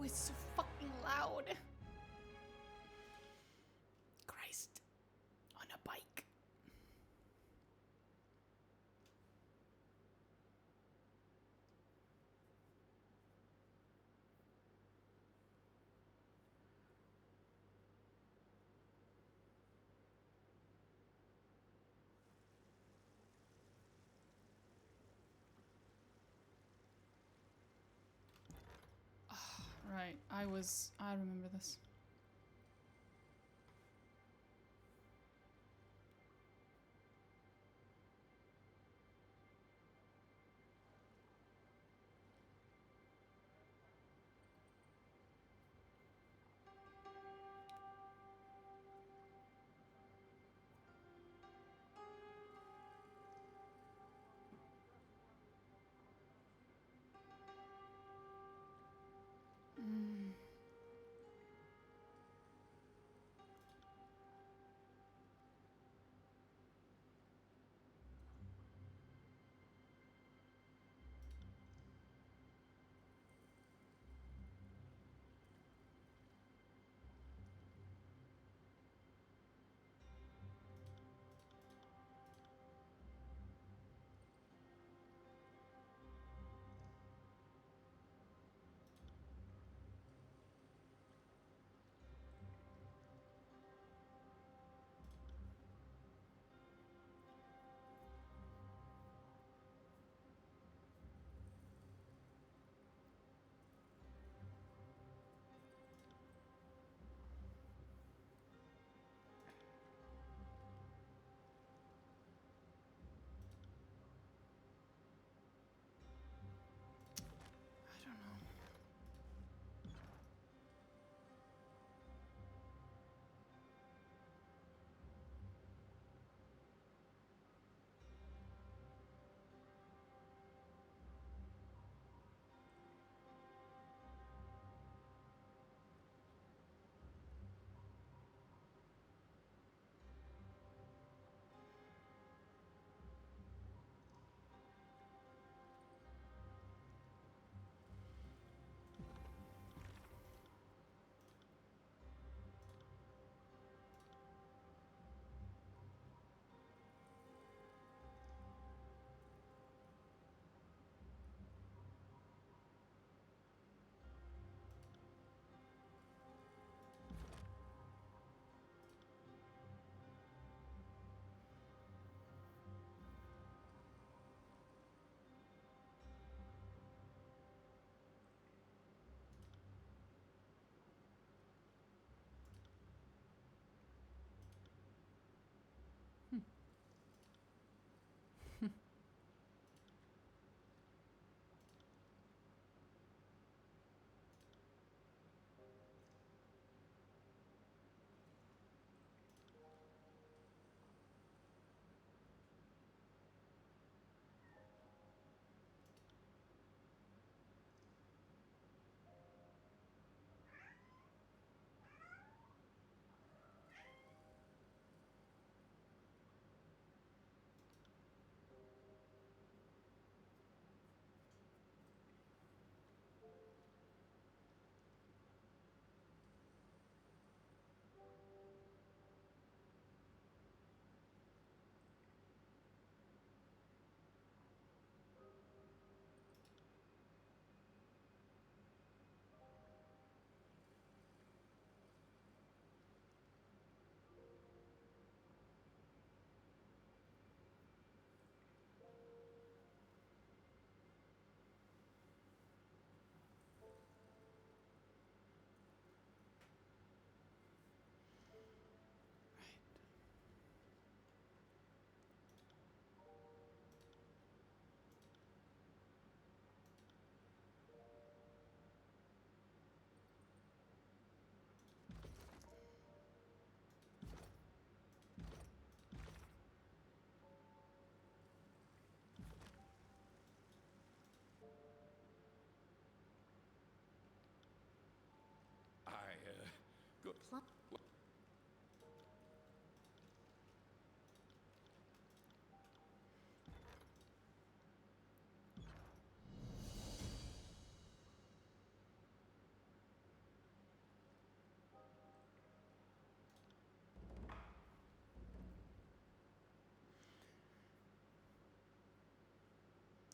it's so fucking loud. Christ. On a bike. Right, I remember this.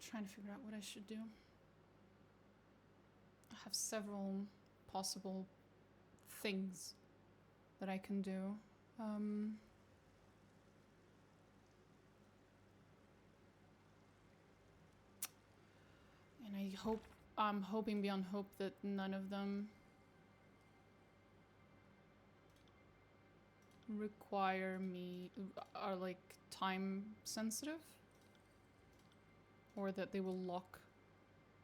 trying to figure out what I should do. I have several possible things that I can do. And I'm hoping beyond hope that none of them are like time sensitive, or that they will lock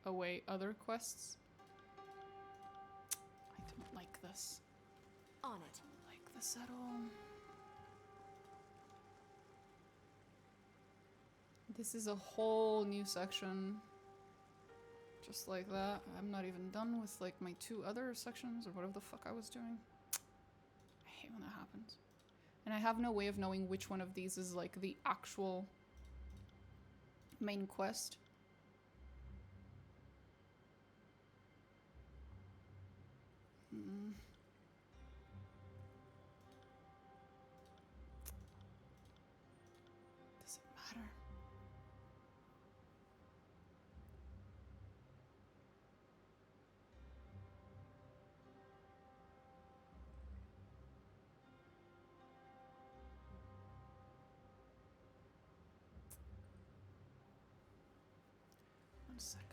away other quests. I don't like this. On it. Like this at all. This is a whole new section. Just like that. I'm not even done with like my 2 other sections or whatever the fuck I was doing. I hate when that happens. And I have no way of knowing which one of these is like the actual main quest. Does it matter? One second.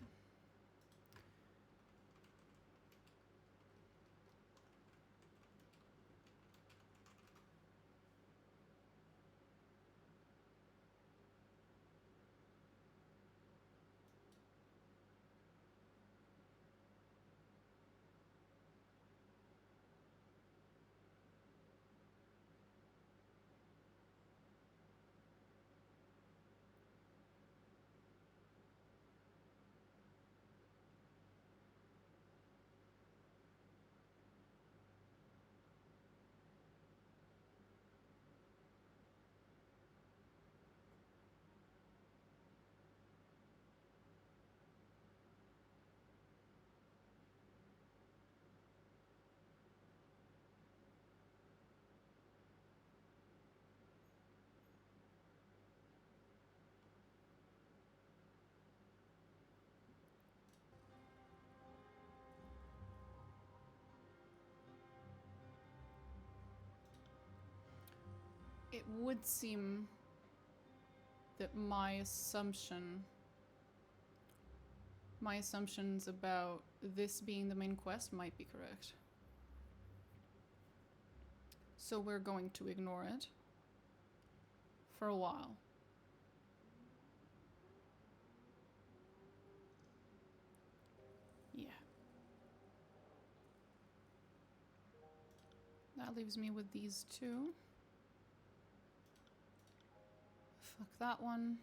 It would seem that my assumptions about this being the main quest might be correct. So we're going to ignore it for a while. Yeah. That leaves me with these 2. Fuck that one.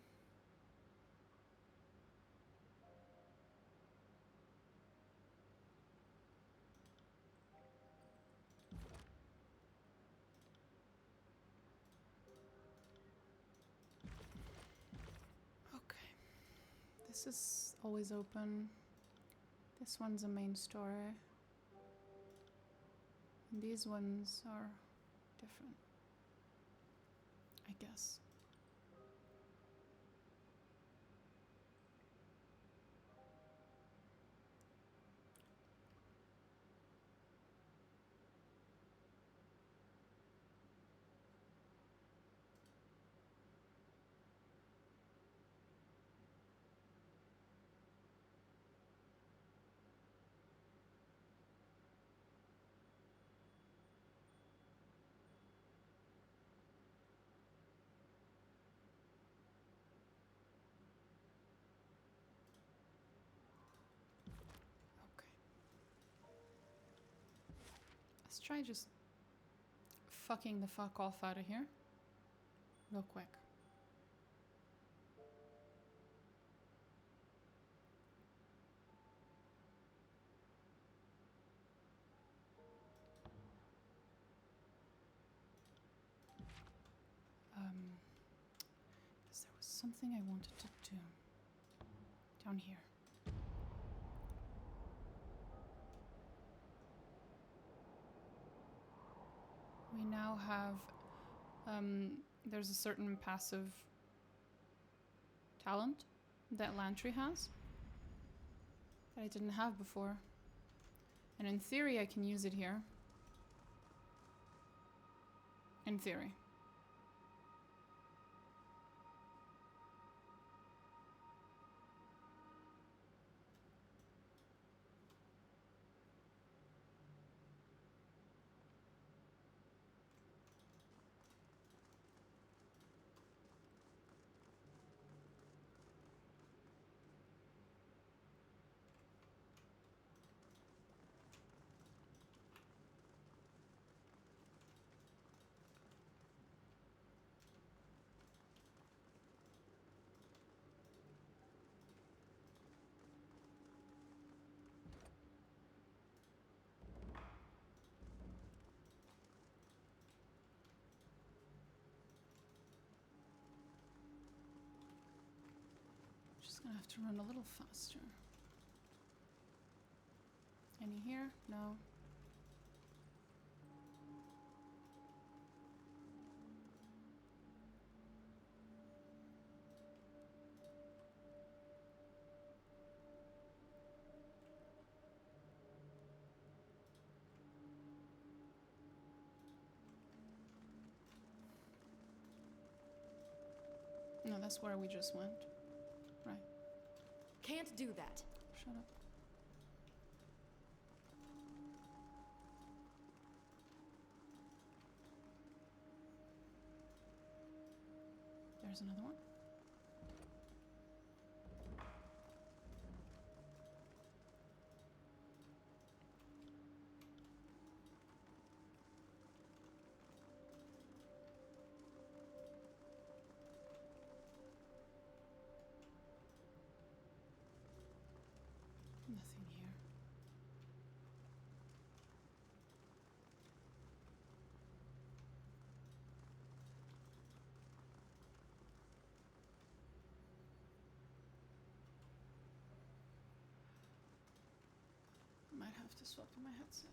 Okay. This is always open. This one's a main story. And these ones are different, I guess. Let's try just fucking the fuck off out of here real quick. Because there was something I wanted to do down here. We now have, there's a certain passive talent that Lantry has that I didn't have before. And in theory, I can use it here. In theory. Just gonna have to run a little faster. Any here? No. No, that's where we just went. Right. Can't do that. Shut up. There's another one. Nothing here. Might have to swap to my headset.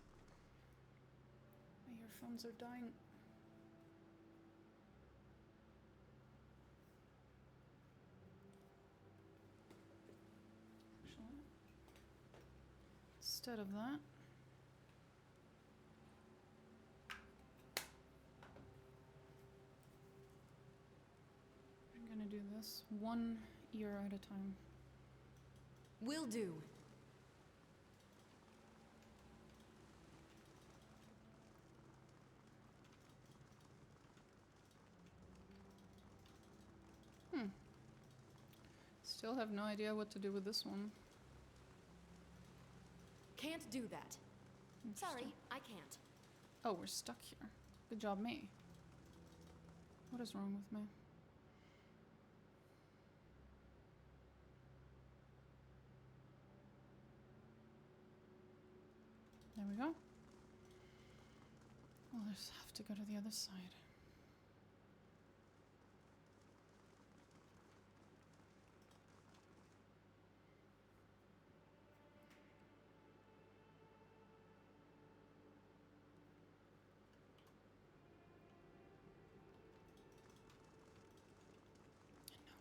My earphones are dying. Actually, instead of that, I'm gonna do this one ear at a time. Will do. Still have no idea what to do with this one. Can't do that. Sorry, I can't. Oh, we're stuck here. Good job, me. What is wrong with me? There we go. We'll just have to go to the other side.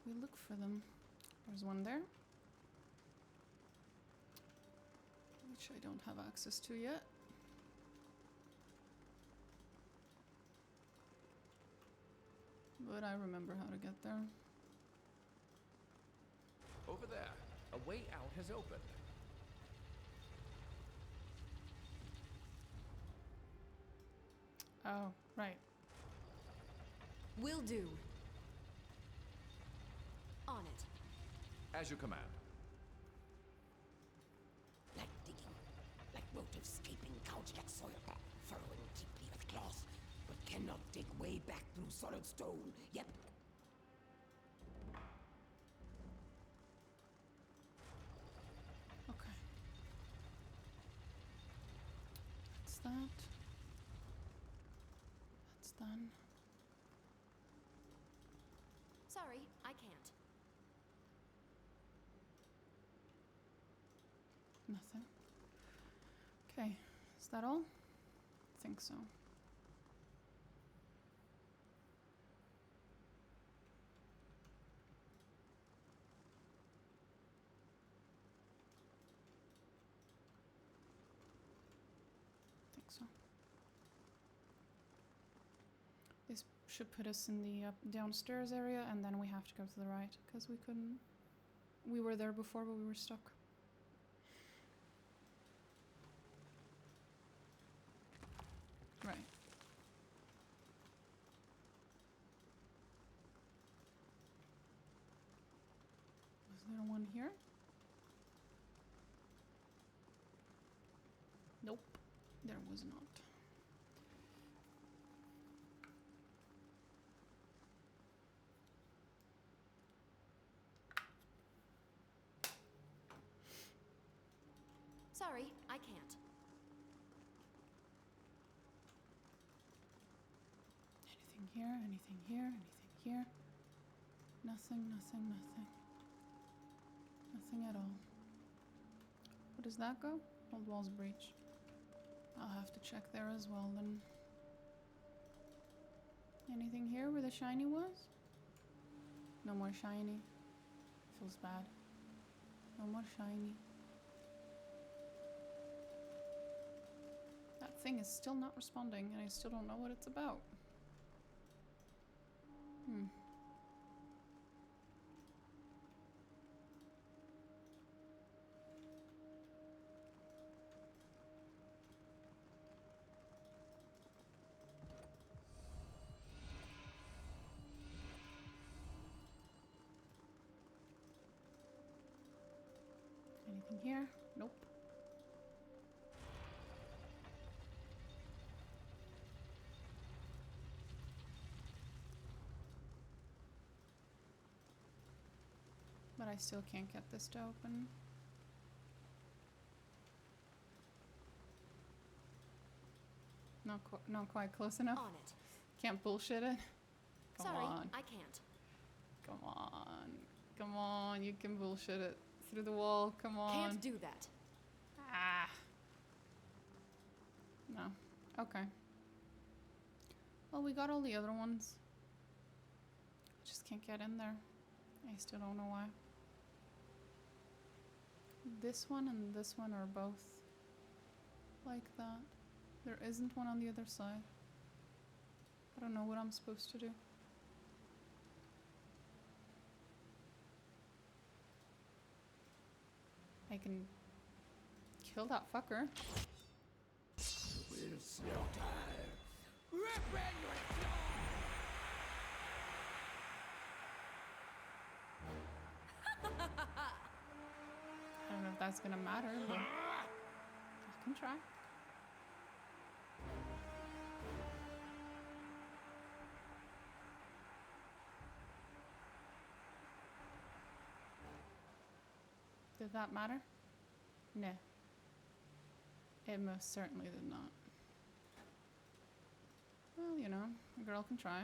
We look for them. There's one there, which I don't have access to yet. But I remember how to get there. Over there, a way out has opened. Oh, right. Will do. On it. As you command. Like digging, like motive scraping couch like soil, furrowing deeply with claws, but cannot dig way back through solid stone. Yep. Okay. That's that. That's done. Sorry, I can't. Nothing. Okay, is that all? I think so. should put us in the downstairs area, and then we have to go to the right because we couldn't. We were there before, but we were stuck. Right. Was there one here? Nope, there was not. Sorry, I can't. Anything here? Anything here? Anything here? Nothing, nothing, nothing. Nothing at all. Where does that go? Old walls breach. I'll have to check there as well then. Anything here where the shiny was? No more shiny. Feels bad. No more shiny. That thing is still not responding, and I still don't know what it's about. Anything here? Nope. But I still can't get this to open. Not quite close enough. On it. Can't bullshit it. Come Sorry, on. I can't. Come on. Come on. You can bullshit it through the wall. Come on. Can't do that. Ah. No. Okay. Well, we got all the other ones. Just can't get in there. I still don't know why. This one and this one are both like that. There isn't one on the other side. I don't know what I'm supposed to do. I can kill that fucker. Will slaughter. Reprend your I don't know if that's gonna matter, but I can try. Did that matter? No. It most certainly did not. Well, you know, a girl can try.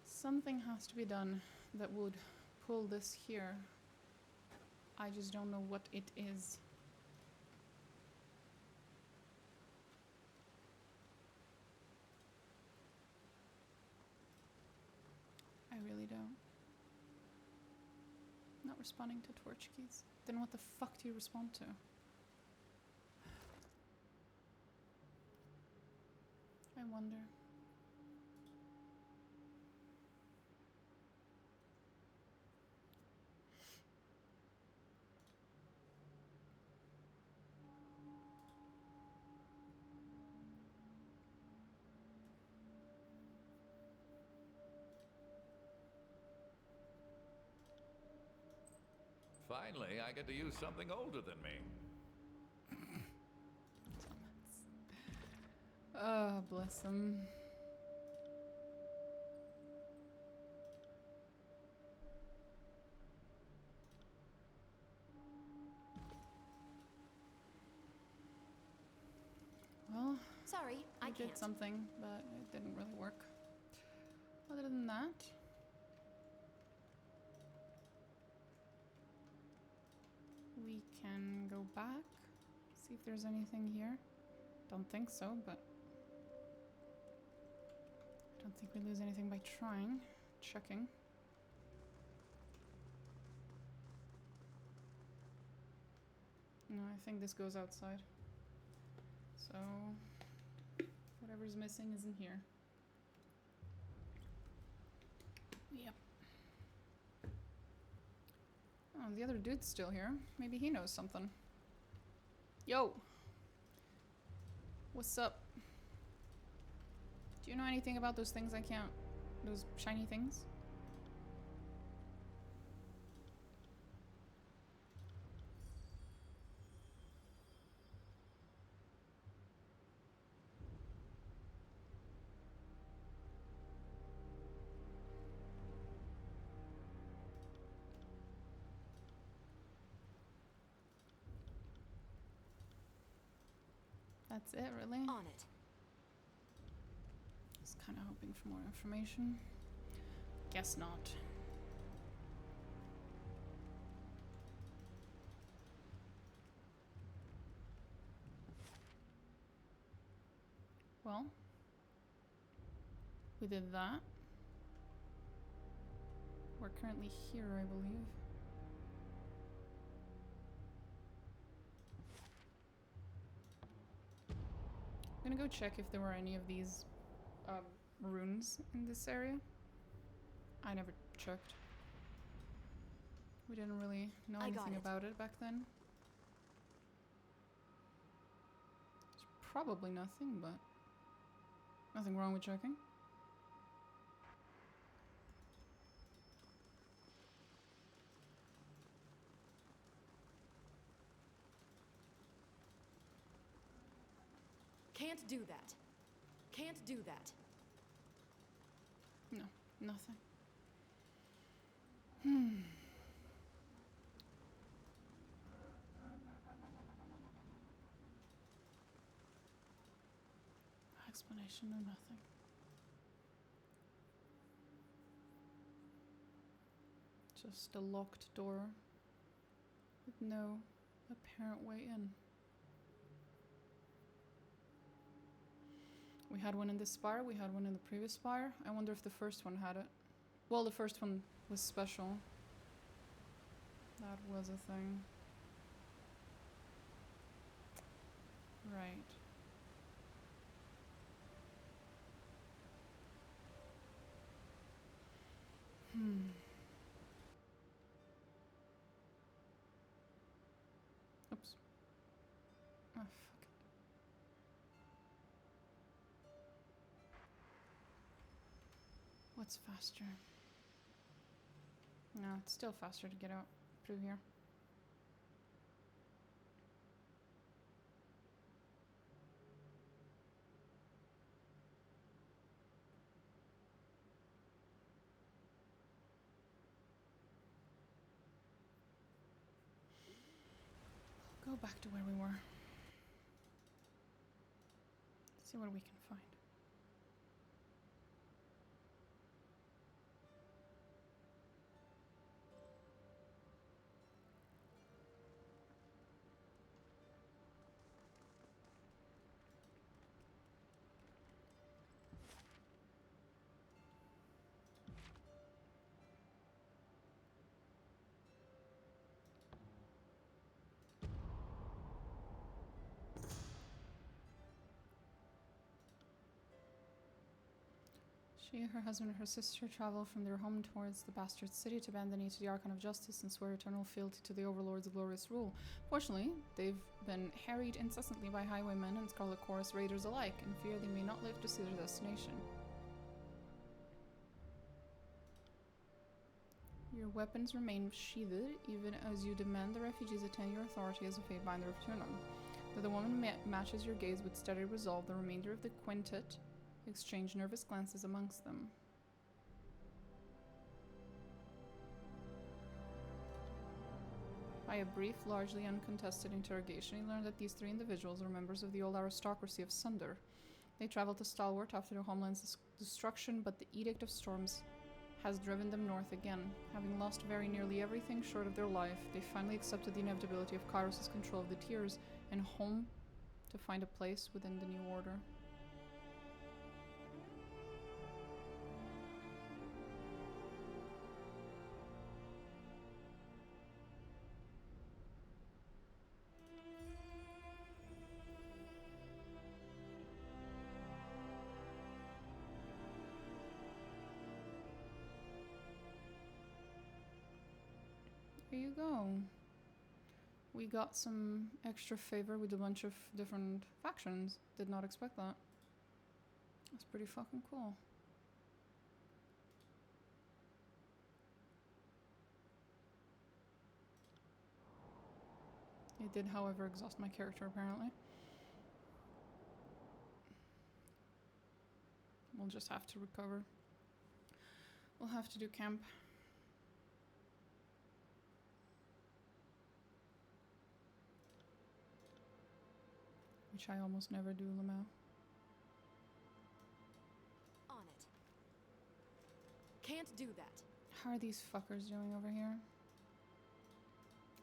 Something has to be done that would pull this here. I just don't know what it is. I really don't. Not responding to torch keys. Then what the fuck do you respond to? I wonder. Finally, I get to use something older than me. Oh, bless him. Well, Sorry, I I can't. did something, but it didn't really work. Other than that, we can go back, see if there's anything here. Don't think so, but I don't think we lose anything by trying, checking. No, I think this goes outside. So, what Whatever's missing isn't here. Yep. Oh, the other dude's still here. Maybe he knows something. Yo! What's up? Do you know anything about those things I can't... those shiny things? That's it, really? On it. I was kind of hoping for more information. Guess not. Well, we did that. We're currently here, I believe. I'm gonna go check if there were any of these runes in this area. I never checked. We didn't really know anything about it back then. There's probably nothing, but nothing wrong with checking. Can't do that. Can't do that. No, nothing. Explanation or nothing. Just a locked door with no apparent way in. We had one in this spire, we had one in the previous spire. I wonder if the first one had it. Well, the first one was special. That was a thing. Right. Oops. Oh, fuck it. What's faster? No, it's still faster to get out through here. Go back to where we were. See what we can find. She, her husband, and her sister travel from their home towards the bastard city to bend the knee to the Archon of Justice and swear eternal fealty to the Overlord's glorious rule. Fortunately, they've been harried incessantly by highwaymen and Scarlet Chorus raiders alike, and fear they may not live to see their destination. Your weapons remain sheathed, even as you demand the refugees attend your authority as a Fatebinder of Turnham. Though the woman matches your gaze with steady resolve, the remainder of the quintet exchange nervous glances amongst them. By a brief, largely uncontested interrogation, he learned that these three individuals were members of the old aristocracy of Sunder. They traveled to Stalwart after their homeland's destruction, but the Edict of Storms has driven them north again. Having lost very nearly everything short of their life, they finally accepted the inevitability of Kyros' control of the Tears and home to find a place within the new order. you go. We got some extra favor with a bunch of different factions. Did not expect that. That's pretty fucking cool. It did, however, exhaust my character, apparently. We'll just have to recover. We'll have to do camp. Which I almost never do, Lamau. On it. Can't do that. How are these fuckers doing over here?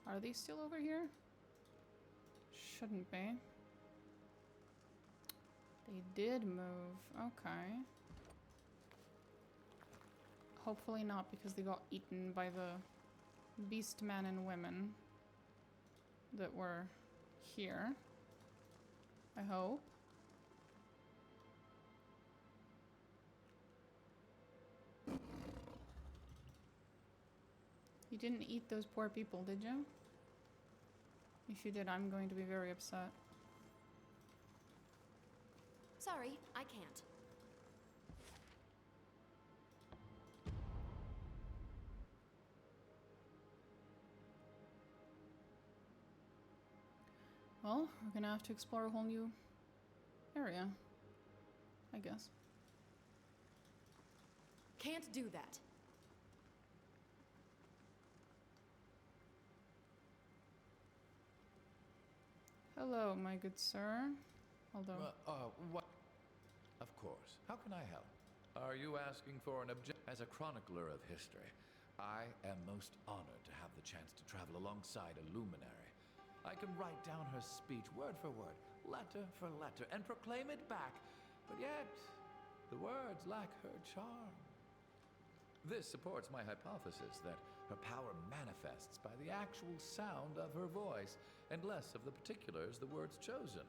Are they still over here? Shouldn't be. They did move. Okay. Hopefully not, because they got eaten by the beast men and women that were here. I hope. You didn't eat those poor people, did you? If you did, I'm going to be very upset. Sorry, I can't. Well, we're gonna have to explore a whole new area, I guess. Can't do that. Hello, my good sir. Although, What? Of course. How can I help? Are you asking for an As a chronicler of history, I am most honored to have the chance to travel alongside a luminary. I can write down her speech word for word, letter for letter, and proclaim it back, but yet the words lack her charm. This supports my hypothesis that her power manifests by the actual sound of her voice, and less of the particulars the words chosen.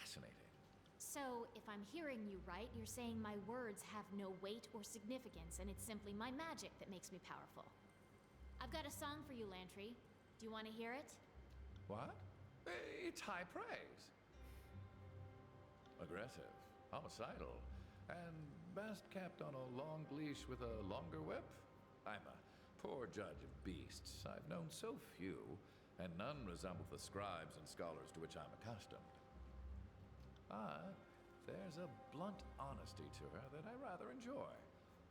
Fascinating. So, if I'm hearing you right, you're saying my words have no weight or significance, and it's simply my magic that makes me powerful. I've got a song for you, Lantry. Do you want to hear it? What? It's high praise. Aggressive, homicidal, and best kept on a long leash with a longer whip? I'm a poor judge of beasts. I've known so few, and none resemble the scribes and scholars to which I'm accustomed. But there's a blunt honesty to her that I rather enjoy.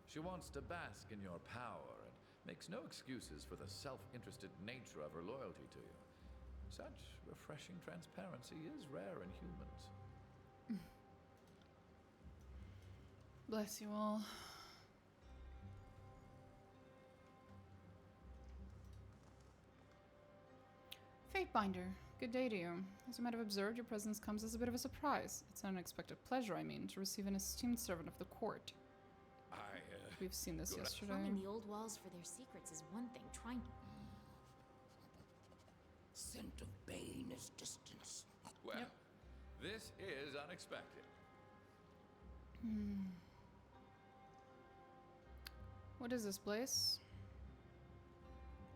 She wants to bask in your power and makes no excuses for the self-interested nature of her loyalty to you. Such refreshing transparency is rare in humans. bless you all. Fatebinder, good day to you. As you might have observed, your presence comes as a bit of a surprise. It's an unexpected pleasure, I mean, to receive an esteemed servant of the court. We've seen this yesterday. Plumbing the old walls for their secrets is one thing. Trying. Scent of bane is distance. Well, this is unexpected. What is this place?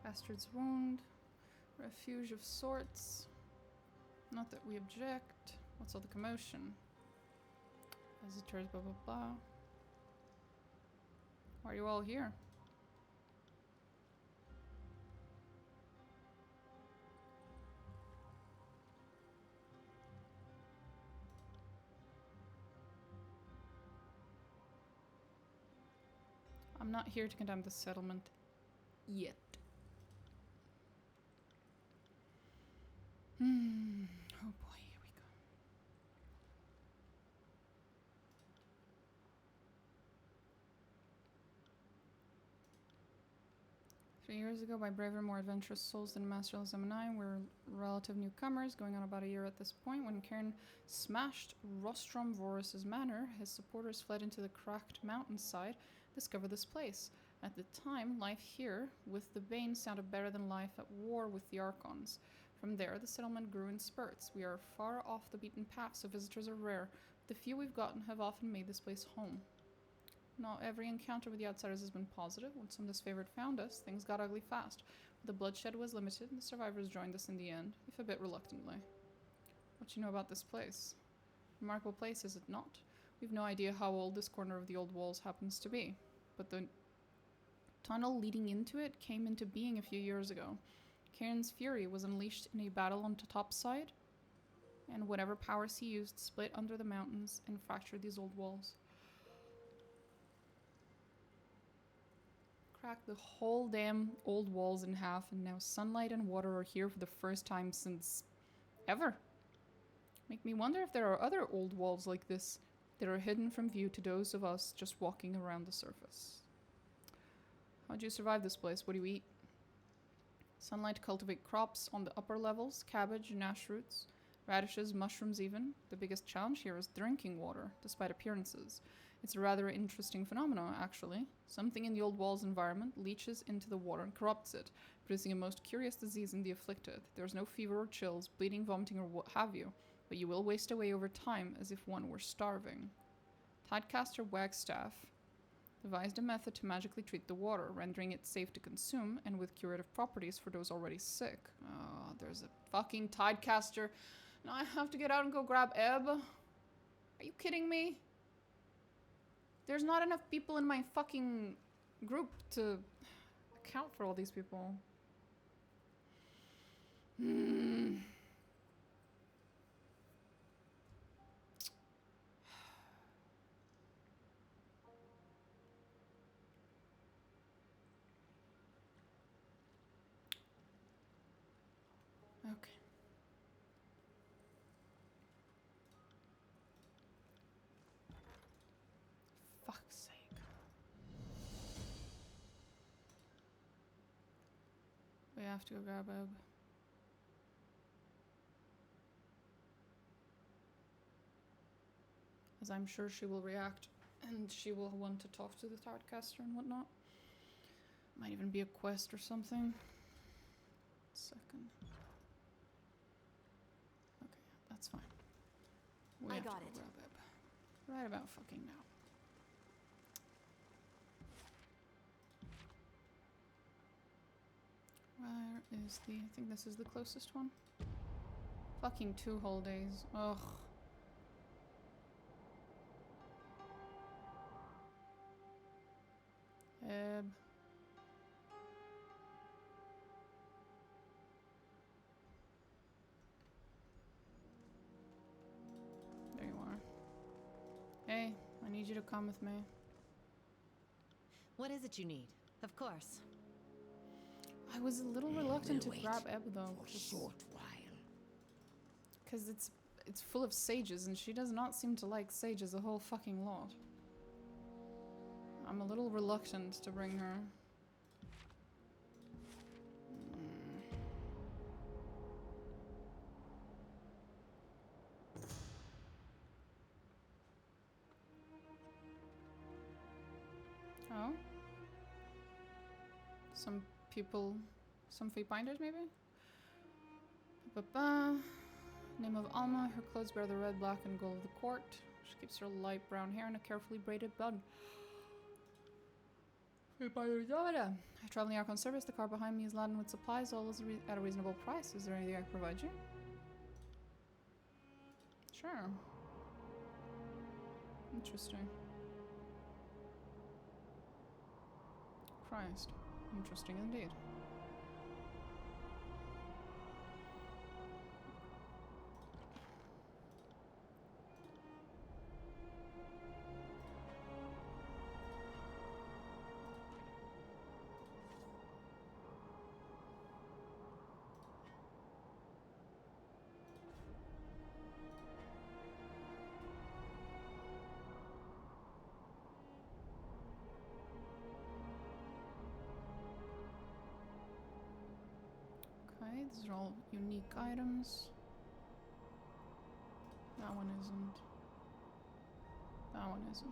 Bastard's Wound. Refuge of sorts. Not that we object. What's all the commotion? Visitors, blah blah blah. Why are you all here? I'm not here to condemn the settlement yet. Oh boy, here we go. 3 years ago, by braver, more adventurous souls than Master Elzem and I were relative newcomers, going on about a year at this point, when Cairn smashed Rostrom Vorus's manor. His supporters fled into the cracked mountainside, discovered this place. At the time, life here with the Bane sounded better than life at war with the Archons. From there, the settlement grew in spurts. We are far off the beaten path, so visitors are rare. The few we've gotten have often made this place home. Not every encounter with the outsiders has been positive. When some disfavored found us, things got ugly fast. The bloodshed was limited, and the survivors joined us in the end, if a bit reluctantly. What do you know about this place? Remarkable place, is it not? We've no idea how old this corner of the old walls happens to be, but the tunnel leading into it came into being a few years ago. Karen's fury was unleashed in a battle on the top side, and whatever powers he used split under the mountains and fractured these old walls. Cracked the whole damn old walls in half, and now sunlight and water are here for the first time since ever. Make me wonder if there are other old walls like this that are hidden from view to those of us just walking around the surface. How'd you survive this place? What do you eat? Sunlight to cultivate crops on the upper levels, cabbage and ash roots, radishes, mushrooms even. The biggest challenge here is drinking water, despite appearances. It's a rather interesting phenomenon, actually. Something in the old walls environment leaches into the water and corrupts it, producing a most curious disease in the afflicted. There's no fever or chills, bleeding, vomiting, or what have you, but you will waste away over time as if one were starving. Tidecaster Wagstaff devised a method to magically treat the water, rendering it safe to consume and with curative properties for those already sick. Oh, there's a fucking Tidecaster. Now I have to get out and go grab Ebb. Are you kidding me? There's not enough people in my fucking group to account for all these people. Okay. Fuck's sake. We have to go grab Ebb. As I'm sure she will react, and she will want to talk to the Tidecaster and whatnot. Might even be a quest or something. Second. Okay, that's fine. We have to go grab Ebb. Right about fucking now. Where is the... I think this is the closest one. Fucking 2 whole days. Ugh. Ebb. There you are. Hey, I need you to come with me. What is it you need? Of course. I was a little reluctant to We'll wait grab Ebb though, for a short while. because it's full of sages, and she does not seem to like sages a whole fucking lot. I'm a little reluctant to bring her. Oh? Some people... Some fate binders, maybe? Ba-ba-ba. Name of Alma. Her clothes bear the red, black, and gold of the court. She keeps her light brown hair in a carefully braided bun. Fate binders, I travel in the Archon service. The car behind me is laden with supplies, all is at a reasonable price. Is there anything I can provide you? Sure. Interesting. Christ. Interesting indeed. Okay, these are all unique items. That one isn't. That one isn't.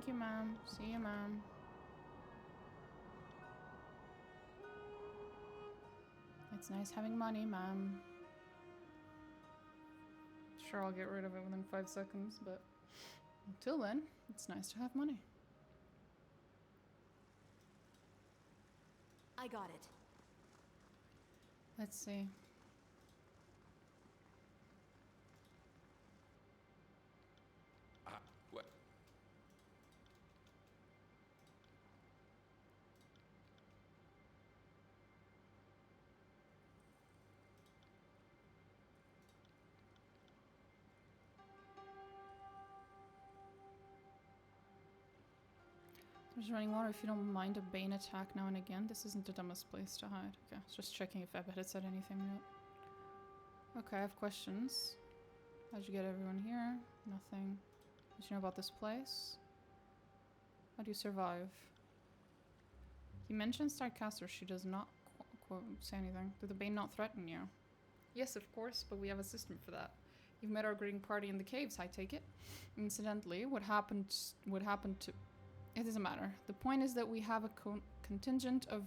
Thank you, ma'am. See you, ma'am. It's nice having money, ma'am. Sure, I'll get rid of it within 5 seconds, but until then, it's nice to have money. I got it. Let's see. What? There's running water if you don't mind a Bane attack now and again. This isn't the dumbest place to hide. Okay, just checking if Ebba had said anything yet. Okay, I have questions. How'd you get everyone here? Nothing. Did you know about this place? How do you survive? He mentions Starcaster. She does not say anything. Did the Bane not threaten you? Yes, of course, but we have a system for that. You've met our greeting party in the caves, I take it. Incidentally, what happened to... It doesn't matter. The point is that we have a contingent of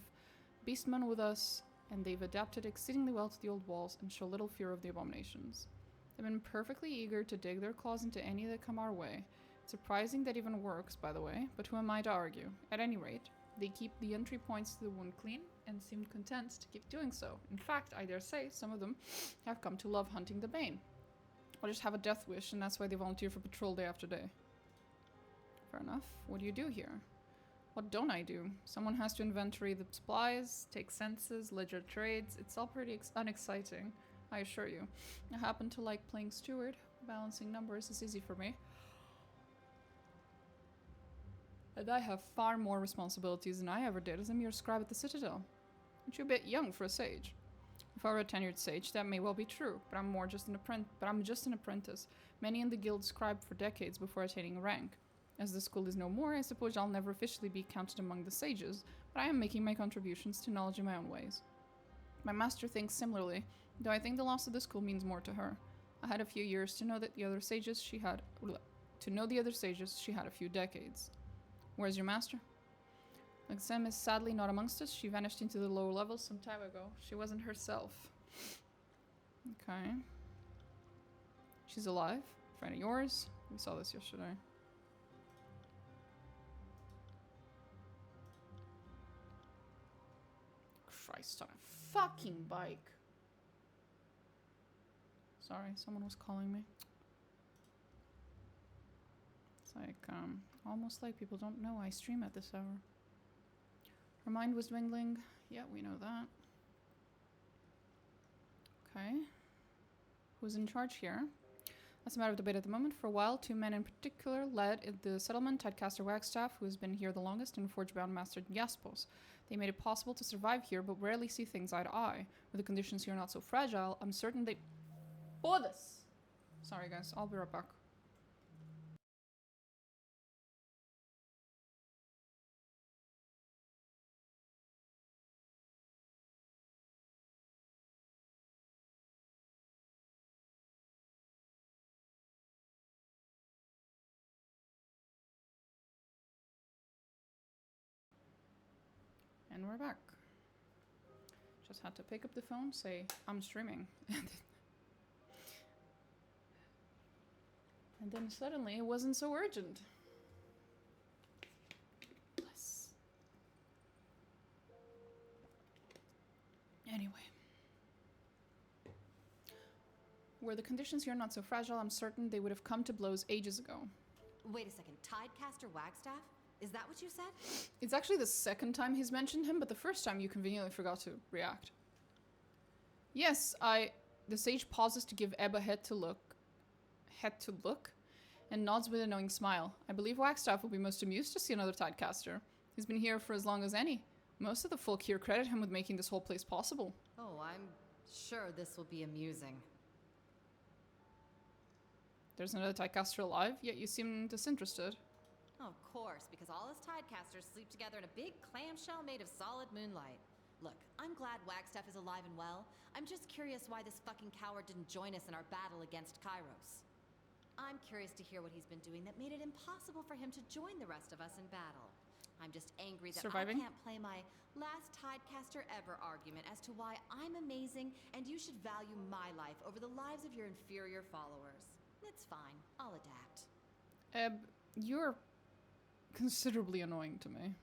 beastmen with us, and they've adapted exceedingly well to the old walls and show little fear of the abominations. They've been perfectly eager to dig their claws into any that come our way. It's surprising that even works, by the way, but who am I to argue? At any rate, they keep the entry points to the wound clean and seemed content to keep doing so. In fact, I dare say some of them have come to love hunting the Bane. Or just have a death wish, and that's why they volunteer for patrol day after day. Fair enough. What do you do here? What don't I do? Someone has to inventory the supplies, take census, ledger trades. It's all pretty unexciting, I assure you. I happen to like playing steward. Balancing numbers is easy for me. And I have far more responsibilities than I ever did as a mere scribe at the Citadel. Aren't you a bit young for a sage? If I were a tenured sage, that may well be true, but I'm just an apprentice. Many in the guild scribed for decades before attaining rank. As the school is no more, I suppose I'll never officially be counted among the sages, but I am making my contributions to knowledge in my own ways. My master thinks similarly, though I think the loss of the school means more to her. I had a few years to know that the other sages she had a few decades. Where's your master? Lexem is sadly not amongst us. She vanished into the lower levels some time ago. She wasn't herself. Okay. She's alive? Friend of yours? We saw this yesterday. Christ on a fucking bike. Sorry, someone was calling me. It's like, almost like people don't know I stream at this hour. Her mind was dwindling. Yeah, we know that. Okay. Who's in charge here? That's a matter of debate at the moment. For a while, 2 men in particular led the settlement, Tidecaster Wagstaff, who has been here the longest, and Forgebound Master Yaspos. They made it possible to survive here, but rarely see things eye to eye. With the conditions here not so fragile, I'm certain they... Bodas! Sorry guys, I'll be right back. And we're back. Just had to pick up the phone, say, I'm streaming. And then suddenly it wasn't so urgent. Bless. Anyway. Were the conditions here not so fragile, I'm certain they would have come to blows ages ago. Wait a second, Tidecaster Wagstaff? Is that what you said? It's actually the second time he's mentioned him, but the first time you conveniently forgot to react. Yes, the sage pauses to give Ebba head to look, and nods with a knowing smile. I believe Wagstaff will be most amused to see another Tidecaster. He's been here for as long as any. Most of the folk here credit him with making this whole place possible. Oh, I'm sure this will be amusing. There's another Tidecaster alive, yet you seem disinterested. Of course, because all us Tidecasters sleep together in a big clamshell made of solid moonlight. Look, I'm glad Wagstaff is alive and well. I'm just curious why this fucking coward didn't join us in our battle against Kyros. I'm curious to hear what he's been doing that made it impossible for him to join the rest of us in battle. I'm just angry that Surviving? I can't play my last Tidecaster ever argument as to why I'm amazing and you should value my life over the lives of your inferior followers. It's fine. I'll adapt. You're considerably annoying to me.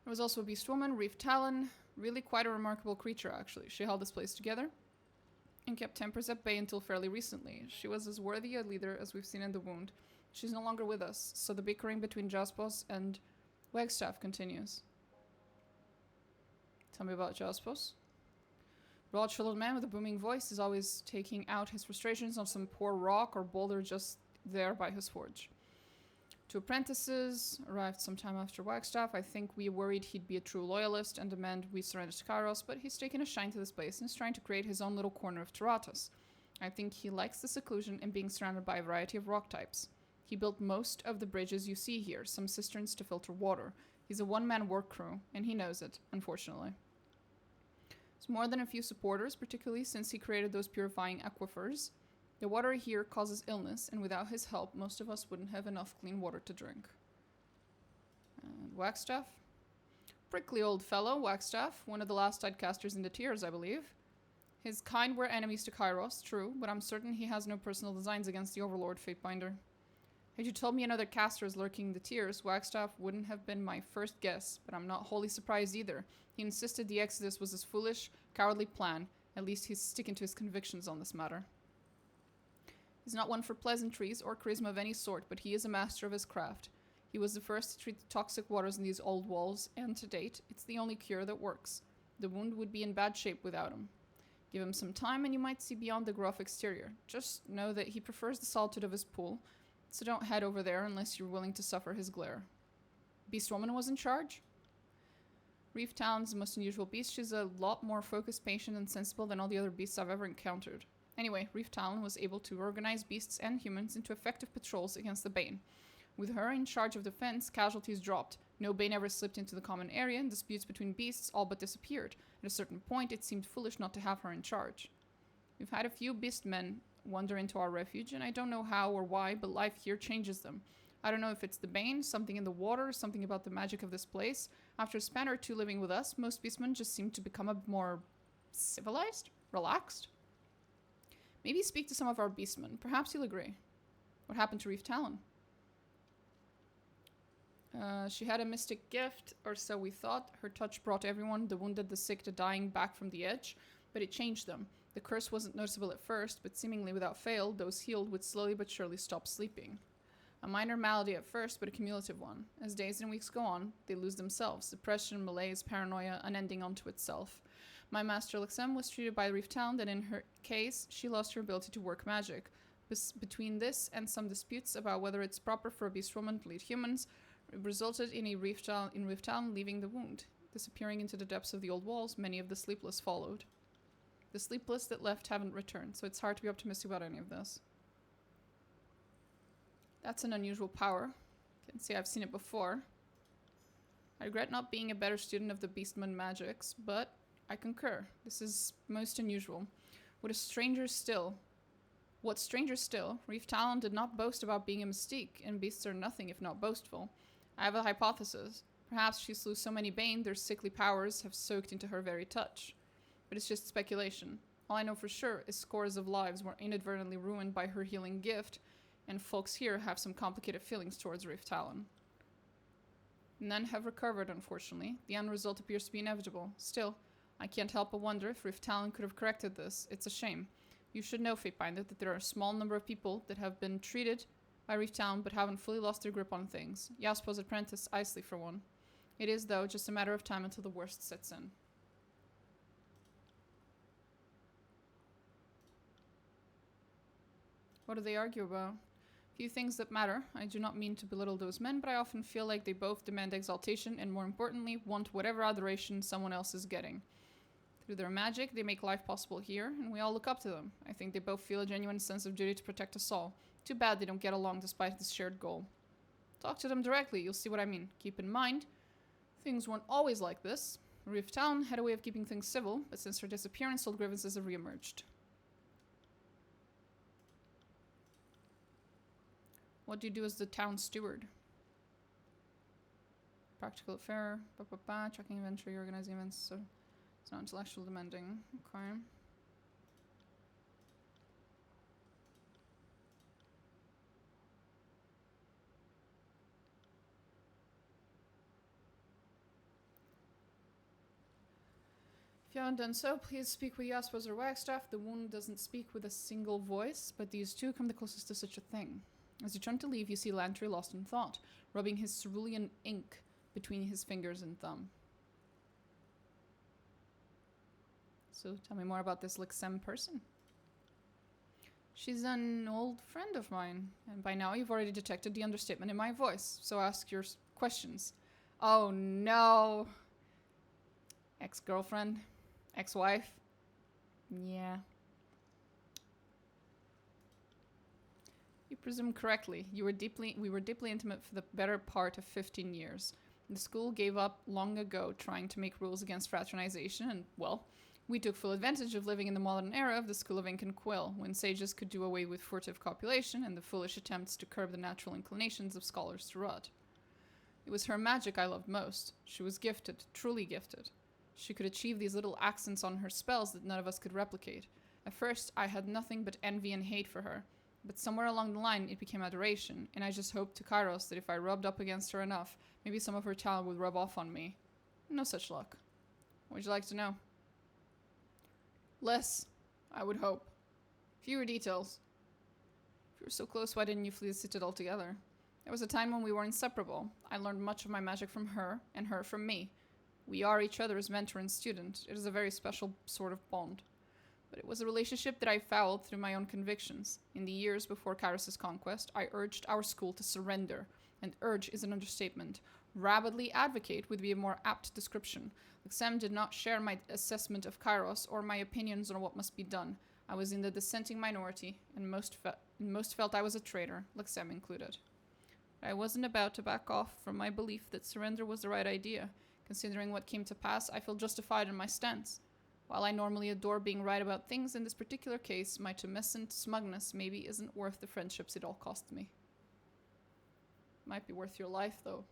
There was also a beast woman, Reef Talon. Really quite a remarkable creature, actually. She held this place together and kept tempers at bay until fairly recently. She was as worthy a leader as we've seen in the wound. She's no longer with us, so the bickering between Jaspos and Wagstaff continues. Tell me about Jaspos. Broad-shouldered man with a booming voice is always taking out his frustrations on some poor rock or boulder just there by his forge. 2 apprentices arrived sometime after Wagstaff. I think we worried he'd be a true loyalist and demand we surrender to Kyros, but he's taken a shine to this place and is trying to create his own little corner of Tyratus. I think he likes the seclusion and being surrounded by a variety of rock types. He built most of the bridges you see here, some cisterns to filter water. He's a one-man work crew, and he knows it, unfortunately. There's more than a few supporters, particularly since he created those purifying aquifers. The water here causes illness, and without his help, most of us wouldn't have enough clean water to drink. And Wagstaff? Prickly old fellow, Wagstaff, one of the last Tidecasters in the tiers, I believe. His kind were enemies to Kyros, true, but I'm certain he has no personal designs against the Overlord Fatebinder. Had you told me another caster is lurking in the tiers, Wagstaff wouldn't have been my first guess, but I'm not wholly surprised either. He insisted the Exodus was his foolish, cowardly plan. At least he's sticking to his convictions on this matter. He's not one for pleasantries or charisma of any sort, but he is a master of his craft. He was the first to treat the toxic waters in these old walls, and to date, it's the only cure that works. The wound would be in bad shape without him. Give him some time and you might see beyond the gruff exterior. Just know that he prefers the solitude of his pool, so don't head over there unless you're willing to suffer his glare. Beast Woman was in charge? Reef Talon's the most unusual beast. She's a lot more focused, patient, and sensible than all the other beasts I've ever encountered. Anyway, Reef Talon was able to organize beasts and humans into effective patrols against the Bane. With her in charge of defense, casualties dropped. No Bane ever slipped into the common area, and disputes between beasts all but disappeared. At a certain point, it seemed foolish not to have her in charge. We've had a few beastmen wander into our refuge, and I don't know how or why, but life here changes them. I don't know if it's the Bane, something in the water, something about the magic of this place. After a span or 2 living with us, most beastmen just seem to become a bit more civilized? Relaxed? Maybe speak to some of our beastmen. Perhaps you'll agree. What happened to Reef Talon? She had a mystic gift, or so we thought. Her touch brought everyone, the wounded, the sick, the dying, back from the edge, but it changed them. The curse wasn't noticeable at first, but seemingly without fail, those healed would slowly but surely stop sleeping. A minor malady at first, but a cumulative one. As days and weeks go on, they lose themselves. Depression, malaise, paranoia, unending onto itself. My master Lexem was treated by Reef Talon, and in her case, she lost her ability to work magic. Between this and some disputes about whether it's proper for a beast woman to lead humans, it resulted in Reef Talon leaving the wound. Disappearing into the depths of the old walls, many of the sleepless followed. The sleepless that left haven't returned, so it's hard to be optimistic about any of this. That's an unusual power. Can't say I've seen it before. I regret not being a better student of the Beastman magics, but I concur. This is most unusual. What's stranger still, Reef Talon did not boast about being a mystique, and beasts are nothing if not boastful. I have a hypothesis. Perhaps she slew so many Bane, their sickly powers have soaked into her very touch. But it's just speculation. All I know for sure is scores of lives were inadvertently ruined by her healing gift, and folks here have some complicated feelings towards Reef Talon. None have recovered, unfortunately. The end result appears to be inevitable. Still, I can't help but wonder if Reef Talon could have corrected this. It's a shame. You should know, Fatebinder, that there are a small number of people that have been treated by Reef Talon but haven't fully lost their grip on things. Yaspo's apprentice, Isley, for one. It is, though, just a matter of time until the worst sets in. What do they argue about? Few things that matter. I do not mean to belittle those men, but I often feel like they both demand exaltation and, more importantly, want whatever adoration someone else is getting. Through their magic, they make life possible here, and we all look up to them. I think they both feel a genuine sense of duty to protect us all. Too bad they don't get along despite this shared goal. Talk to them directly, you'll see what I mean. Keep in mind, things weren't always like this. Reef Talon had a way of keeping things civil, but since her disappearance, old grievances have reemerged. What do you do as the town steward? Practical affair, tracking inventory, organizing events, so it's not intellectual demanding. Okay. If you haven't done so, please speak with Jasper's or Wagstaff. The wound doesn't speak with a single voice, but these two come the closest to such a thing. As you turn to leave, you see Lantry lost in thought, rubbing his cerulean ink between his fingers and thumb. So tell me more about this Lixem person. She's an old friend of mine, and by now you've already detected the understatement in my voice, so ask your questions. Oh no! Ex-girlfriend? Ex-wife? Yeah. You presume correctly. We were deeply intimate for the better part of 15 years. The school gave up long ago trying to make rules against fraternization, and, well, we took full advantage of living in the modern era of the School of Ink and Quill, when sages could do away with furtive copulation and the foolish attempts to curb the natural inclinations of scholars to rot. It was her magic I loved most. She was gifted, truly gifted. She could achieve these little accents on her spells that none of us could replicate. At first, I had nothing but envy and hate for her, but somewhere along the line it became adoration, and I just hoped to Kyros that if I rubbed up against her enough, maybe some of her talent would rub off on me. No such luck. What would you like to know? Less, I would hope. Fewer details. If you were so close, why didn't you flee the Citadel together? There was a time when we were inseparable. I learned much of my magic from her, and her from me. We are each other's mentor and student. It is a very special sort of bond. But it was a relationship that I fouled through my own convictions. In the years before Kyros' conquest, I urged our school to surrender. And urge is an understatement. Rabidly advocate would be a more apt description. Lixem did not share my assessment of Kyros or my opinions on what must be done. I was in the dissenting minority, and most felt I was a traitor, Lixem included. But I wasn't about to back off from my belief that surrender was the right idea. Considering what came to pass, I feel justified in my stance. While I normally adore being right about things, in this particular case, my tumescent smugness maybe isn't worth the friendships it all cost me. Might be worth your life, though.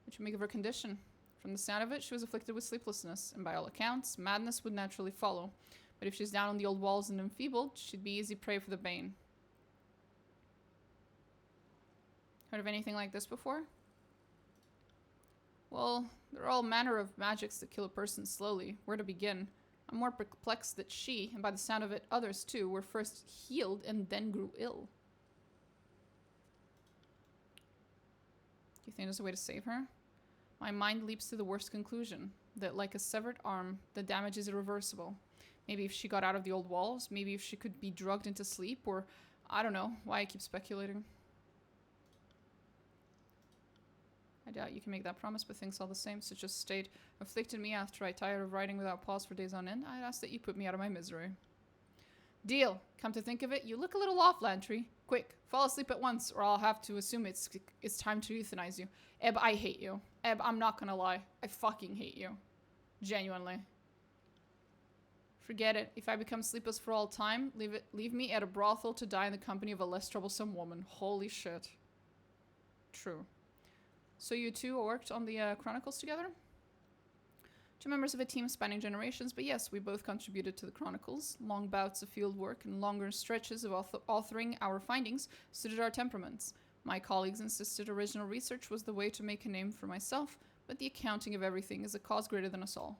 What you make of her condition? From the sound of it, she was afflicted with sleeplessness, and by all accounts, madness would naturally follow. But if she's down on the old walls and enfeebled, she'd be easy prey for the Bane. Heard of anything like this before? Well, there are all manner of magics that kill a person slowly. Where to begin? I'm more perplexed that she, and by the sound of it, others too, were first healed and then grew ill. Do you think there's a way to save her? My mind leaps to the worst conclusion, that like a severed arm, the damage is irreversible. Maybe if she got out of the old walls, maybe if she could be drugged into sleep, or I don't know why I keep speculating. I doubt you can make that promise, but things all the same, so just state, afflicted me after I tired of writing without pause for days on end. I'd ask that you put me out of my misery. Deal. Come to think of it, you look a little off, Lantry. Quick, fall asleep at once, or I'll have to assume it's time to euthanize you. Eb, I hate you. Eb, I'm not gonna lie. I fucking hate you. Genuinely. Forget it. If I become sleepless for all time, leave me at a brothel to die in the company of a less troublesome woman. Holy shit. True. So you two worked on the Chronicles together? Two members of a team spanning generations, but yes, we both contributed to the Chronicles. Long bouts of field work and longer stretches of authoring our findings suited our temperaments. My colleagues insisted original research was the way to make a name for myself, but the accounting of everything is a cause greater than us all.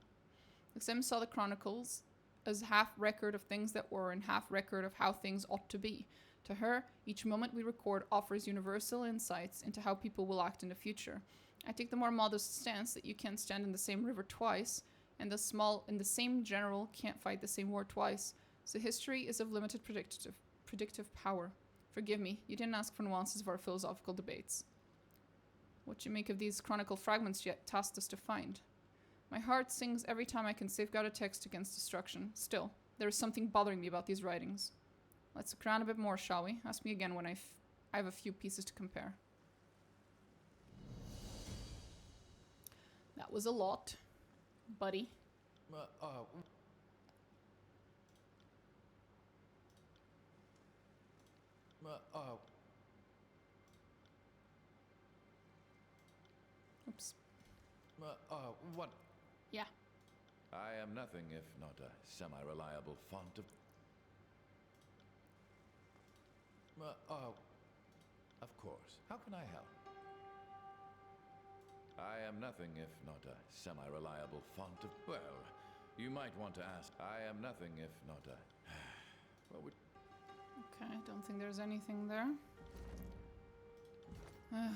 Lixem saw the Chronicles as half record of things that were and half record of how things ought to be. To her, each moment we record offers universal insights into how people will act in the future. I take the more modest stance that you can't stand in the same river twice, and the same general can't fight the same war twice. So history is of limited predictive power. Forgive me, you didn't ask for nuances of our philosophical debates. What you make of these chronicle fragments yet tasked us to find? My heart sings every time I can safeguard a text against destruction. Still, there is something bothering me about these writings. Let's look around a bit more, shall we? Ask me again when I have a few pieces to compare. That was a lot, buddy. Oops. What? Yeah. I am nothing if not a semi-reliable font of... Of course. How can I help? I am nothing if not a semi-reliable font of... Well, you might want to ask. I am nothing if not a... Well, Okay, I don't think there's anything there. Damn it.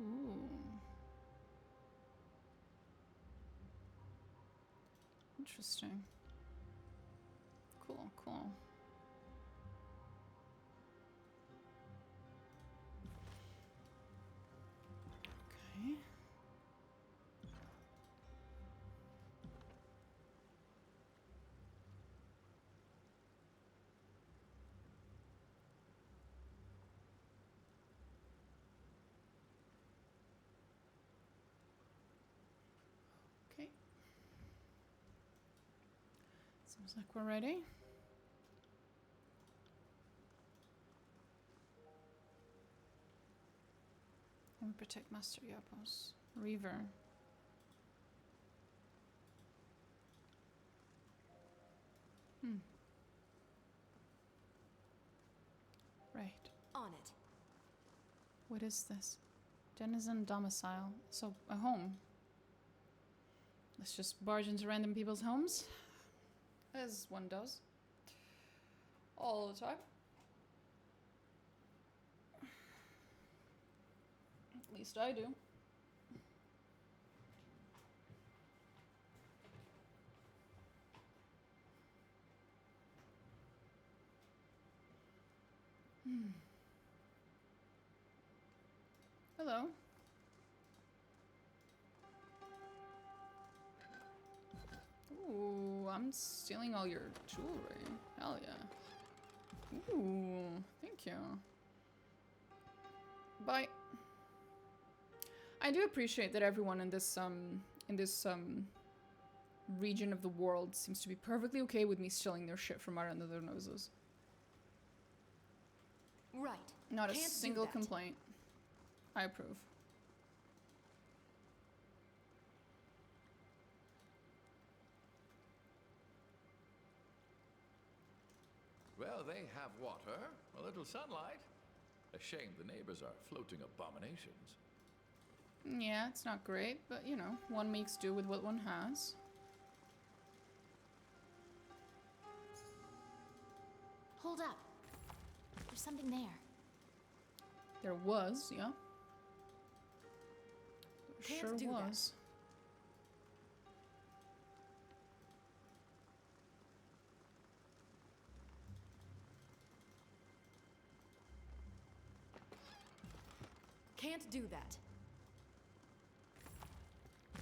Ooh. Interesting. Cool, cool. Okay. Okay. Seems like we're ready. And protect Master Yapos. Reaver. Right. On it. What is this? Denizen domicile. So, a home. Let's just barge into random people's homes. As one does. All the time. At least I do. Hello. Ooh, I'm stealing all your jewelry. Hell yeah. Ooh, thank you. Bye. I do appreciate that everyone in this region of the world seems to be perfectly okay with me stealing their shit from right under their noses. Right. Not a Can't do single that. complaint. I approve. Well, they have water, a little sunlight. A shame the neighbors are floating abominations. Yeah, it's not great, but you know, one makes do with what one has. Hold up. There's something there. There was, yeah. There Can't sure do that. was. Can't do that. I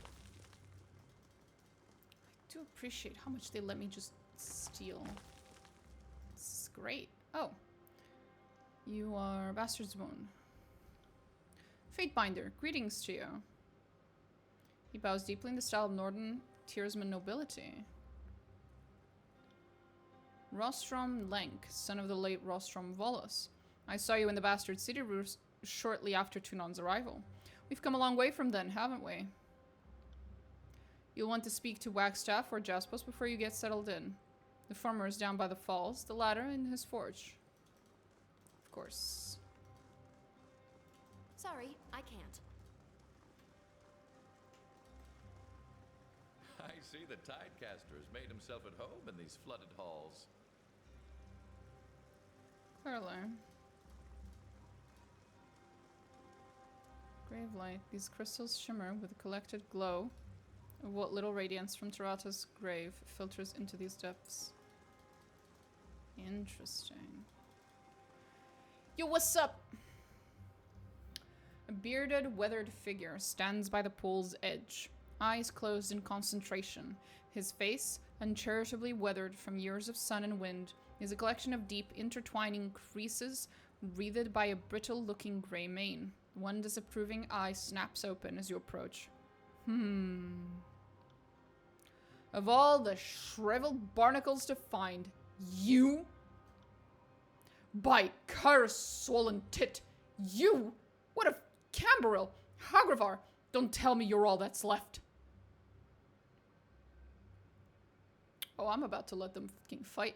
do appreciate how much they let me just steal. This is great. Oh. You are Bastard's Wound. Fatebinder, greetings to you. He bows deeply in the style of Northern Tiersman nobility. Rostrom Lenk, son of the late Rostrom Volus. I saw you in the Bastard City Roost shortly after Tunon's arrival. We've come a long way from then, haven't we? You'll want to speak to Wagstaff or Jaspos before you get settled in. The former is down by the falls, the latter in his forge. Of course. Sorry, I can't. I see the Tidecaster has made himself at home in these flooded halls. Clearly. Grave light. These crystals shimmer with a collected glow of what little radiance from Tarata's grave filters into these depths. Interesting. Yo, what's up? A bearded, weathered figure stands by the pool's edge, eyes closed in concentration. His face, uncharitably weathered from years of sun and wind, is a collection of deep, intertwining creases wreathed by a brittle-looking grey mane. One disapproving eye snaps open as you approach. Of all the shriveled barnacles to find, you? By Kyros' swollen tit, you? What if Camberil, Hagravar, don't tell me you're all that's left. Oh, I'm about to let them fucking fight.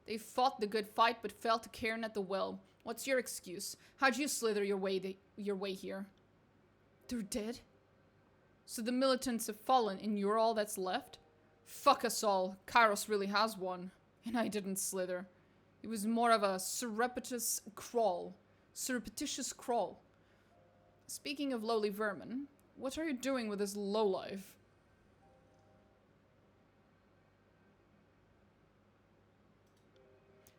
They fought the good fight, but fell to Cairn at the well. What's your excuse? How'd you slither your way here? They're dead? So the militants have fallen, and you're all that's left? Fuck us all. Kyros really has won. And I didn't slither. It was more of a surreptitious crawl. Speaking of lowly vermin, what are you doing with this lowlife?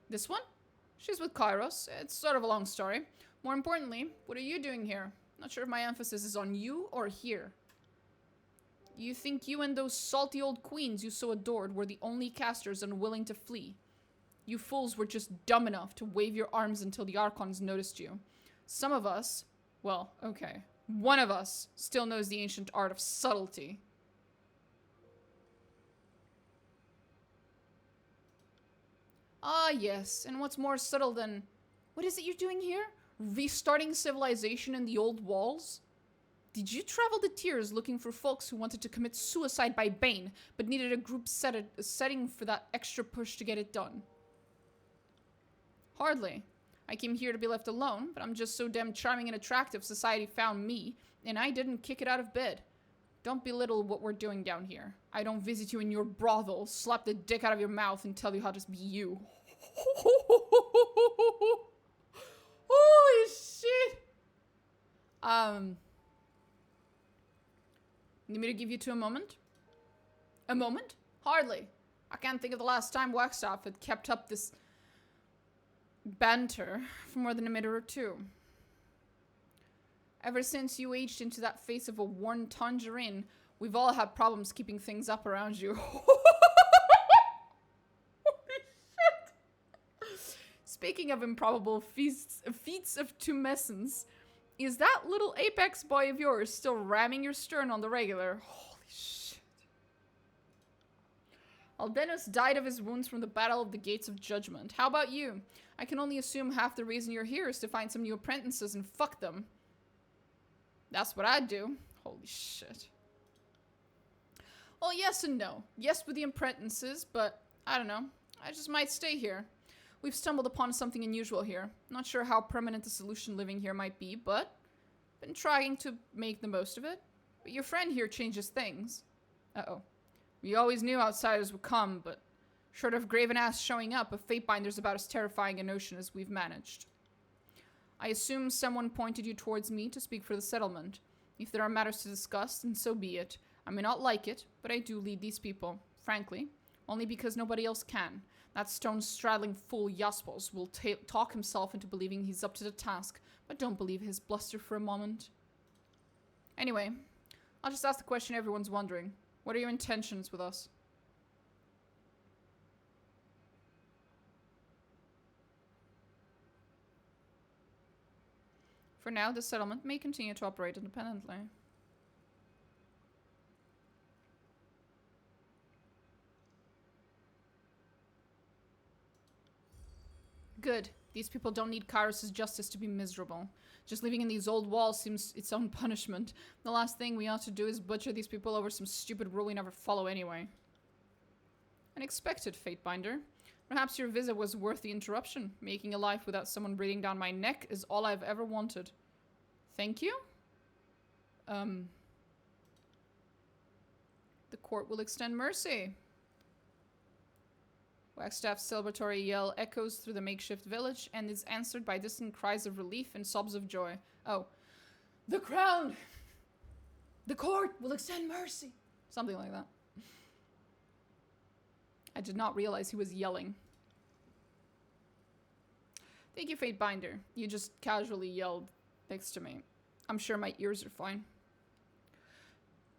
This one? She's with Kyros. It's sort of a long story. More importantly, what are you doing here? Not sure if my emphasis is on you or here. You think you and those salty old queens you so adored were the only casters unwilling to flee? You fools were just dumb enough to wave your arms until the Archons noticed you. Some of us, well, okay, one of us still knows the ancient art of subtlety. Ah, yes, and what's more subtle than... What is it you're doing here? Restarting civilization in the old walls? Did you travel the tiers looking for folks who wanted to commit suicide by Bane, but needed a group setting for that extra push to get it done? Hardly. I came here to be left alone, but I'm just so damn charming and attractive society found me, and I didn't kick it out of bed. Don't belittle what we're doing down here. I don't visit you in your brothel, slap the dick out of your mouth, and tell you how to be you. Holy shit! Need me to give you a moment? A moment? Hardly. I can't think of the last time Wagstaff had kept up this banter for more than a minute or two. Ever since you aged into that face of a worn tangerine, we've all had problems keeping things up around you. Holy shit! Speaking of improbable feats of tumescence, is that little apex boy of yours still ramming your stern on the regular? Holy shit. Aldenus died of his wounds from the Battle of the Gates of Judgment. How about you? I can only assume half the reason you're here is to find some new apprentices and fuck them. That's what I'd do. Holy shit. Well, yes and no. Yes with the apprentices, but I don't know. I just might stay here. We've stumbled upon something unusual here. Not sure how permanent the solution living here might be, but been trying to make the most of it. But your friend here changes things. Uh-oh. We always knew outsiders would come, but short of Graven Ass showing up, a Fatebinder's about as terrifying a notion as we've managed. I assume someone pointed you towards me to speak for the settlement. If there are matters to discuss, then so be it. I may not like it, but I do lead these people. Frankly, only because nobody else can. That stone-straddling fool Jaspos will talk himself into believing he's up to the task, but don't believe his bluster for a moment. Anyway, I'll just ask the question everyone's wondering. What are your intentions with us? For now, the settlement may continue to operate independently. Good. These people don't need Kyros' justice to be miserable. Just living in these old walls seems its own punishment. The last thing we ought to do is butcher these people over some stupid rule we never follow anyway. Unexpected, Fatebinder. Perhaps your visit was worth the interruption. Making a life without someone breathing down my neck is all I've ever wanted. Thank you? The court will extend mercy. Wagstaff's celebratory yell echoes through the makeshift village and is answered by distant cries of relief and sobs of joy. Oh. The crown! The court will extend mercy! Something like that. I did not realize he was yelling. Thank you, Fatebinder. You just casually yelled next to me. I'm sure my ears are fine.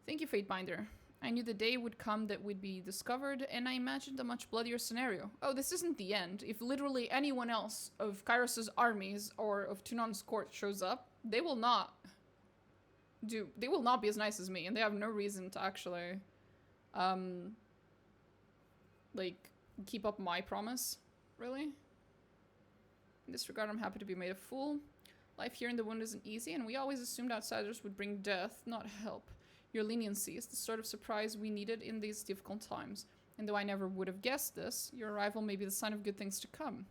Thank you, Fatebinder. I knew the day would come that we'd be discovered, and I imagined a much bloodier scenario. Oh, this isn't the end. If literally anyone else of Kyros' armies or of Tunon's court shows up, they will not be as nice as me, and they have no reason to actually, like, keep up my promise, really. In this regard, I'm happy to be made a fool. Life here in the wound isn't easy, and we always assumed outsiders would bring death, not help. Your leniency is the sort of surprise we needed in these difficult times. And though I never would have guessed this, your arrival may be the sign of good things to come.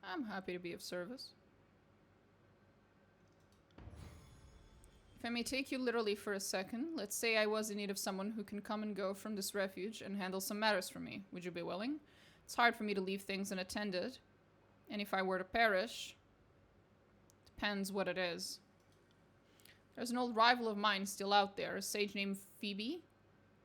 I'm happy to be of service. If I may take you literally for a second, let's say I was in need of someone who can come and go from this refuge and handle some matters for me. Would you be willing? It's hard for me to leave things unattended. And if I were to perish, depends what it is. There's an old rival of mine still out there, a sage named Phoebe.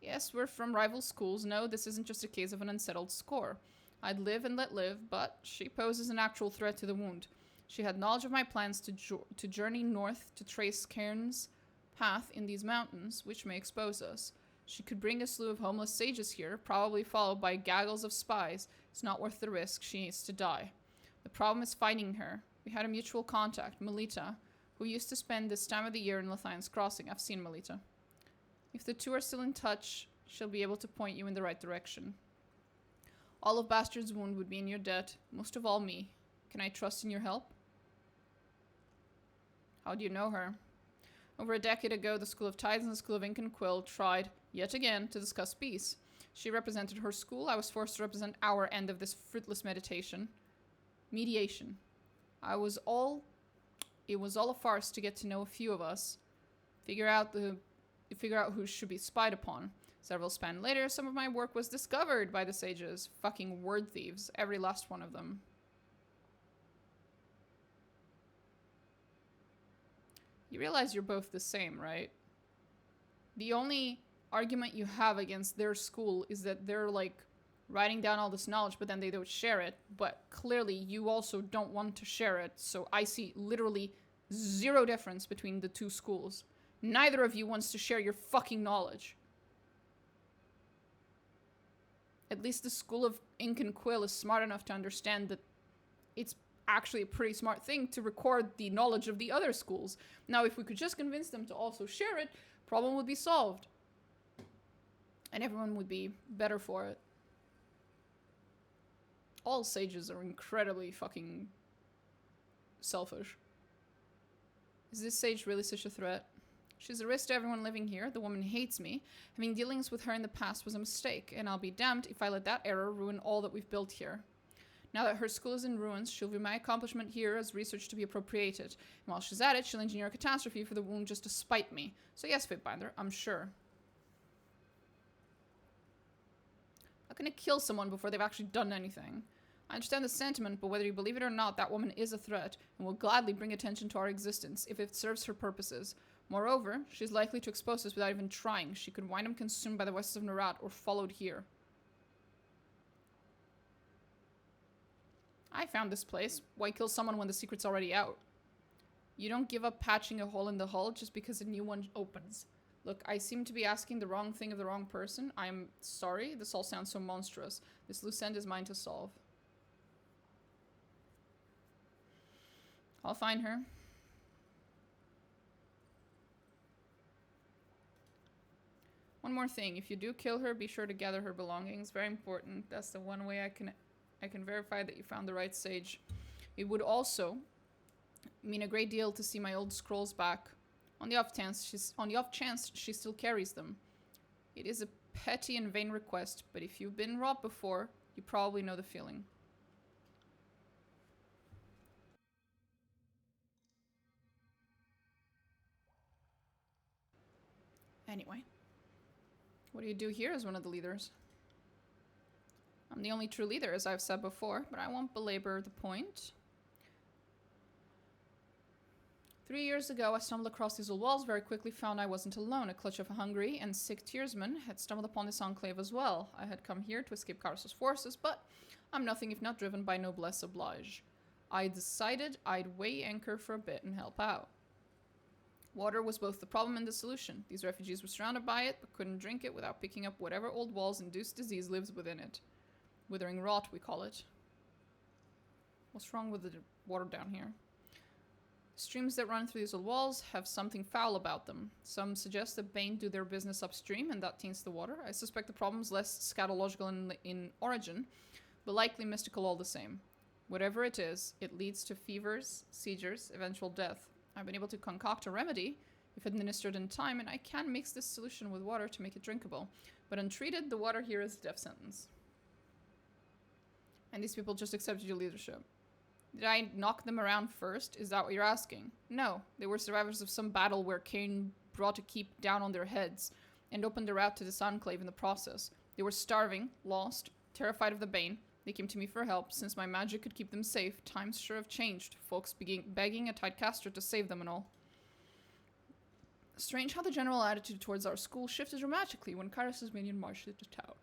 Yes, we're from rival schools. No, this isn't just a case of an unsettled score. I'd live and let live, but she poses an actual threat to the wound. She had knowledge of my plans to journey north to trace Cairn's path in these mountains, which may expose us. She could bring a slew of homeless sages here, probably followed by gaggles of spies. It's not worth the risk. She needs to die. The problem is finding her. We had a mutual contact, Melita, who used to spend this time of the year in Lathian's Crossing. I've seen Melita. If the two are still in touch, she'll be able to point you in the right direction. All of Bastard's wound would be in your debt, most of all me. Can I trust in your help? How do you know her? Over a decade ago, the School of Tides and the School of Ink and Quill tried, yet again, to discuss peace. She represented her school. I was forced to represent our end of this fruitless mediation. Mediation. It was all a farce to get to know a few of us. Figure out who should be spied upon. Several span later, some of my work was discovered by the sages. Fucking word thieves. Every last one of them. You realize you're both the same, right? The only argument you have against their school is that they're, like, writing down all this knowledge, but then they don't share it. But clearly, you also don't want to share it, so I see literally zero difference between the two schools. Neither of you wants to share your fucking knowledge. At least the School of Ink and Quill is smart enough to understand that it's actually a pretty smart thing to record the knowledge of the other schools. Now, if we could just convince them to also share it, problem would be solved. And everyone would be better for it. All sages are incredibly fucking selfish. Is this sage really such a threat? She's a risk to everyone living here. The woman hates me. Having dealings with her in the past was a mistake, and I'll be damned if I let that error ruin all that we've built here. Now that her school is in ruins, she'll view my accomplishment here as research to be appropriated. And while she's at it, she'll engineer a catastrophe for the wound just to spite me. So yes, Fatebinder, I'm sure. I'm not gonna kill someone before they've actually done anything. I understand the sentiment, but whether you believe it or not, that woman is a threat, and will gladly bring attention to our existence if it serves her purposes. Moreover, she's likely to expose us without even trying. She could wind up consumed by the voices of Nerat or followed here. I found this place. Why kill someone when the secret's already out? You don't give up patching a hole in the hull just because a new one opens. Look, I seem to be asking the wrong thing of the wrong person. I'm sorry. This all sounds so monstrous. This loose end is mine to solve. I'll find her. One more thing. If you do kill her, be sure to gather her belongings. Very important. That's the one way I can verify that you found the right sage. It would also mean a great deal to see my old scrolls back. On the off chance she still carries them. It is a petty and vain request, but if you've been robbed before, you probably know the feeling. Anyway, what do you do here as one of the leaders? I'm the only true leader, as I've said before, but I won't belabor the point. 3 years ago, I stumbled across these old walls, very quickly found I wasn't alone. A clutch of hungry and sick tearsmen had stumbled upon this enclave as well. I had come here to escape Kyros' forces, but I'm nothing if not driven by noblesse oblige. I decided I'd weigh anchor for a bit and help out. Water was both the problem and the solution. These refugees were surrounded by it, but couldn't drink it without picking up whatever old walls-induced disease lives within it. Withering rot, we call it. What's wrong with the water down here? Streams that run through these old walls have something foul about them. Some suggest that Bane do their business upstream and that taints the water. I suspect the problem's less scatological in origin, but likely mystical all the same. Whatever it is, it leads to fevers, seizures, eventual death. I've been able to concoct a remedy, if administered in time, and I can mix this solution with water to make it drinkable. But untreated, the water here is a death sentence. And these people just accepted your leadership. Did I knock them around first? Is that what you're asking? No, they were survivors of some battle where Cain brought a keep down on their heads and opened a route to this enclave in the process. They were starving, lost, terrified of the Bane. They came to me for help. Since my magic could keep them safe, times sure have changed. Folks begging a Tidecaster to save them and all. Strange how the general attitude towards our school shifted dramatically when Kyros' minion marched into town.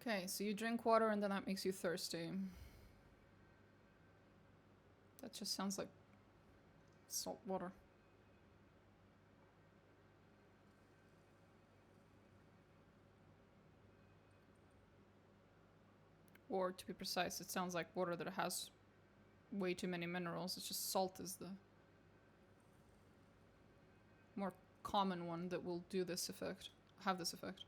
Okay, so you drink water and then that makes you thirsty. That just sounds like salt water. Or to be precise, it sounds like water that has way too many minerals. It's just salt is the more common one that will do this effect, have this effect.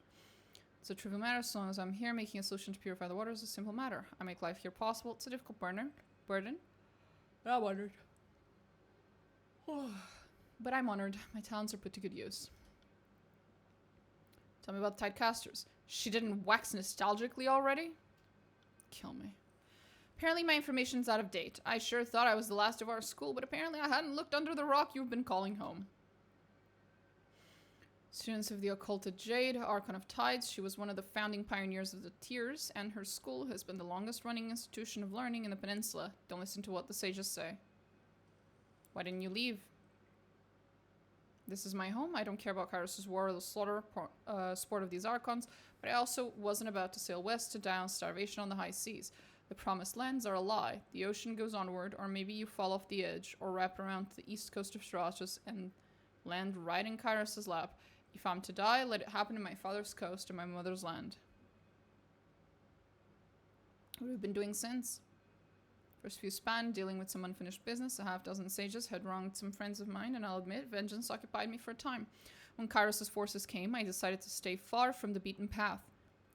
It's a trivial matter as long as I'm here. Making a solution to purify the water is a simple matter. I make life here possible. It's a difficult burden. I'm honored. But I'm honored. My talents are put to good use. Tell me about the Tidecasters. She didn't wax nostalgically already? Kill me. Apparently my information's out of date. I sure thought I was the last of our school, but apparently I hadn't looked under the rock you've been calling home. Students of the occulted Jade, Archon of Tides, she was one of the founding pioneers of the Tiers, and her school has been the longest running institution of learning in the peninsula. Don't listen to what the sages say. Why didn't you leave? This is my home. I don't care about Kyros' war or the slaughter sport of these Archons, but I also wasn't about to sail west to die on starvation on the high seas. The promised lands are a lie. The ocean goes onward, or maybe you fall off the edge, or wrap around to the east coast of Stratos and land right in Kyros' lap. If I'm to die, let it happen in my father's coast and my mother's land. What have we been doing since? First few span, dealing with some unfinished business. A half-dozen sages had wronged some friends of mine, and I'll admit, vengeance occupied me for a time. When Kyros' forces came, I decided to stay far from the beaten path.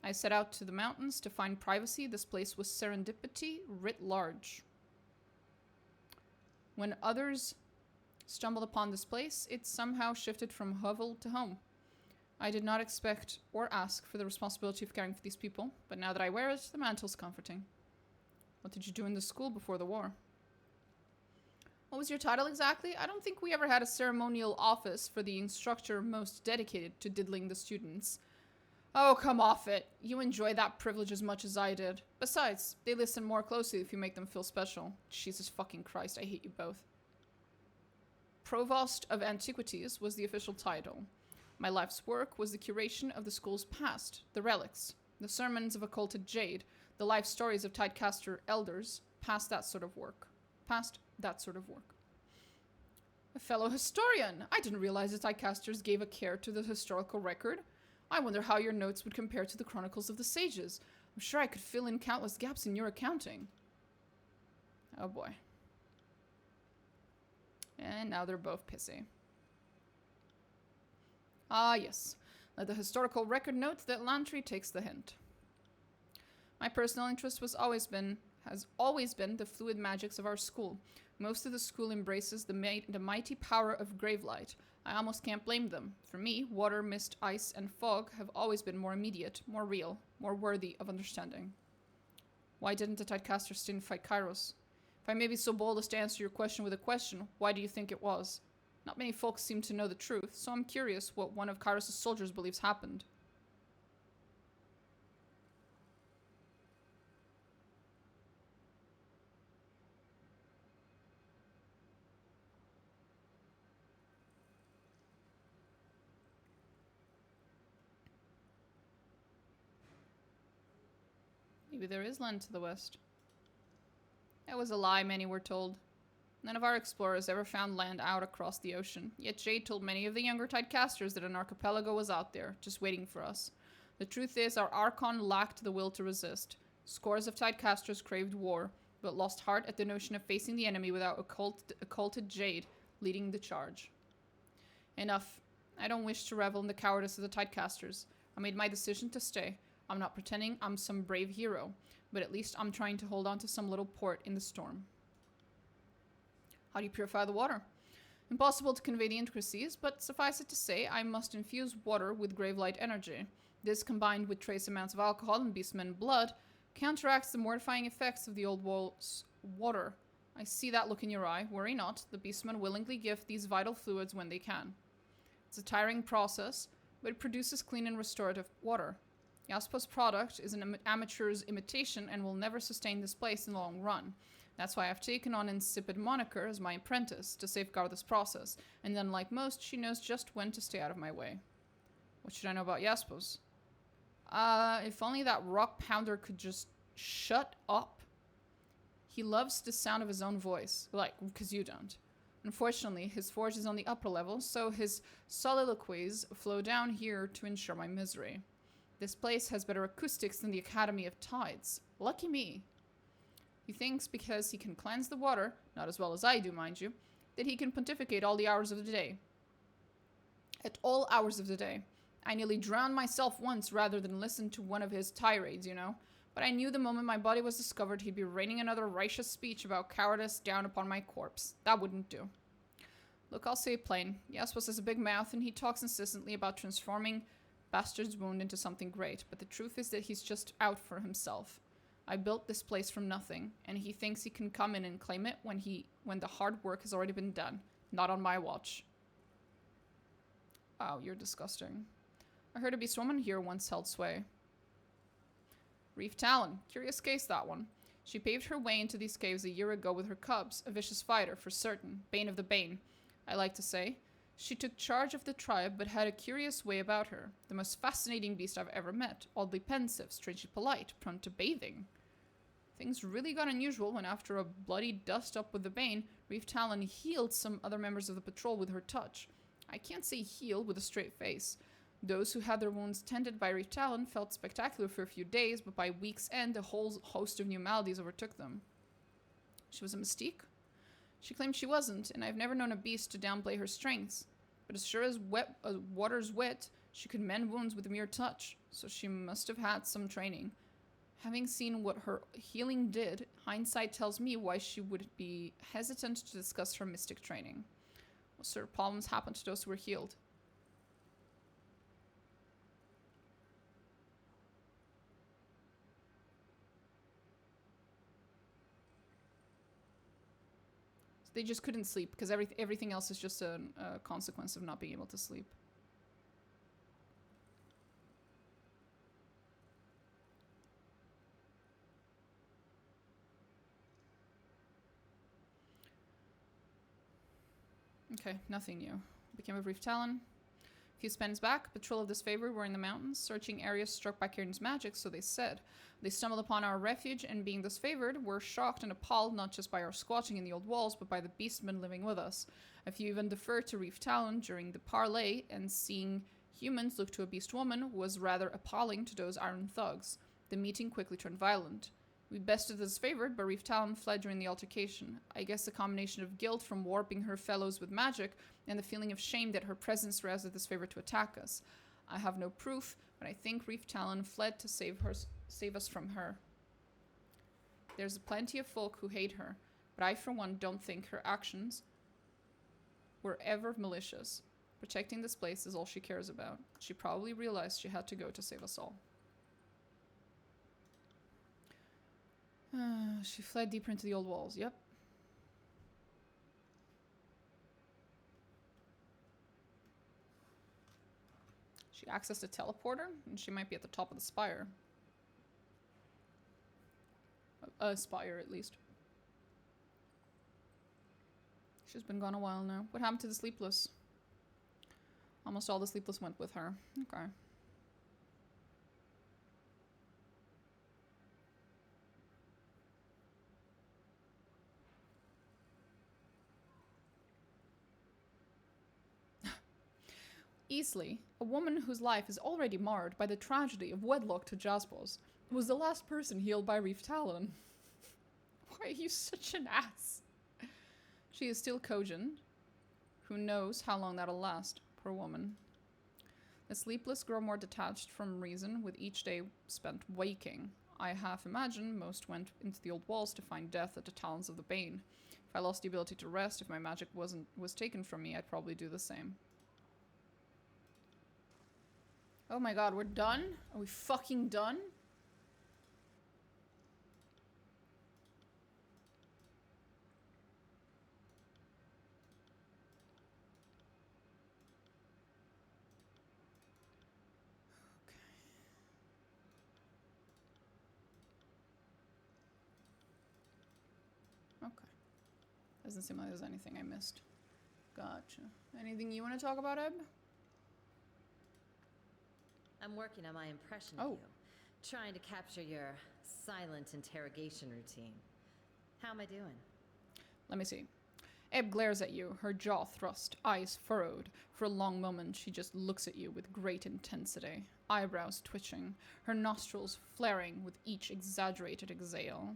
I set out to the mountains to find privacy. This place was serendipity writ large. When others stumbled upon this place, it somehow shifted from hovel to home. I did not expect or ask for the responsibility of caring for these people, but now that I wear it, the mantle's comforting. What did you do in the school before the war? What was your title exactly? I don't think we ever had a ceremonial office for the instructor most dedicated to diddling the students. Oh, come off it. You enjoy that privilege as much as I did. Besides, they listen more closely if you make them feel special. Jesus fucking Christ, I hate you both. Provost of Antiquities was the official title. My life's work was the curation of the school's past, the relics, the sermons of occulted jade, the life stories of Tidecaster elders, past that sort of work. A fellow historian! I didn't realize the Tidecasters gave a care to the historical record. I wonder how your notes would compare to the Chronicles of the Sages. I'm sure I could fill in countless gaps in your accounting. Oh boy. And now they're both pissy. Ah yes, let the historical record note that Lantry takes the hint. My personal interest has always been the fluid magics of our school. Most of the school embraces the mighty power of Gravelight. I almost can't blame them. For me, water, mist, ice, and fog have always been more immediate, more real, more worthy of understanding. Why didn't the Tidecasters student fight Kyros? If I may be so bold as to answer your question with a question, why do you think it was? Not many folks seem to know the truth, so I'm curious what one of Kyros' soldiers believes happened. Maybe there is land to the west. That was a lie, many were told. None of our explorers ever found land out across the ocean, yet Jade told many of the younger Tidecasters that an archipelago was out there, just waiting for us. The truth is, our Archon lacked the will to resist. Scores of Tidecasters craved war, but lost heart at the notion of facing the enemy without occulted Jade leading the charge. Enough. I don't wish to revel in the cowardice of the Tidecasters. I made my decision to stay. I'm not pretending I'm some brave hero, but at least I'm trying to hold on to some little port in the storm. How do you purify the water? Impossible to convey the intricacies, but suffice it to say, I must infuse water with Gravelight energy. This, combined with trace amounts of alcohol and beastman blood, counteracts the mortifying effects of the old walls' water. I see that look in your eye. Worry not, the beastmen willingly give these vital fluids when they can. It's a tiring process, but it produces clean and restorative water. Jasper's product is an amateur's imitation and will never sustain this place in the long run. That's why I've taken on Insipid moniker as my apprentice to safeguard this process, and unlike most, she knows just when to stay out of my way. What should I know about Jasper's? If only that rock pounder could just shut up. He loves the sound of his own voice, like, because you don't. Unfortunately, his forge is on the upper level, so his soliloquies flow down here to ensure my misery. This place has better acoustics than the Academy of Tides. Lucky me. He thinks because he can cleanse the water, not as well as I do, mind you, that he can pontificate all the hours of the day. At all hours of the day. I nearly drowned myself once rather than listen to one of his tirades, you know. But I knew the moment my body was discovered, he'd be raining another righteous speech about cowardice down upon my corpse. That wouldn't do. Look, I'll say it plain. Jaspers has a big mouth, and he talks insistently about transforming Bastard's wound into something great, but the truth is that he's just out for himself. I built this place from nothing, and he thinks he can come in and claim it when the hard work has already been done. Not on my watch. Wow, you're disgusting. I heard a beast woman here once held sway. Reef Talon. Curious case, that one. She paved her way into these caves a year ago with her cubs, a vicious fighter, for certain. Bane of the Bane, I like to say. She took charge of the tribe, but had a curious way about her. The most fascinating beast I've ever met. Oddly pensive, strangely polite, prone to bathing. Things really got unusual when, after a bloody dust-up with the Bane, Reef Talon healed some other members of the patrol with her touch. I can't say healed with a straight face. Those who had their wounds tended by Reef Talon felt spectacular for a few days, but by week's end, a whole host of new maladies overtook them. She was a mystique? She claimed she wasn't, and I've never known a beast to downplay her strengths. But as sure as water's wet, she could mend wounds with a mere touch, so she must have had some training. Having seen what her healing did, hindsight tells me why she would be hesitant to discuss her mystic training. What sort of problems happened to those who were healed? They just couldn't sleep because everything else is just a consequence of not being able to sleep. Okay, nothing new. Became a brief Talon. A few spans back, patrol of disfavored were in the mountains, searching areas struck by Kieran's magic, so they said. They stumbled upon our refuge, and being disfavored, were shocked and appalled not just by our squatting in the old walls, but by the beastmen living with us. A few even deferred to Reef Talon during the parley, and seeing humans look to a beast woman was rather appalling to those iron thugs. The meeting quickly turned violent. We bested the disfavored, but Reef Talon fled during the altercation. I guess the combination of guilt from warping her fellows with magic and the feeling of shame that her presence roused the disfavored to attack us. I have no proof, but I think Reef Talon fled to save us from her. There's plenty of folk who hate her, but I for one don't think her actions were ever malicious. Protecting this place is all she cares about. She probably realized she had to go to save us all. She fled deeper into the old walls. Yep. She accessed a teleporter, and she might be at the top of the spire. A spire, at least. She's been gone a while now. What happened to the Sleepless? Almost all the Sleepless went with her. Okay. Easley, a woman whose life is already marred by the tragedy of wedlock to Jaspos, was the last person healed by Reef Talon. Why are you such an ass? She is still cogent. Who knows how long that'll last, poor woman. The Sleepless grow more detached from reason with each day spent waking. I half imagine most went into the old walls to find death at the talons of the Bane. If I lost the ability to rest, if my magic was taken from me, I'd probably do the same. Oh my god, we're done? Are we fucking done? Okay. Doesn't seem like there's anything I missed. Gotcha. Anything you want to talk about, Eb? I'm working on my impression of you. Trying to capture your silent interrogation routine. How am I doing? Let me see. Eb glares at you, her jaw thrust, eyes furrowed. For a long moment, she just looks at you with great intensity, eyebrows twitching, her nostrils flaring with each exaggerated exhale.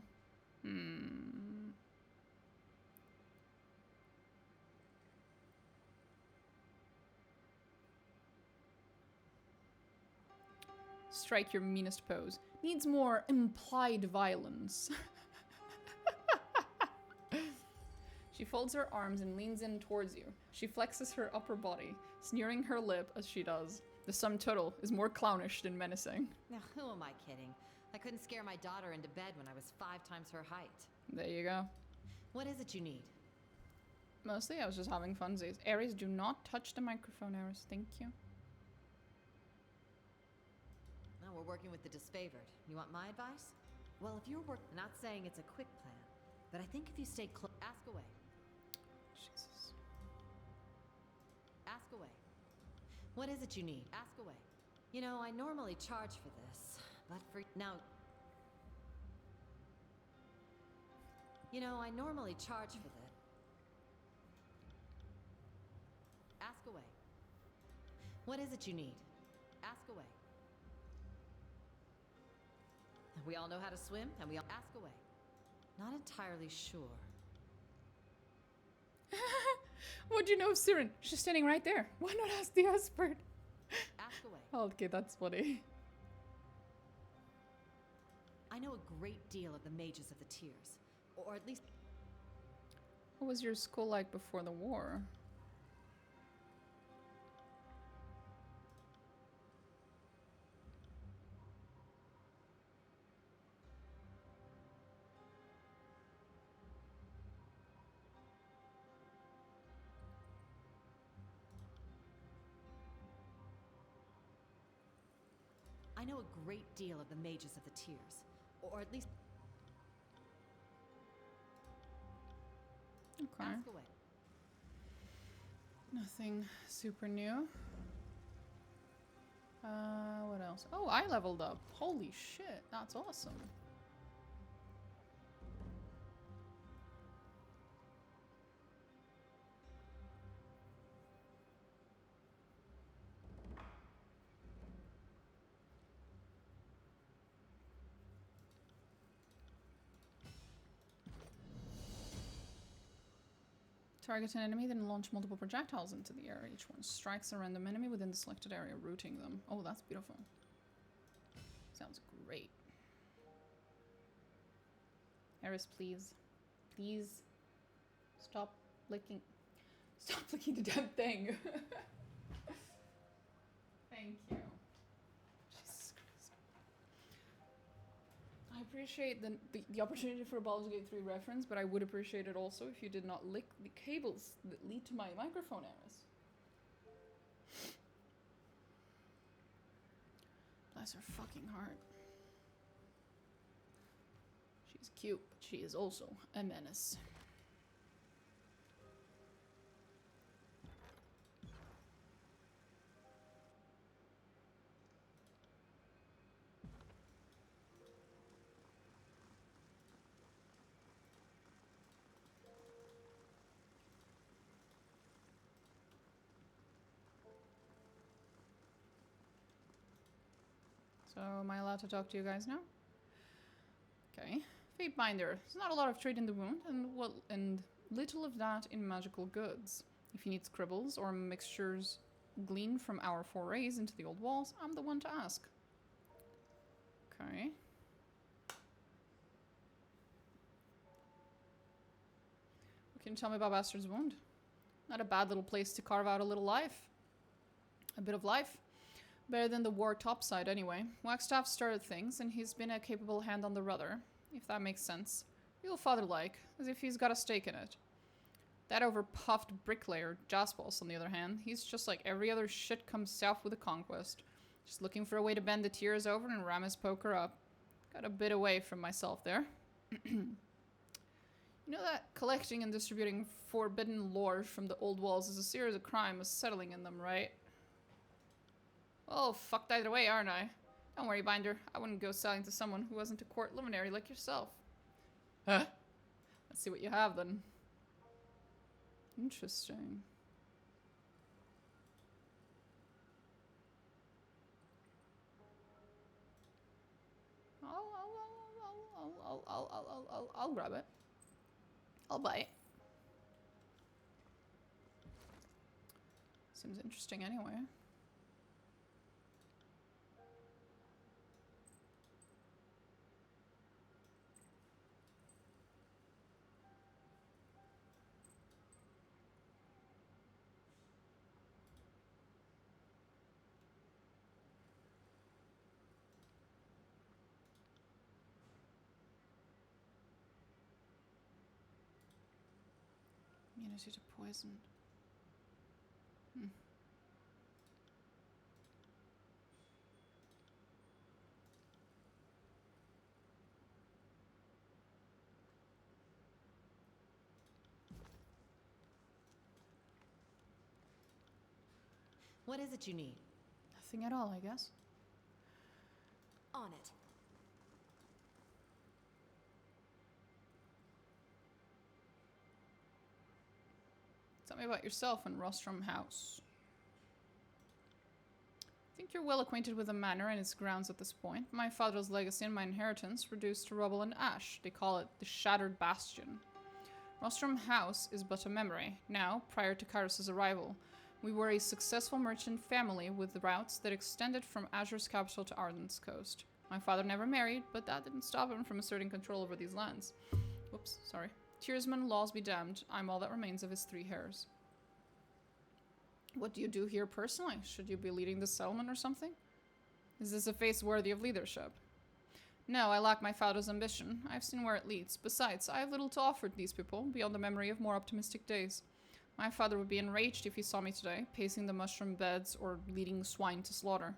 Strike your meanest pose. Needs more implied violence. She folds her arms and leans in towards you. She flexes her upper body, sneering her lip as she does. The sum total is more clownish than menacing. Now, who am I kidding? I couldn't scare my daughter into bed when I was 5 times her height. There you go. What is it you need? Mostly I was just having funsies. Aries, do not touch the microphone, Aries. Thank you. Now we're working with the disfavored. You want my advice? Well, if you're not saying it's a quick plan, but I think if you stay close, ask away. Jesus. Ask away. What is it you need? Ask away. You know, I normally charge for this, but for now... You know, I normally charge for this. Ask away. What is it you need? Ask away. We all know how to swim, and we all ask away. Not entirely sure. What do you know of Siren? She's standing right there. Why not ask the expert? Ask away. Okay, that's funny. I know a great deal of the mages of the tiers. Or at least... What was your school like before the war? I know a great deal of the mages of the tiers. Or at least... Okay. Ask away. Nothing super new. What else? Oh, I leveled up. Holy shit, that's awesome. Target an enemy, then launch multiple projectiles into the air. Each one strikes a random enemy within the selected area, rooting them. Oh, that's beautiful. Sounds great. Eris, please. Please. Stop licking. Stop licking the damn thing. Thank you. Jesus Christ. I appreciate the opportunity for a Baldur's Gate 3 reference, but I would appreciate it also if you did not lick the cables that lead to my microphone, Eris. Bless her fucking heart. She's cute, but she is also a menace. So, am I allowed to talk to you guys now? Okay. Fate Binder. There's not a lot of trade in the wound, and little of that in magical goods. If you need scribbles or mixtures gleaned from our forays into the old walls, I'm the one to ask. Okay. What can you tell me about Bastard's Wound? Not a bad little place to carve out a little life. A bit of life. Better than the war topside, anyway. Wagstaff started things, and he's been a capable hand on the rudder, if that makes sense. Real father-like, as if he's got a stake in it. That overpuffed bricklayer, Jaspos, on the other hand, he's just like every other shit come south with a conquest. Just looking for a way to bend the tears over and ram his poker up. Got a bit away from myself there. You know that collecting and distributing forbidden lore from the old walls is a series of crimes settling in them, right? Oh, fucked either way, aren't I? Don't worry, Binder. I wouldn't go selling to someone who wasn't a court luminary like yourself. Huh? Let's see what you have, then. Interesting. I'll grab it. I'll buy it. Seems interesting anyway. Immunity to poison. What is it you need? Nothing at all, I guess. On it. Tell me about yourself and Rostrum House. I think you're well acquainted with the manor and its grounds at this point. My father's legacy and my inheritance reduced to rubble and ash. They call it the Shattered Bastion. Rostrum House is but a memory. Now, prior to Kyros' arrival, we were a successful merchant family with routes that extended from Azure's capital to Arden's coast. My father never married, but that didn't stop him from asserting control over these lands. Whoops, sorry. Tearsman, laws be damned. I'm all that remains of his 3 heirs. What do you do here personally? Should you be leading the settlement or something? Is this a face worthy of leadership? No, I lack my father's ambition. I've seen where it leads. Besides, I have little to offer these people, beyond the memory of more optimistic days. My father would be enraged if he saw me today, pacing the mushroom beds or leading swine to slaughter.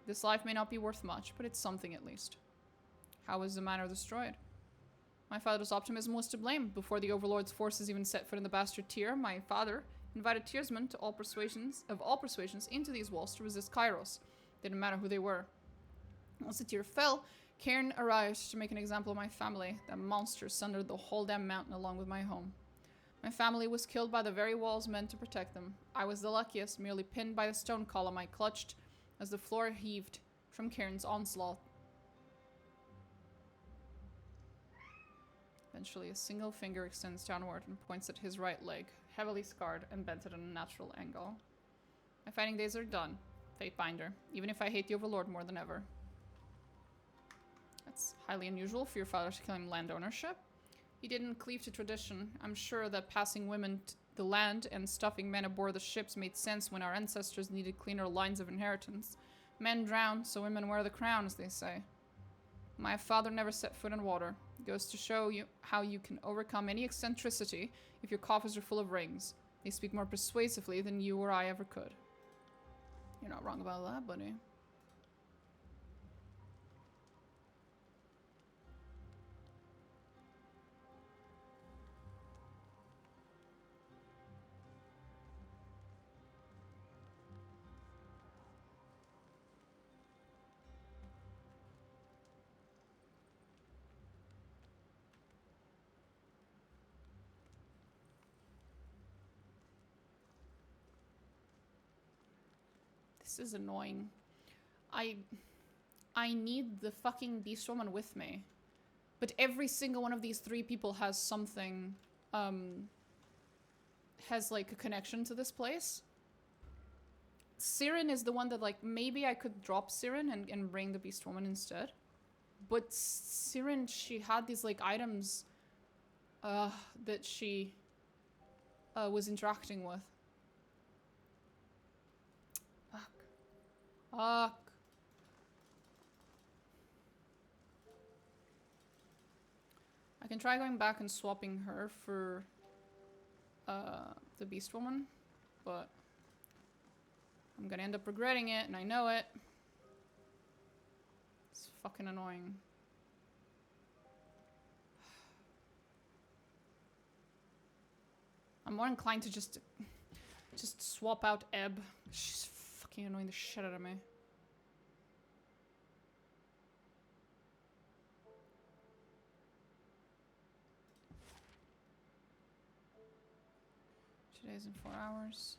This life may not be worth much, but it's something at least. How was the manor destroyed? My father's optimism was to blame. Before the Overlord's forces even set foot in the Bastard Tier, my father, invited tiersmen to all persuasions into these walls to resist Kyros. Didn't matter who they were. Once the tier fell, Cairn arrived to make an example of my family. That monster sundered the whole damn mountain along with my home. My family was killed by the very walls meant to protect them. I was the luckiest, merely pinned by the stone column I clutched as the floor heaved from Cairn's onslaught. Eventually, a single finger extends downward and points at his right leg, heavily scarred and bent at an unnatural angle. My fighting days are done. Fatebinder. Even if I hate the Overlord more than ever. That's highly unusual for your father to claim land ownership. He didn't cleave to tradition. I'm sure that passing women the land and stuffing men aboard the ships made sense when our ancestors needed cleaner lines of inheritance. Men drown, so women wear the crown, as they say. My father never set foot in water. It goes to show you how you can overcome any eccentricity if your coffers are full of rings. They speak more persuasively than you or I ever could. You're not wrong about that, buddy. This is annoying. I need the fucking beast woman with me. But every single one of these 3 people has something, has like a connection to this place. Siren is the one that like, maybe I could drop Siren and bring the beast woman instead. But Siren, she had these like items, that she, was interacting with. Fuck. I can try going back and swapping her for the beast woman, but I'm gonna end up regretting it, and I know it. It's fucking annoying. I'm more inclined to just swap out Ebb. She's fucking annoying the shit out of me. Today's in 4 hours.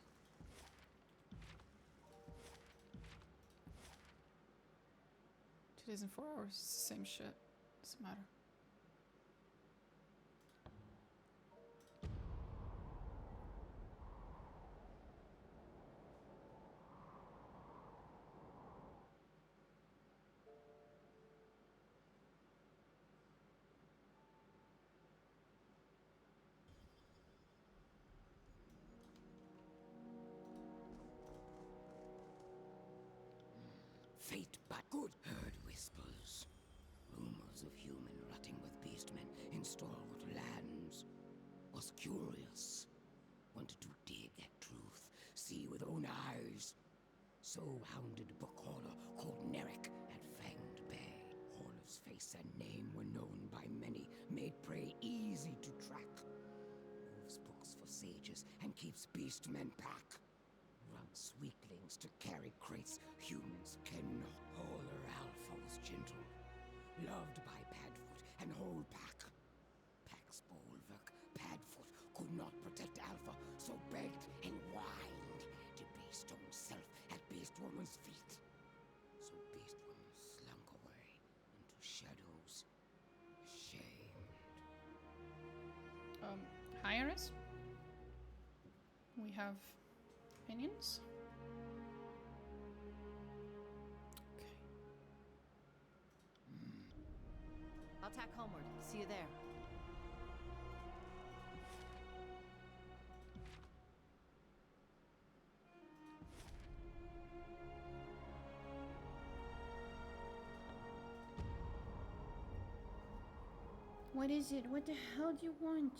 Today's in 4 hours. It's the same shit. Doesn't matter. Fate but good. Heard whispers. Rumors of human rotting with beastmen in stalwart lands. Was curious. Wanted to dig at truth. See with own eyes. So hounded bookhauler called Nerek at Fanged Bay. Hauler's face and name were known by many. Made prey easy to track. Moves books for sages and keeps beastmen pack. Ranks weaklings to carry crates humans cannot. Hauler Alpha was gentle, loved by Padfoot and whole pack. Pack's bulwark, Padfoot could not protect Alpha, so begged and whined. Debased own self at Beastwoman's feet. So Beastwoman slunk away into shadows, shamed. Hi, Iris. We have opinions. Okay. I'll tack homeward. See you there. What is it? What the hell do you want?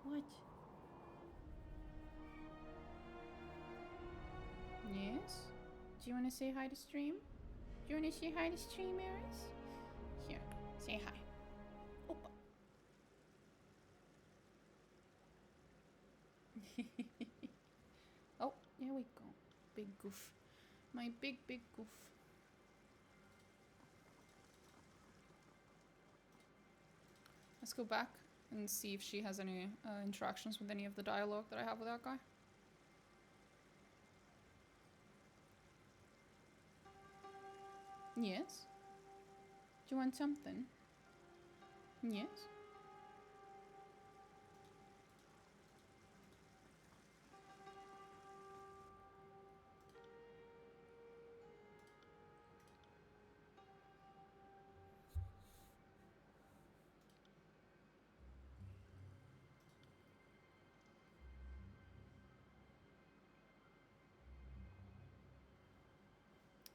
What? Yes? Do you want to say hi to stream? Do you want to say hi to stream, Eris? Here, say hi. Opa. There we go. Big goof. My big goof. Let's go back and see if she has any interactions with any of the dialogue that I have with that guy. Yes? Do you want something? Yes?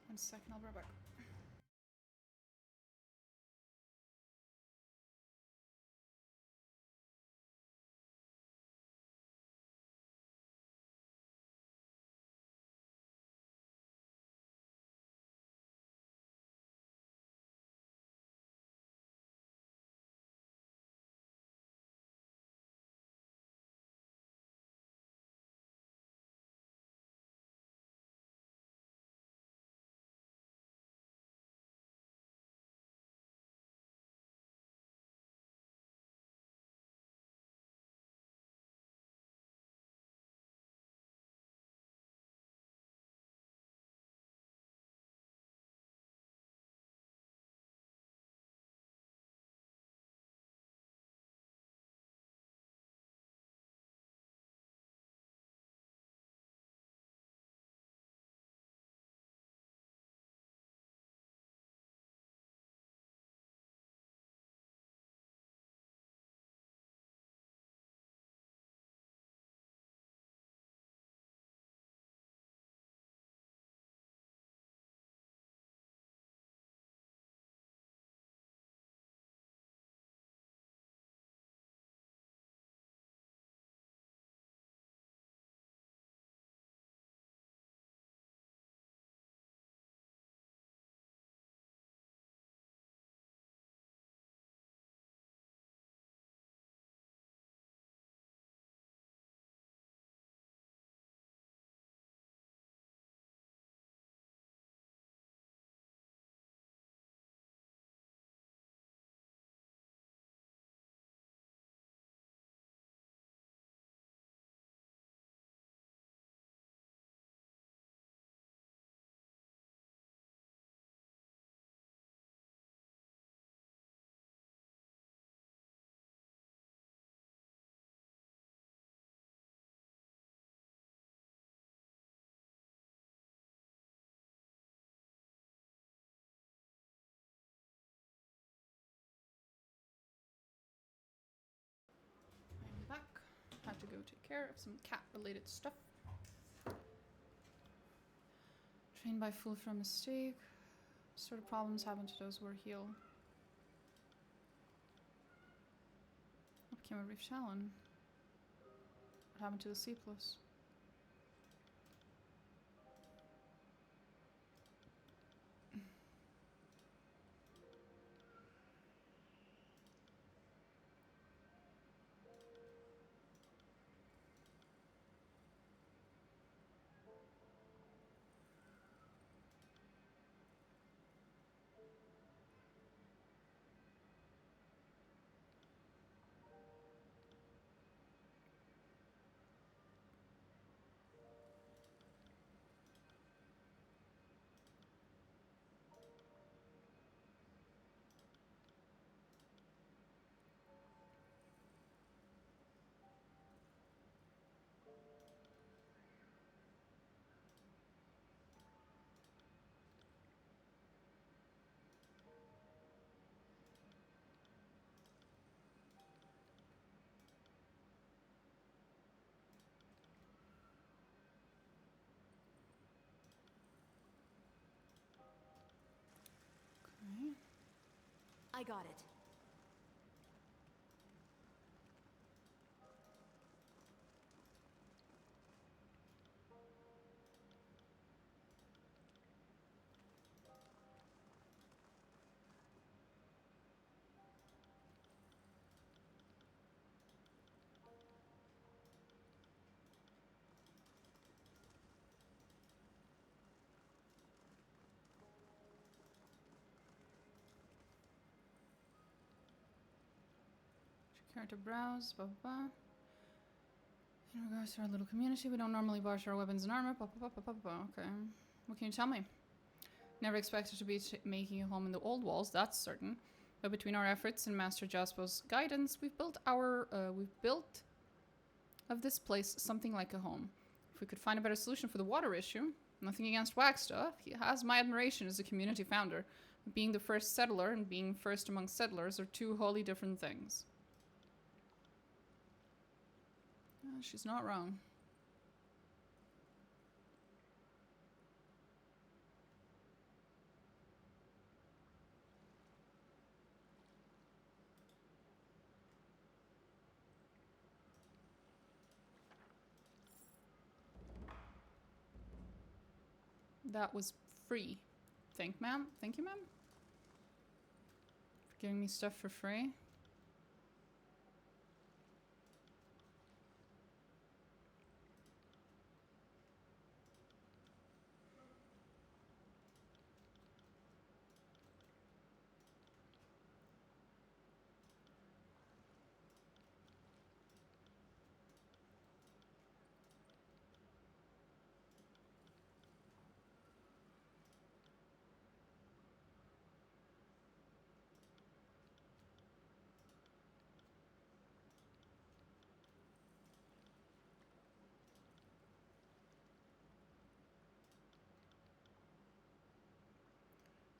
One second, I'll be right back. I'm back. Had to go take care of some cat-related stuff. Trained by fool for a mistake. What sort of problems happen to those who are healed? What became of Reef Talon? What happened to the C+? Okay. I got it. Care to browse, blah, blah, blah. In regards to our little community, we don't normally wash our weapons and armor, blah, blah, blah, blah, blah, blah. Okay. What can you tell me? Never expected to be making a home in the old walls, that's certain. But between our efforts and Master Jasper's guidance, we've built of this place something like a home. If we could find a better solution for the water issue, nothing against Wagstaff, he has my admiration as a community founder. Being the first settler and being first among settlers are two wholly different things. She's not wrong. That was free. Thank you, ma'am. For giving me stuff for free.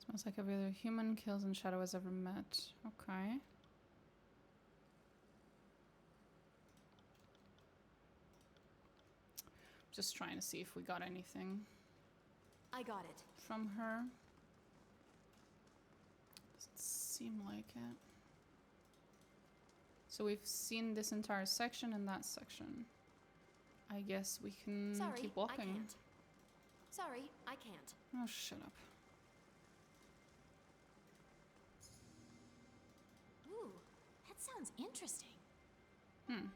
Smells like every other human Kills and Shadow has ever met. Okay. Just trying to see if we got anything I got it. from her. Doesn't seem like it. So we've seen this entire section and that section. I guess we can Sorry, keep walking. I can't. Sorry, I can't. Oh, shut up. Ooh, that sounds interesting. Hmm.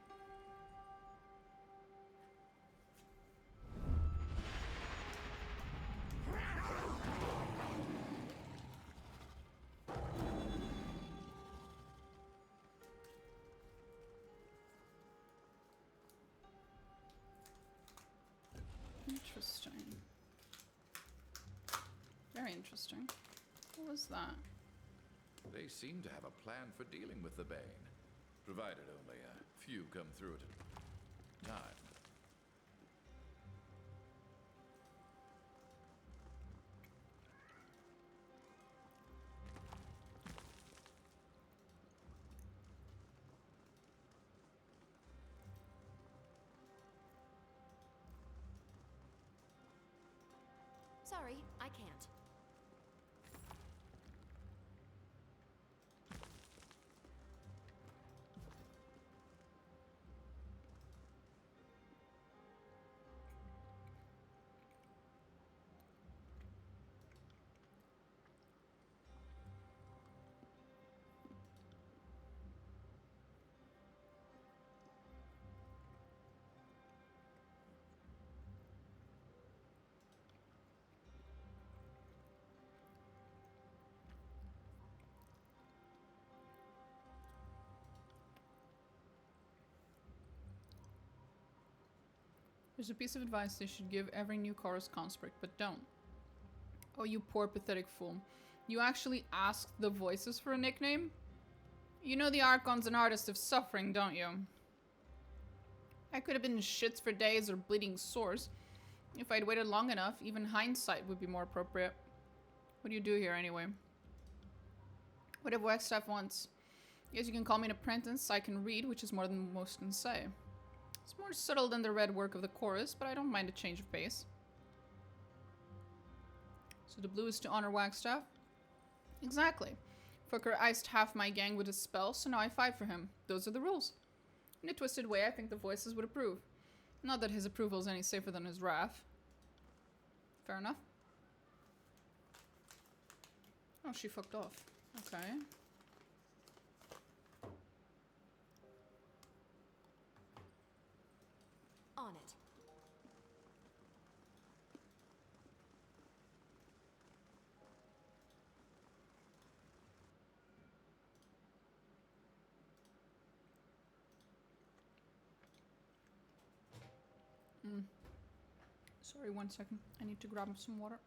Interesting. Very interesting. What was that? They seem to have a plan for dealing with the Bane, provided only a few come through it at a time. Sorry, I can't. There's a piece of advice they should give every new Kyros conscript, but don't. Oh, you poor pathetic fool. You actually asked the voices for a nickname? You know the Archon's an artist of suffering, don't you? I could have been in shits for days or bleeding sores. If I'd waited long enough, even hindsight would be more appropriate. What do you do here anyway? Whatever Wagstaff wants. Yes, you can call me an apprentice. I can read, which is more than most can say. It's more subtle than the red work of the chorus, but I don't mind a change of pace. So the blue is to honor Wagstaff? Exactly. Fucker iced half my gang with a spell, so now I fight for him. Those are the rules. In a twisted way, I think the voices would approve. Not that his approval is any safer than his wrath. Fair enough. Oh, she fucked off. Okay. On it. Sorry, 1 second. I need to grab some water.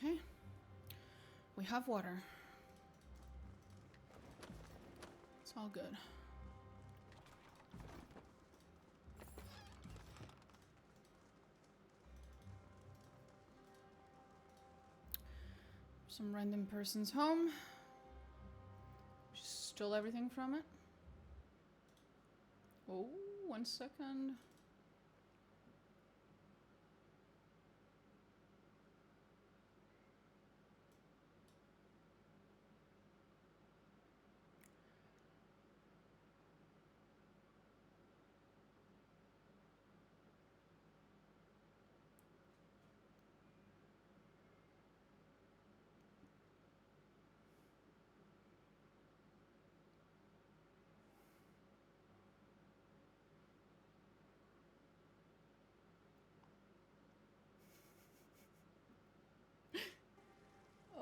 Okay. We have water. It's all good. Some random person's home. Just stole everything from it. Oh, 1 second.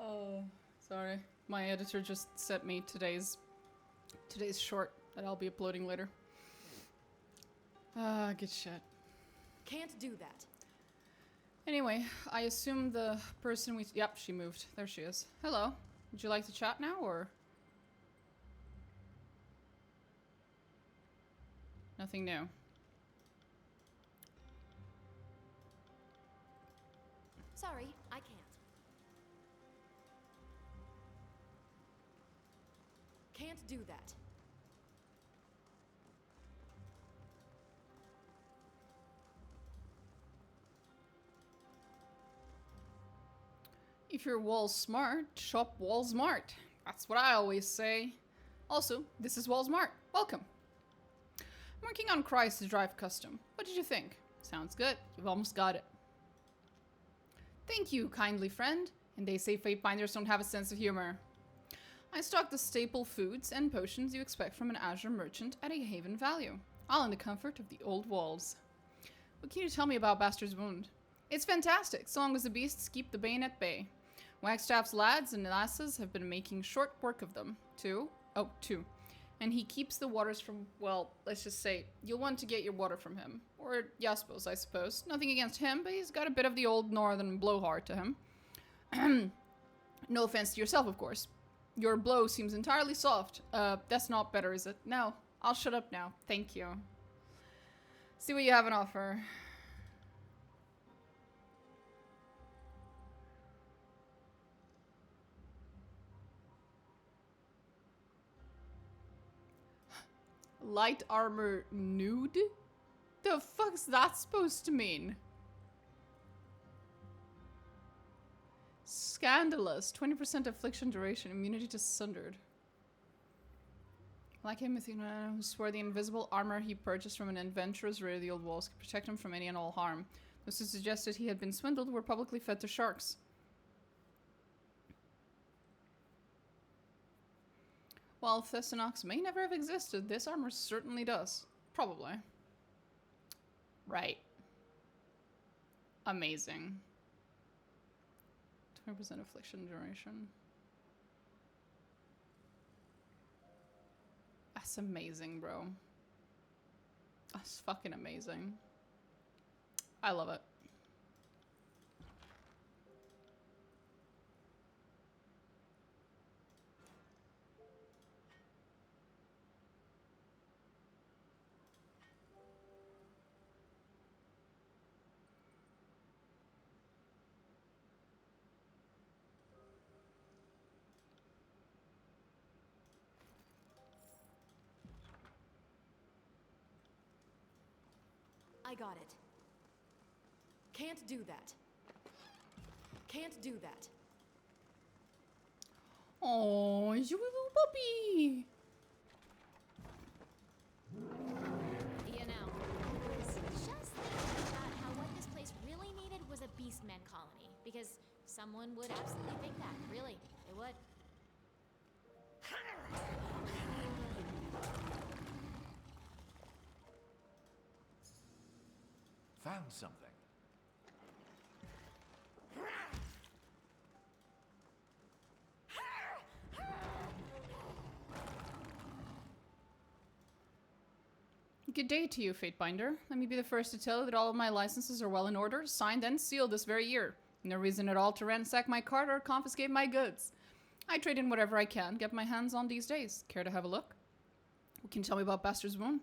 Oh, sorry. My editor just sent me today's short that I'll be uploading later. Ah, good shit. Can't do that. Anyway, I assume the person we... Yep, she moved. There she is. Hello. Would you like to chat now, or...? Nothing new. Sorry, I can't. Can't do that. If you're wall smart, shop wall smart. That's what I always say. Also, this is wall smart. Welcome. I'm working on Christ to drive custom. What did you think? Sounds good. You've almost got it. Thank you, kindly friend. And they say fate binders don't have a sense of humor. I stock the staple foods and potions you expect from an Azure merchant at a haven value, all in the comfort of the old walls. What can you tell me about Bastard's Wound? It's fantastic, so long as the beasts keep the bane at bay. Wagstaff's lads and lasses have been making short work of them, too. And he keeps the waters from, well, let's just say, you'll want to get your water from him. Or Jaspos, I suppose. Nothing against him, but he's got a bit of the old northern blowhard to him. No offense to yourself, of course. Your blow seems entirely soft. That's not better, is it? No. I'll shut up now. Thank you. See what you have on offer. Light armor nude? The fuck's that supposed to mean? Scandalous. 20% affliction duration. Immunity to sundered. Like him, Athena, who swore the invisible armor he purchased from an adventurous raid of the old walls could protect him from any and all harm. Those who suggested he had been swindled were publicly fed to sharks. While Thessanox may never have existed, this armor certainly does. Probably. Right. Amazing. 20% affliction duration. That's amazing, bro. That's fucking amazing. I love it. I got it. Can't do that. Can't do that. Oh, you little puppy. You know, I was just thinking about how what this place really needed was a beastmen colony. Because someone would absolutely think that. Really, they would. Found something. Good day to you, Fatebinder. Let me be the first to tell you that all of my licenses are well in order, signed and sealed this very year. No reason at all to ransack my cart or confiscate my goods. I trade in whatever I can get my hands on these days. Care to have a look? What can you tell me about Bastard's Wound?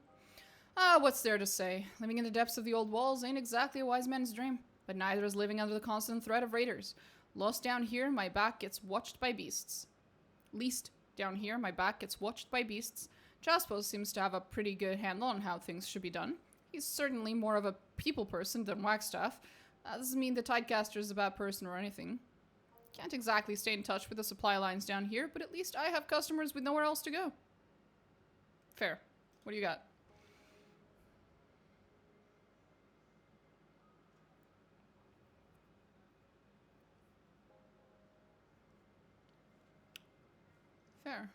Ah, what's there to say? Living in the depths of the old walls ain't exactly a wise man's dream, but neither is living under the constant threat of raiders. Lost down here, my back gets watched by beasts. Least down here, my back gets watched by beasts. Jaspos seems to have a pretty good handle on how things should be done. He's certainly more of a people person than Wagstaff. That doesn't mean the Tidecaster is a bad person or anything. Can't exactly stay in touch with the supply lines down here, but at least I have customers with nowhere else to go. Fair. What do you got? Fair.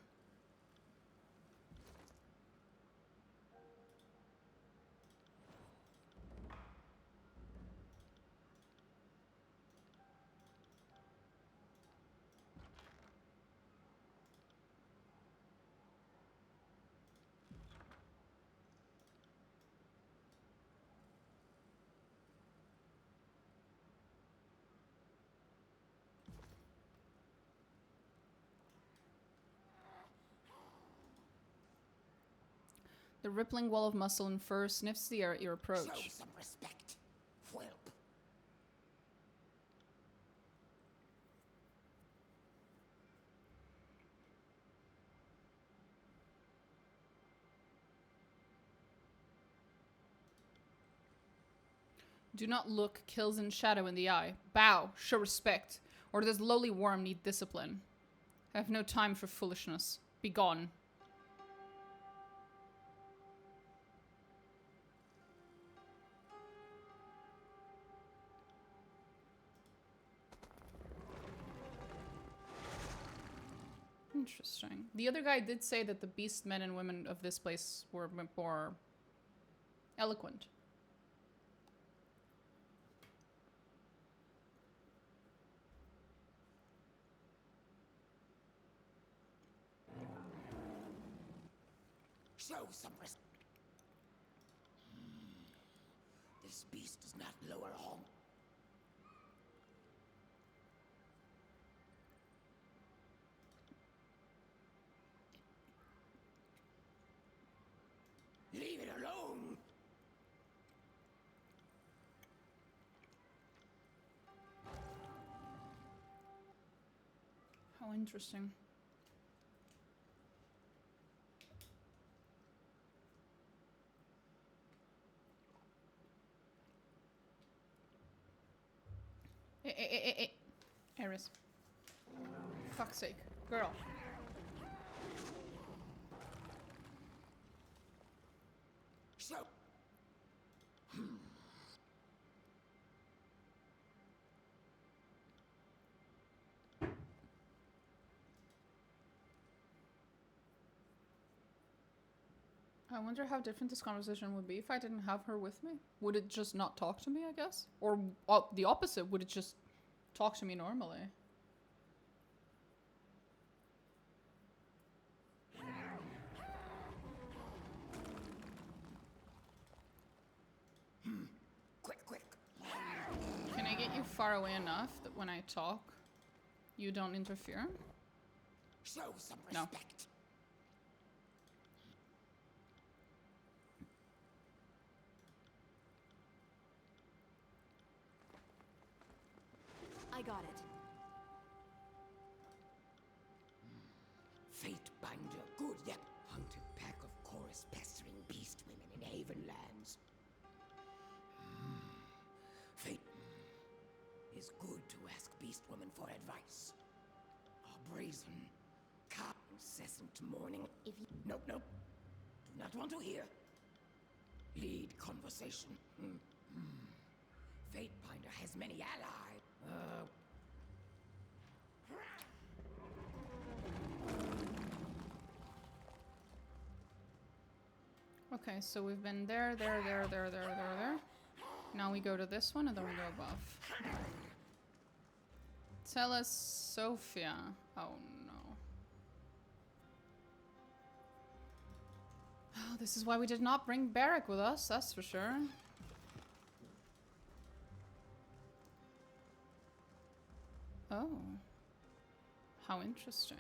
The rippling wall of muscle and fur sniffs the air at your approach. Show some respect, whelp. Do not look kills in shadow in the eye. Bow, show respect, or does lowly worm need discipline? I have no time for foolishness. Be gone. Interesting. The other guy did say that the beast men and women of this place were more eloquent. Show some respect. This beast does not lower home. Leave it alone. How interesting. Eris. Fuck's sake. Girl. So. I wonder how different this conversation would be if I didn't have her with me. Would it just not talk to me, I guess? Or the opposite, would it just talk to me normally? Quick. Can I get you far away enough that when I talk, you don't interfere? Show some No. respect. I got it. Fate binder, good yet. Hunted pack of chorus pestering beast women in Haven lands. is good to ask Beast Woman for advice. Our brazen, incessant mourning. If you Nope, nope. Do not want to hear. Lead conversation. Fatebinder has many allies. Okay, so we've been there. Now we go to this one and then we go above. Tell us, Sophia. Oh no. Oh, this is why we did not bring Barrack with us, that's for sure. Oh. How interesting.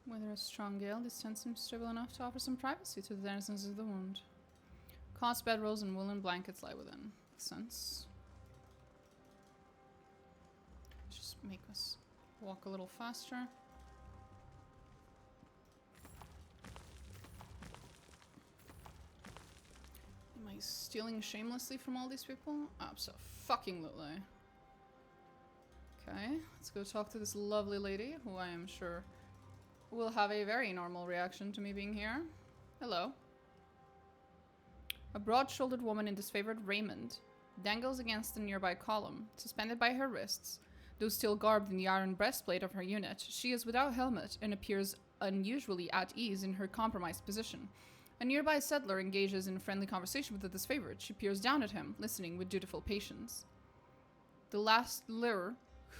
Whether a strong gale, this tent seems stable enough to offer some privacy to the denizens of the wound. Cots, bedrolls, and woolen blankets lie within. Makes sense. Just make us walk a little faster. Am I stealing shamelessly from all these people? Abso-fucking-lutely. Okay, let's go talk to this lovely lady, who I am sure will have a very normal reaction to me being here. Hello. A broad-shouldered woman in disfavored raiment dangles against a nearby column, suspended by her wrists. Though still garbed in the iron breastplate of her unit, she is without helmet and appears unusually at ease in her compromised position. A nearby settler engages in friendly conversation with the disfavored. She peers down at him, listening with dutiful patience. The last lure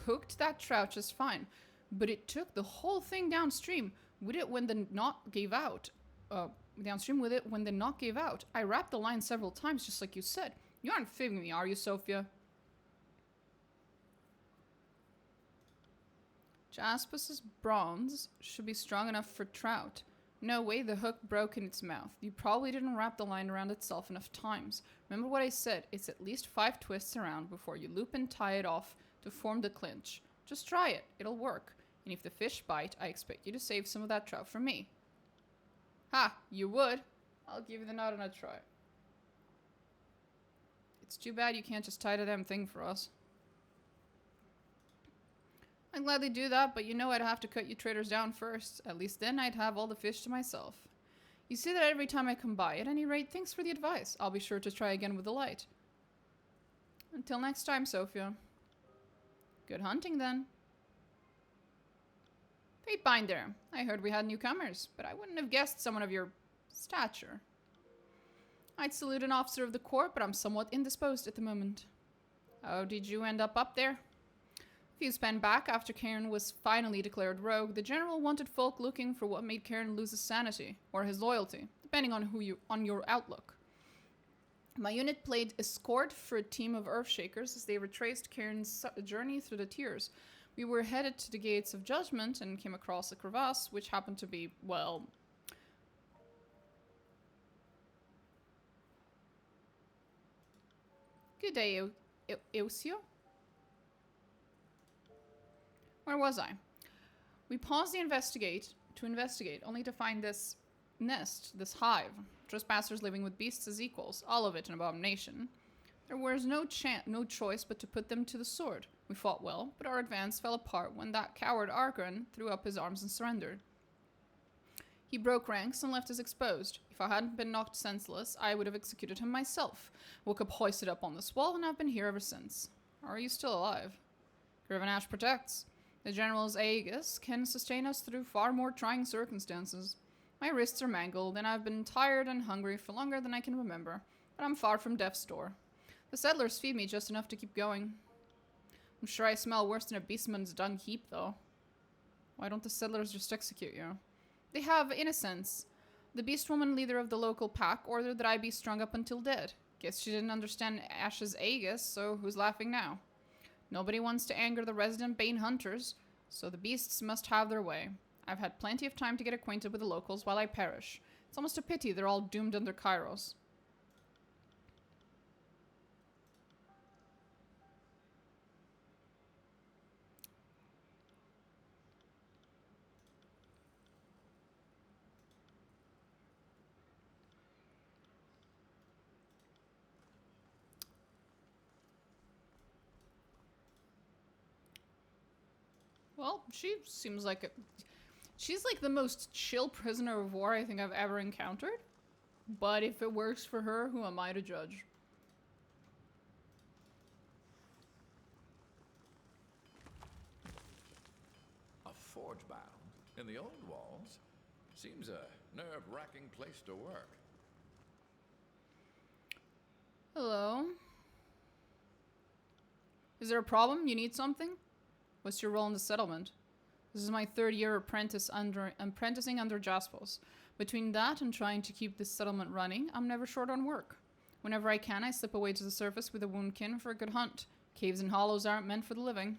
hooked that trout just fine, but it took the whole thing downstream with it when the knot gave out. I wrapped the line several times, just like you said. You aren't fibbing me, are you, Sophia? Jaspus's bronze should be strong enough for trout. No way the hook broke in its mouth. You probably didn't wrap the line around itself enough times. Remember what I said, it's at least 5 twists around before you loop and tie it off to form the clinch. Just try it, it'll work. And if the fish bite, I expect you to save some of that trout for me. Ha! You would? I'll give you the nod and a try. It's too bad you can't just tie the damn thing for us. I'd gladly do that, but you know I'd have to cut you traders down first. At least then I'd have all the fish to myself. You see that every time I come by. At any rate, thanks for the advice. I'll be sure to try again with the light. Until next time, Sophia. Good hunting, then. Fatebinder, I heard we had newcomers, but I wouldn't have guessed someone of your stature. I'd salute an officer of the court, but I'm somewhat indisposed at the moment. Oh, did you end up there? A few span back, after Cairn was finally declared rogue, the general wanted folk looking for what made Cairn lose his sanity, or his loyalty, depending on your outlook. My unit played escort for a team of Earthshakers as they retraced Cairn's journey through the tiers. We were headed to the Gates of Judgment and came across a crevasse, which happened to be, well... Good day, Eusio? Where was I? We paused to investigate, only to find this nest, this hive. Trespassers living with beasts as equals, all of it an abomination. There was no choice but to put them to the sword. We fought well, but our advance fell apart when that coward Argon threw up his arms and surrendered. He broke ranks and left us exposed. If I hadn't been knocked senseless, I would have executed him myself. Woke up hoisted up on this wall, and I've been here ever since. Are you still alive? Grivanash protects. The General's Aegis can sustain us through far more trying circumstances. My wrists are mangled, and I've been tired and hungry for longer than I can remember, but I'm far from death's door. The settlers feed me just enough to keep going. I'm sure I smell worse than a beastman's dung heap, though. Why don't the settlers just execute you? They have, in a sense. The beast woman leader of the local pack ordered that I be strung up until dead. Guess she didn't understand Ash's Aegis, so who's laughing now? Nobody wants to anger the resident Bane hunters, so the beasts must have their way. I've had plenty of time to get acquainted with the locals while I perish. It's almost a pity they're all doomed under Kyros. Well, she seems like she's like the most chill prisoner of war I think I've ever encountered. But if it works for her, who am I to judge? A forge bound in the old walls? Seems a nerve-wracking place to work. Hello? Is there a problem? You need something? What's your role in the settlement? This is my 3rd year apprenticing under Jaspos. Between that and trying to keep this settlement running, I'm never short on work. Whenever I can, I slip away to the surface with a woundkin for a good hunt. Caves and hollows aren't meant for the living.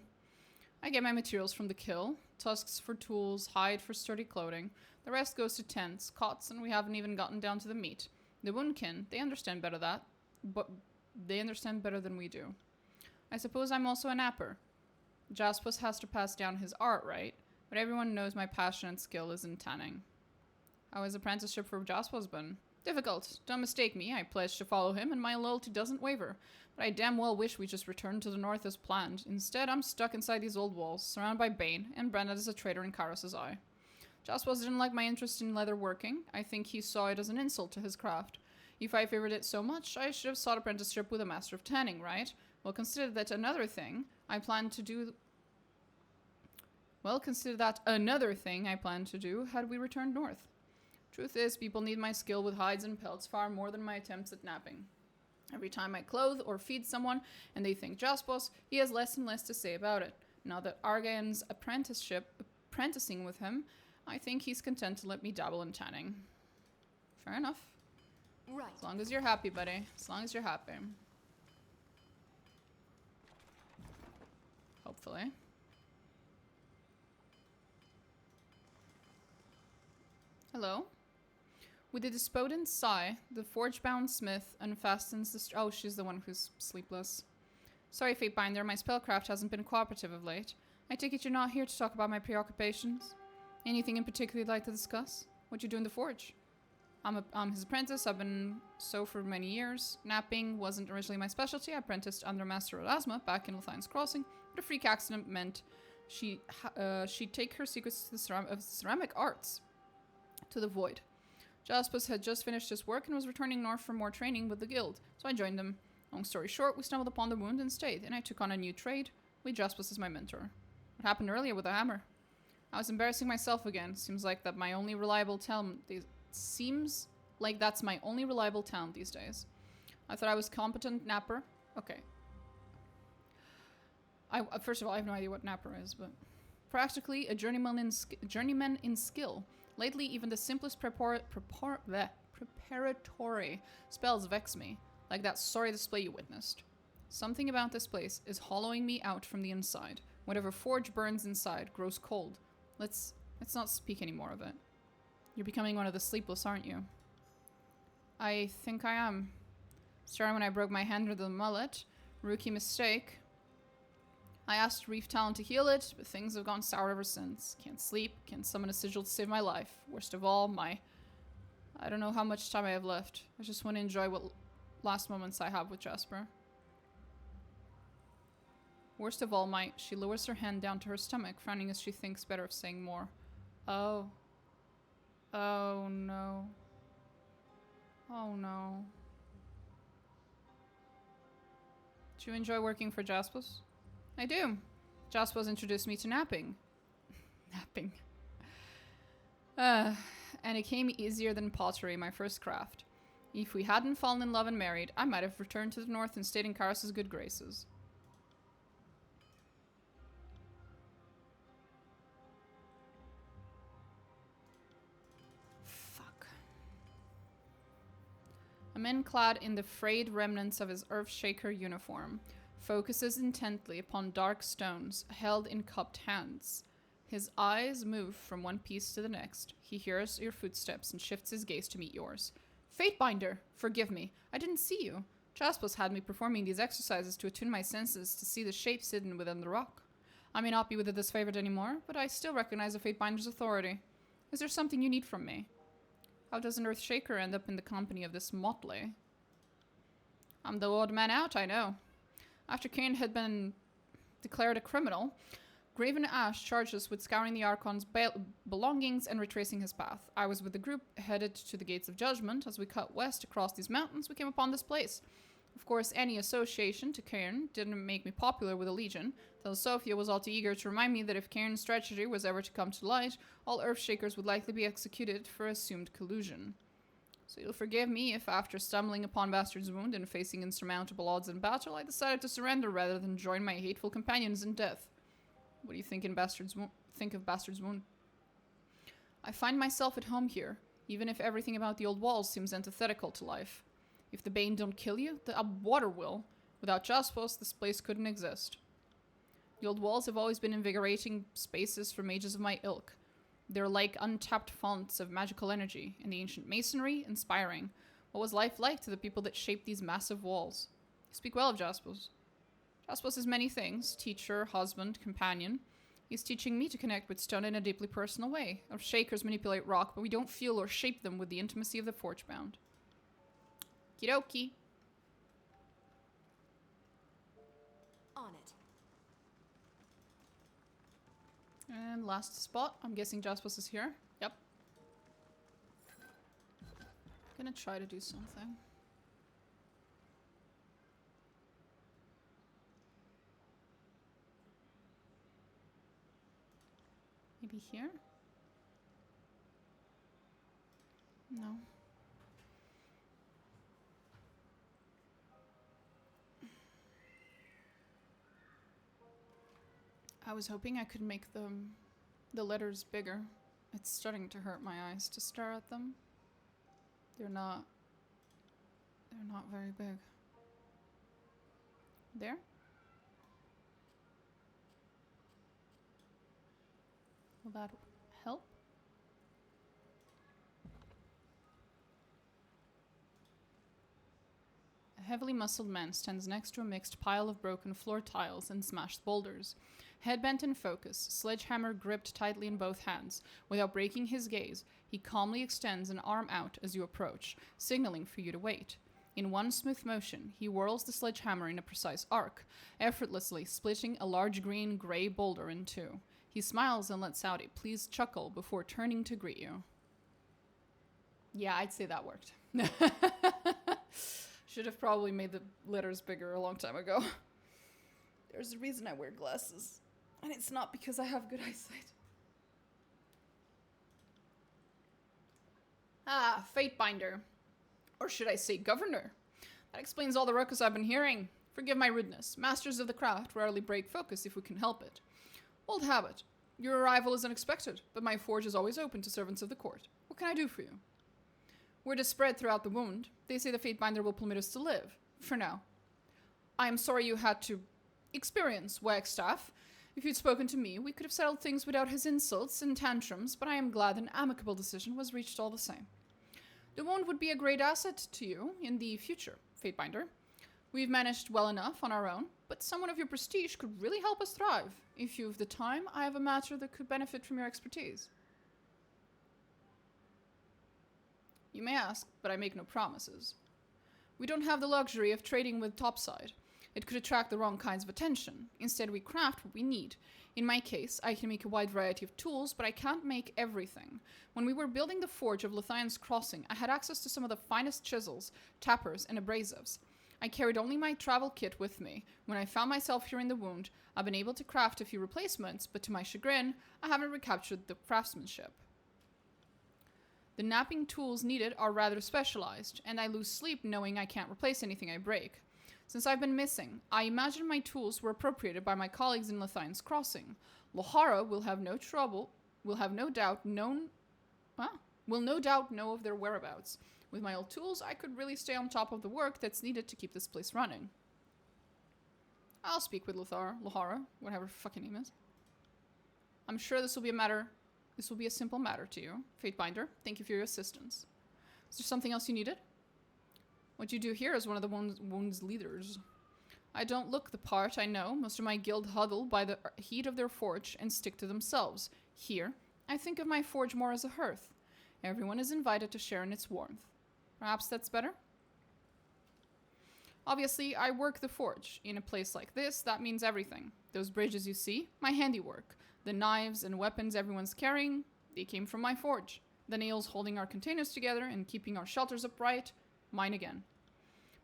I get my materials from the kill, tusks for tools, hide for sturdy clothing. The rest goes to tents, cots, and we haven't even gotten down to the meat. The woundkin, they understand better than we do. I suppose I'm also a napper. Jaspos has to pass down his art, right? But everyone knows my passion and skill is in tanning. How has apprenticeship for Jaspos been? Difficult. Don't mistake me, I pledged to follow him and my loyalty doesn't waver. But I damn well wish we just returned to the north as planned. Instead, I'm stuck inside these old walls, surrounded by Bane, and branded as a traitor in Kyros' eye. Jaspos didn't like my interest in leather working. I think he saw it as an insult to his craft. If I favored it so much, I should have sought apprenticeship with a master of tanning, right? Consider that another thing I plan to do had we returned north. Truth is, people need my skill with hides and pelts far more than my attempts at napping. Every time I clothe or feed someone and they think Jaspos, he has less and less to say about it. Now that Argaen's apprenticing with him, I think he's content to let me dabble in tanning. Fair enough. Right. As long as you're happy, buddy. As long as you're happy. Hopefully. Hello? With a despondent sigh, the forge-bound smith unfastens the oh, she's the one who's sleepless. Sorry, Fatebinder, my spellcraft hasn't been cooperative of late. I take it you're not here to talk about my preoccupations? Anything in particular you'd like to discuss? What you do in the forge? I'm his apprentice. I've been so for many years. Napping wasn't originally my specialty. I apprenticed under Master Erasma back in Lathian's Crossing, but a freak accident meant she'd take her secrets to the ceramic arts to the void. Jaspos had just finished his work and was returning north for more training with the guild, so I joined them. Long story short, we stumbled upon the wound and stayed, and I took on a new trade, with Jaspos as my mentor. What happened earlier with the hammer? I was embarrassing myself again. Seems like that's my only reliable talent these days. I thought I was competent napper. Okay. First of all, I have no idea what napper is, but practically a journeyman in skill. Lately, even the simplest preparatory spells vex me, like that sorry display you witnessed. Something about this place is hollowing me out from the inside. Whatever forge burns inside grows cold. Let's not speak any more of it. You're becoming one of the sleepless, aren't you? I think I am. Starting when I broke my hand with the mullet. Rookie mistake. I asked Reef Talon to heal it, but things have gone sour ever since. Can't sleep, can't summon a sigil to save my life. Worst of all, I don't know how much time I have left. I just want to enjoy what last moments I have with Jasper. Worst of all, she lowers her hand down to her stomach, frowning as she thinks better of saying more. Oh. Oh no. Oh no. Do you enjoy working for Jaspos? I do. Jaspos introduced me to napping. Napping. And it came easier than pottery, my first craft. If we hadn't fallen in love and married, I might have returned to the north and stayed in Kyros' good graces. Fuck. A man clad in the frayed remnants of his Earthshaker uniform focuses intently upon dark stones held in cupped hands. His eyes move from one piece to the next. He hears your footsteps and shifts his gaze to meet yours. Fatebinder, forgive me. I didn't see you. Jaspos had me performing these exercises to attune my senses to see the shapes hidden within the rock. I may not be with the disfavored anymore, but I still recognize a Fatebinder's authority. Is there something you need from me? How does an Earthshaker end up in the company of this motley? I'm the odd man out, I know. After Cain had been declared a criminal, Graven Ash charged us with scouring the Archon's belongings and retracing his path. I was with the group headed to the Gates of Judgment. As we cut west across these mountains, we came upon this place. Of course, any association to Cairn didn't make me popular with the Legion, though Sophia was all too eager to remind me that if Cairn's treachery was ever to come to light, all Earthshakers would likely be executed for assumed collusion. So you'll forgive me if, after stumbling upon Bastard's Wound and facing insurmountable odds in battle, I decided to surrender rather than join my hateful companions in death. What do you think of Bastard's Wound? I find myself at home here, even if everything about the old walls seems antithetical to life. If the Bane don't kill you, the water will. Without Jaspos, this place couldn't exist. The old walls have always been invigorating spaces for mages of my ilk. They're like untapped fonts of magical energy, and the ancient masonry, inspiring. What was life like to the people that shaped these massive walls? You speak well of Jaspos. Jaspos is many things: teacher, husband, companion. He's teaching me to connect with stone in a deeply personal way. Our Shakers manipulate rock, but we don't feel or shape them with the intimacy of the Forgebound. Kidoki. On it. And last spot. I'm guessing Jaspos is here. Yep. Gonna try to do something. Maybe here? No. I was hoping I could make the letters bigger. It's starting to hurt my eyes to stare at them. They're not very big. There? Will that help? A heavily muscled man stands next to a mixed pile of broken floor tiles and smashed boulders. Head bent in focus, sledgehammer gripped tightly in both hands. Without breaking his gaze, he calmly extends an arm out as you approach, signaling for you to wait. In one smooth motion, he whirls the sledgehammer in a precise arc, effortlessly splitting a large green-gray boulder in two. He smiles and lets out a pleased chuckle before turning to greet you. Yeah, I'd say that worked. Should have probably made the letters bigger a long time ago. There's a reason I wear glasses, and it's not because I have good eyesight. Ah, Fatebinder. Or should I say Governor? That explains all the ruckus I've been hearing. Forgive my rudeness. Masters of the craft rarely break focus if we can help it. Old habit. Your arrival is unexpected, but my forge is always open to servants of the court. What can I do for you? Word is spread throughout the wound. They say the Fatebinder will permit us to live. For now. I am sorry you had to experience Wagstaff. If you'd spoken to me, we could have settled things without his insults and tantrums, but I am glad an amicable decision was reached all the same. The wound would be a great asset to you in the future, Fatebinder. We've managed well enough on our own, but someone of your prestige could really help us thrive. If you've the time, I have a matter that could benefit from your expertise. You may ask, but I make no promises. We don't have the luxury of trading with Topside. It could attract the wrong kinds of attention. Instead, we craft what we need. In my case, I can make a wide variety of tools, but I can't make everything. When we were building the forge of Lithian's Crossing, I had access to some of the finest chisels, tappers, and abrasives. I carried only my travel kit with me. When I found myself here in the wound, I've been able to craft a few replacements, but to my chagrin, I haven't recaptured the craftsmanship. The knapping tools needed are rather specialized, and I lose sleep knowing I can't replace anything I break. Since I've been missing, I imagine my tools were appropriated by my colleagues in Lithian's Crossing. Lohara will no doubt know of their whereabouts. With my old tools, I could really stay on top of the work that's needed to keep this place running. I'll speak with Lohara, whatever her fucking name is. I'm sure this will be a simple matter to you. Fatebinder, thank you for your assistance. Is there something else you needed? What you do here is one of the wound's leaders. I don't look the part, I know. Most of my guild huddle by the heat of their forge and stick to themselves. Here, I think of my forge more as a hearth. Everyone is invited to share in its warmth. Perhaps that's better? Obviously, I work the forge. In a place like this, that means everything. Those bridges you see, my handiwork. The knives and weapons everyone's carrying, they came from my forge. The nails holding our containers together and keeping our shelters upright, mine again.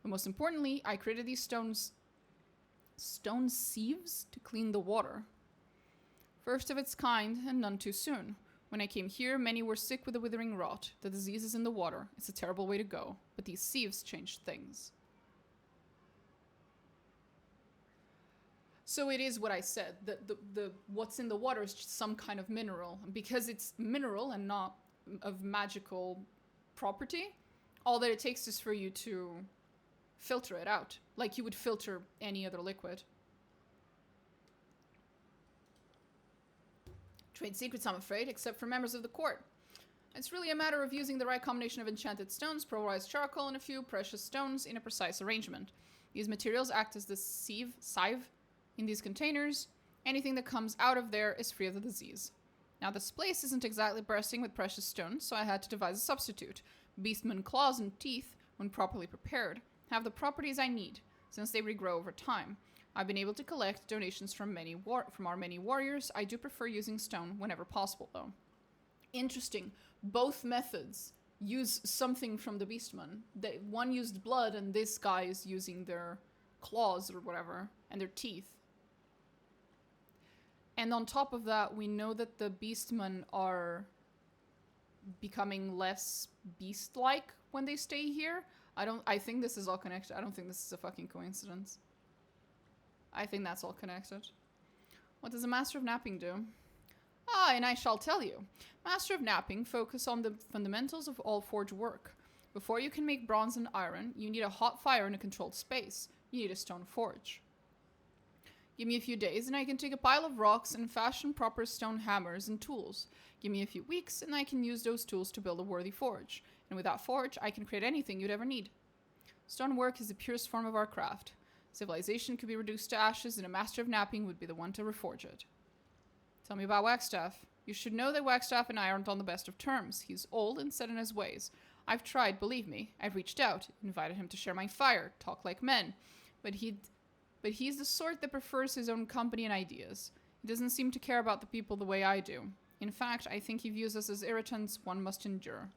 But most importantly, I created these stone sieves to clean the water. First of its kind, and none too soon. When I came here, many were sick with the withering rot. The disease is in the water. It's a terrible way to go. But these sieves changed things. So it is what I said. The what's in the water is just some kind of mineral. And because it's mineral and not of magical property, all that it takes is for you to filter it out. Like you would filter any other liquid. Trade secrets, I'm afraid, except for members of the court. It's really a matter of using the right combination of enchanted stones, pulverized charcoal, and a few precious stones in a precise arrangement. These materials act as the sieve in these containers. Anything that comes out of there is free of the disease. Now, this place isn't exactly bursting with precious stones, so I had to devise a substitute. Beastman claws and teeth, when properly prepared, have the properties I need, since they regrow over time. I've been able to collect donations from our many warriors. I do prefer using stone whenever possible, though. Interesting. Both methods use something from the Beastman. One used blood, and this guy is using their claws or whatever, and their teeth. And on top of that, we know that the Beastmen are becoming less beast-like when they stay here. I think this is all connected. I don't think this is a fucking coincidence. I think that's all connected. What does a Master of Napping do? Ah, and I shall tell you. Master of Napping focus on the fundamentals of all forge work. Before you can make bronze and iron, you need a hot fire in a controlled space. You need a stone forge. Give me a few days and I can take a pile of rocks and fashion proper stone hammers and tools. Give me a few weeks and I can use those tools to build a worthy forge. And with that forge, I can create anything you'd ever need. Stonework is the purest form of our craft. Civilization could be reduced to ashes, and a Master of Napping would be the one to reforge it. Tell me about Wagstaff. You should know that Wagstaff and I aren't on the best of terms. He's old and set in his ways. I've tried, believe me. I've reached out, invited him to share my fire, talk like men. But he's the sort that prefers his own company and ideas. He doesn't seem to care about the people the way I do. In fact, I think he views us as irritants one must endure.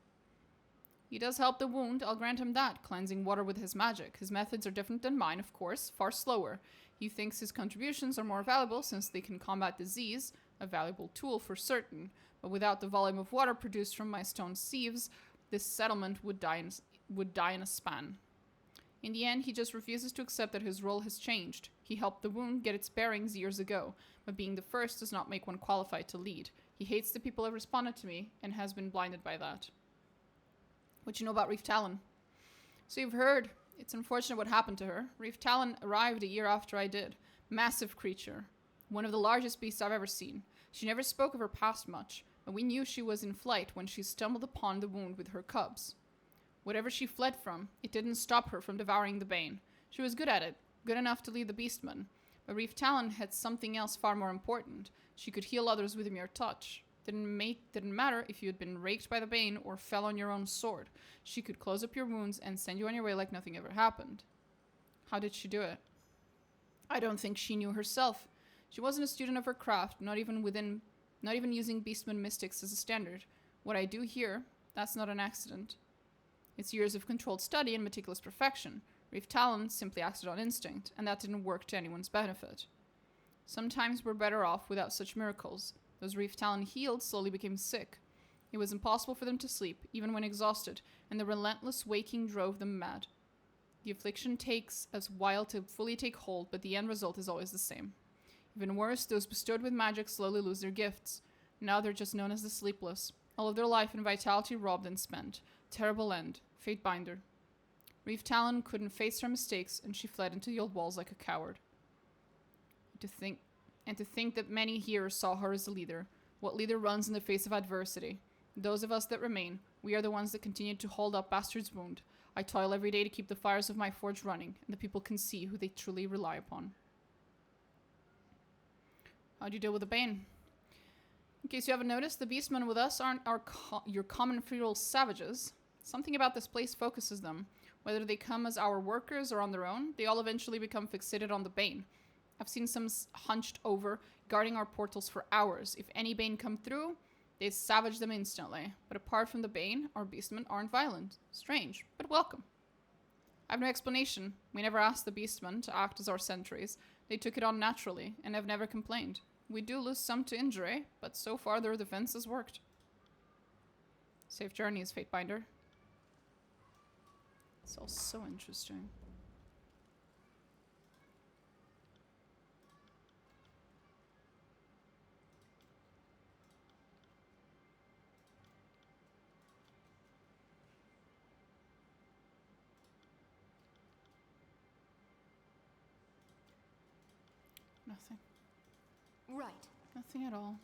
He does help the wound, I'll grant him that, cleansing water with his magic. His methods are different than mine, of course, far slower. He thinks his contributions are more valuable since they can combat disease, a valuable tool for certain. But without the volume of water produced from my stone sieves, this settlement would die in a span. In the end, he just refuses to accept that his role has changed. He helped the wound get its bearings years ago, but being the first does not make one qualified to lead. He hates the people who have responded to me, and has been blinded by that. What you know about Reef Talon? So you've heard. It's unfortunate what happened to her. Reef Talon arrived a year after I did. Massive creature. One of the largest beasts I've ever seen. She never spoke of her past much, but we knew she was in flight when she stumbled upon the wound with her cubs. Whatever she fled from, it didn't stop her from devouring the bane. She was good at it, good enough to lead the Beastmen. But Reef Talon had something else far more important. She could heal others with a mere touch. Didn't matter if you had been raked by the bane or fell on your own sword. She could close up your wounds and send you on your way like nothing ever happened. How did she do it? I don't think she knew herself. She wasn't a student of her craft, not even using Beastman mystics as a standard. What I do here, that's not an accident. It's years of controlled study and meticulous perfection. Reef Talon simply acted on instinct, and that didn't work to anyone's benefit. Sometimes we're better off without such miracles. Those Reef Talon healed slowly became sick. It was impossible for them to sleep, even when exhausted, and the relentless waking drove them mad. The affliction takes a while to fully take hold, but the end result is always the same. Even worse, those bestowed with magic slowly lose their gifts. Now they're just known as the Sleepless. All of their life and vitality robbed and spent. Terrible end. Fate binder. Reef Talon couldn't face her mistakes, and she fled into the old walls like a coward. To think that many here saw her as a leader. What leader runs in the face of adversity? Those of us that remain, we are the ones that continue to hold up Bastard's wound. I toil every day to keep the fires of my forge running, and the people can see who they truly rely upon. How do you deal with the bane? In case you haven't noticed, the beastmen with us aren't your common feral savages. Something about this place focuses them. Whether they come as our workers or on their own, they all eventually become fixated on the Bane. I've seen some hunched over, guarding our portals for hours. If any Bane come through, they savage them instantly. But apart from the Bane, our beastmen aren't violent. Strange, but welcome. I have no explanation. We never asked the beastmen to act as our sentries. They took it on naturally, and have never complained. We do lose some to injury, but so far their defense has worked. Safe journeys, Fatebinder. It's all so interesting. Nothing. Right. Nothing at all.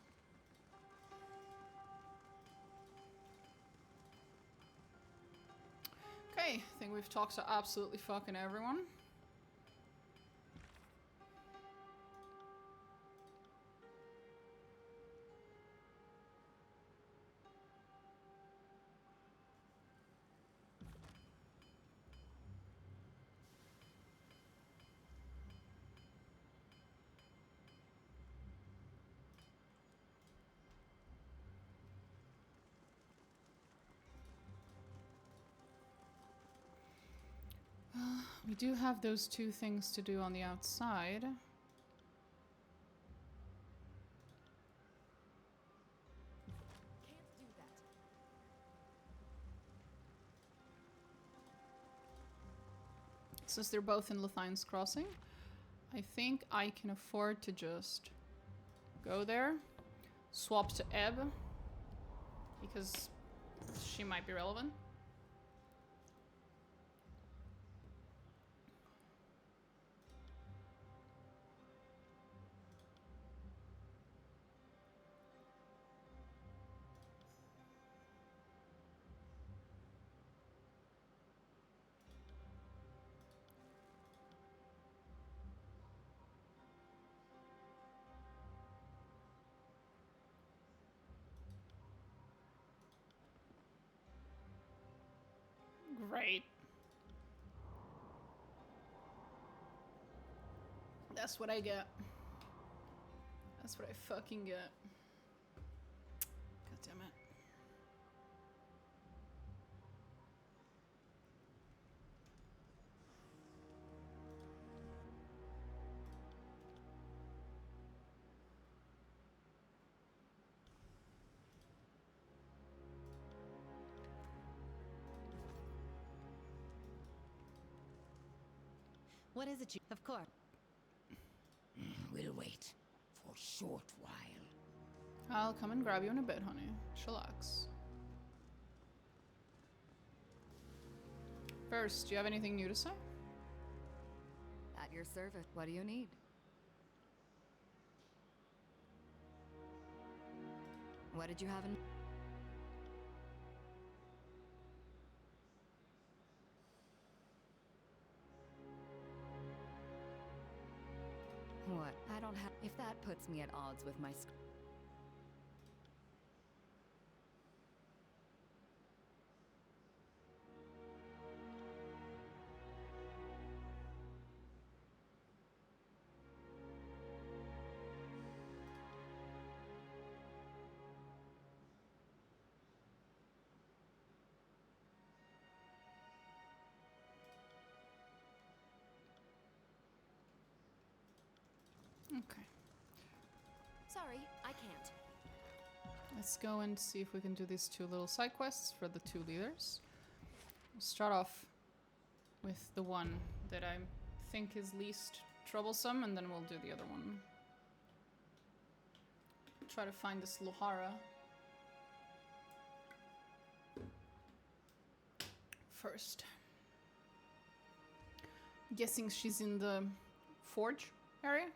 Okay, I think we've talked to absolutely fucking everyone. We do have those two things to do on the outside. Can't do that. Since they're both in Lathine's Crossing, I think I can afford to just go there, swap to Ebb, because she might be relevant. Great. That's what I get. That's what I fucking get. God damn it. What is it you... Of course. We'll wait for a short while. I'll come and grab you in a bit, honey. Chillax. First, do you have anything new to say? At your service. What do you need? What did you have in... What? I don't have... If that puts me at odds with my... Okay. Sorry, I can't. Let's go and see if we can do these two little side quests for the two leaders. We'll start off with the one that I think is least troublesome, and then we'll do the other one. Try to find this Lohara first. Guessing she's in the forge area?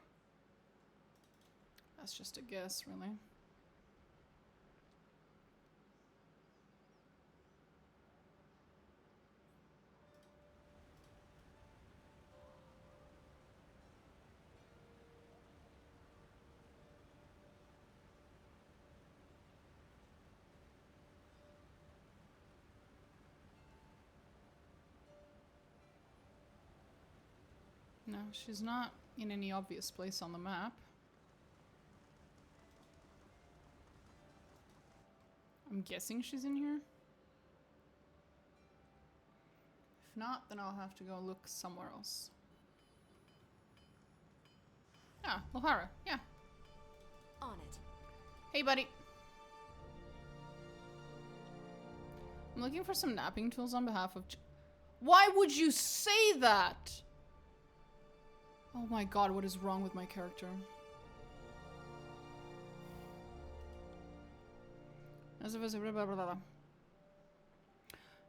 That's just a guess, really. she's not in any obvious place on the map. I'm guessing she's in here. If not, then I'll have to go look somewhere else. Ah, Lohara, yeah. On it. Hey, buddy. I'm looking for some napping tools on behalf of... Why would you say that? Oh my god, what is wrong with my character?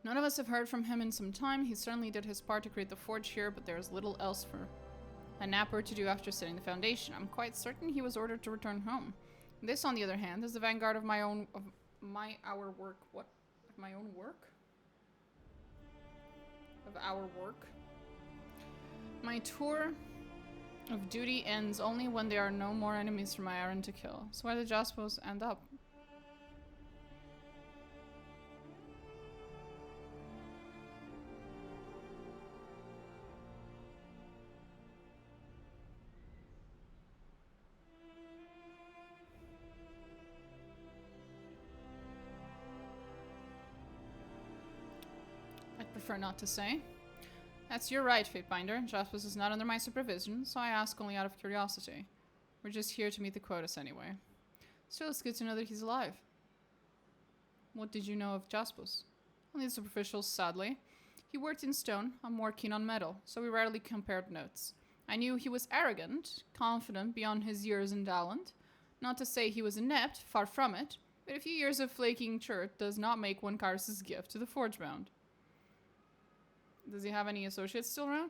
None of us have heard from him in some time. He certainly did his part to create the forge here, but there is little else for a napper to do after setting the foundation. I'm quite certain he was ordered to return home. This, on the other hand, is the vanguard of my own our work. What? Of my own work? Of our work. My tour of duty ends only when there are no more enemies for my errand to kill. So where did Jaspos end up? I'd prefer not to say. That's your right, Fatebinder. Jaspos is not under my supervision, so I ask only out of curiosity. We're just here to meet the quotas anyway. Still, it's good to know that he's alive. What did you know of Jaspos? Only the superficial, sadly. He worked in stone. I'm more keen on metal, so we rarely compared notes. I knew he was arrogant, confident beyond his years and talent. Not to say he was inept, far from it, but a few years of flaking chert does not make one Kyros' gift to the Forgebound. Does he have any associates still around?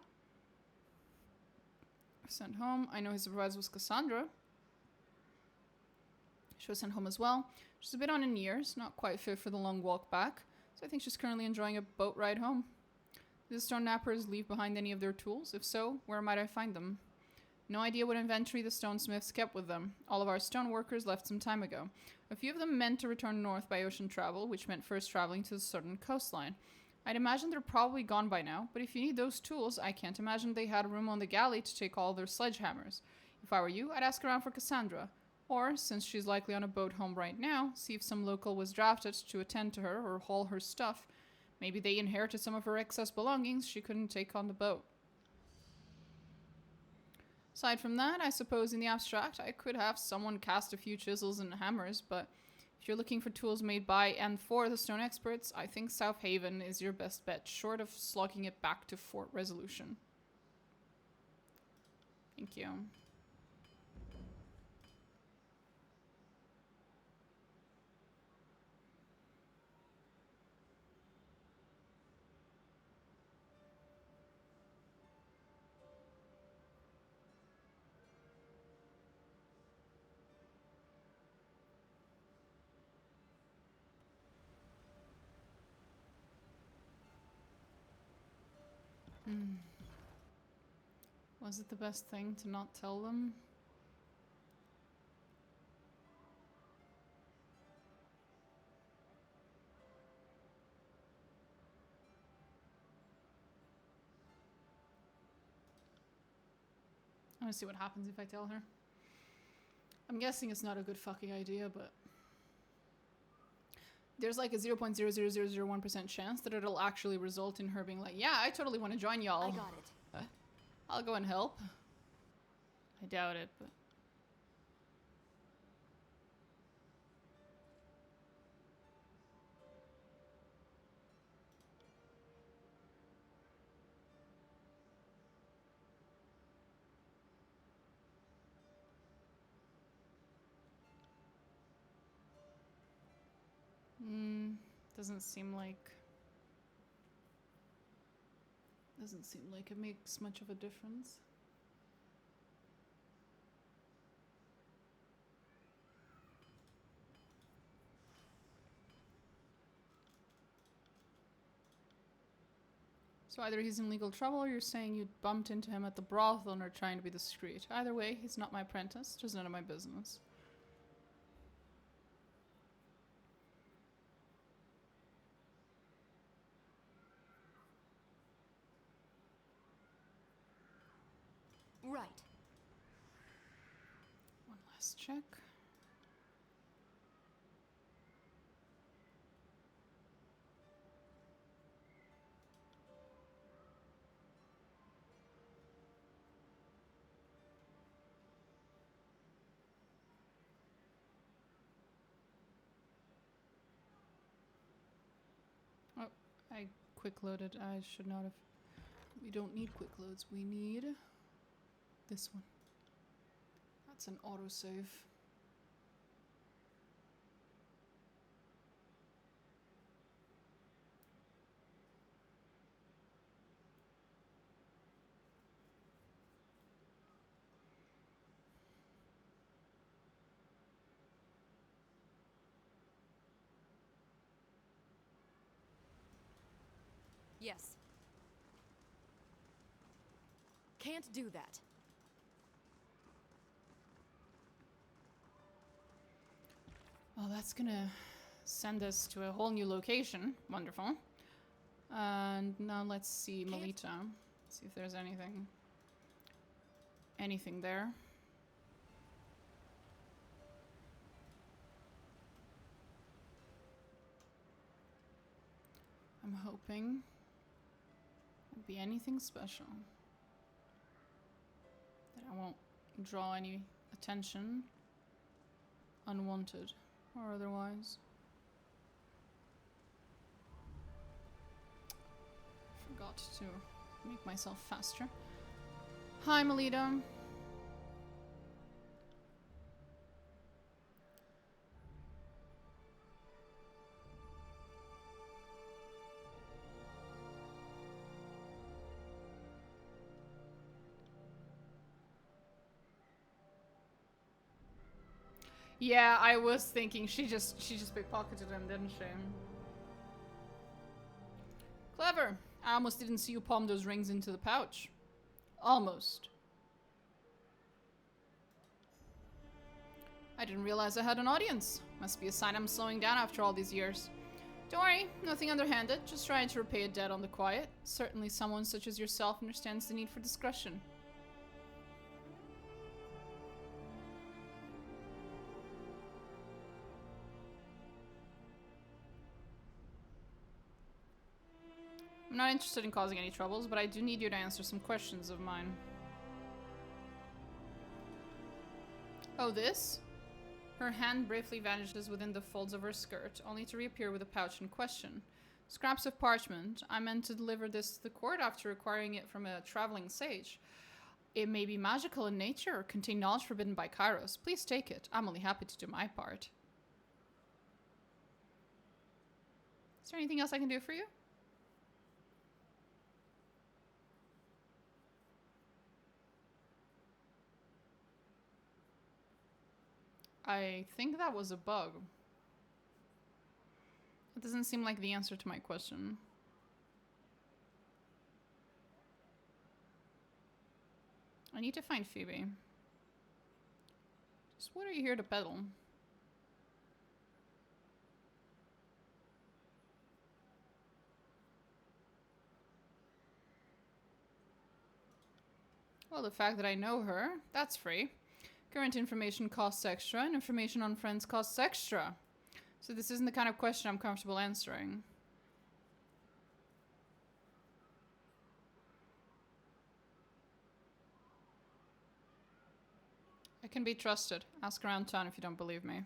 Sent home. I know his supervisor was Cassandra. She was sent home as well. She's a bit on in years, not quite fit for the long walk back, so I think she's currently enjoying a boat ride home. Did the stone nappers leave behind any of their tools? If so, where might I find them? No idea what inventory the stonesmiths kept with them. All of our stone workers left some time ago. A few of them meant to return north by ocean travel, which meant first traveling to the southern coastline. I'd imagine they're probably gone by now, but if you need those tools, I can't imagine they had room on the galley to take all their sledgehammers. If I were you, I'd ask around for Cassandra. Or, since she's likely on a boat home right now, see if some local was drafted to attend to her or haul her stuff. Maybe they inherited some of her excess belongings she couldn't take on the boat. Aside from that, I suppose in the abstract, I could have someone cast a few chisels and hammers, but if you're looking for tools made by and for the stone experts, I think South Haven is your best bet, short of slogging it back to Fort Resolution. Thank you. Was it the best thing to not tell them? I want to see what happens if I tell her. I'm guessing it's not a good fucking idea, but there's like a 0.00001% chance that it'll actually result in her being like, yeah, I totally want to join y'all. I got it. I'll go and help. I doubt it, but... Doesn't seem like it makes much of a difference. So either he's in legal trouble or you're saying you bumped into him at the brothel and are trying to be discreet. Either way, he's not my apprentice. Just none of my business. Right. One last check. Oh, I quick loaded. I should not have. We don't need quick loads. We need this one. That's an autosave. Yes. Can't do that. Well, that's gonna send us to a whole new location. Wonderful. And now let's see Melita. See if there's anything there. I'm hoping it'll be anything special. That I won't draw any attention, unwanted or otherwise. Forgot to make myself faster. Hi, Melita. Yeah, I was thinking she just pickpocketed him, didn't she? Clever. I almost didn't see you palm those rings into the pouch. Almost. I didn't realize I had an audience. Must be a sign I'm slowing down after all these years. Don't worry, nothing underhanded, just trying to repay a debt on the quiet. Certainly someone such as yourself understands the need for discretion. I'm not interested in causing any troubles, but I do need you to answer some questions of mine. Oh, this? Her hand briefly vanishes within the folds of her skirt, only to reappear with the pouch in question. Scraps of parchment. I meant to deliver this to the court after acquiring it from a traveling sage. It may be magical in nature or contain knowledge forbidden by Kyros. Please take it. I'm only happy to do my part. Is there anything else I can do for you? I think that was a bug. It doesn't seem like the answer to my question. I need to find Phoebe. Just what are you here to peddle? Well, the fact that I know her, that's free. Current information costs extra, and information on friends costs extra. So this isn't the kind of question I'm comfortable answering. I can be trusted. Ask around town if you don't believe me.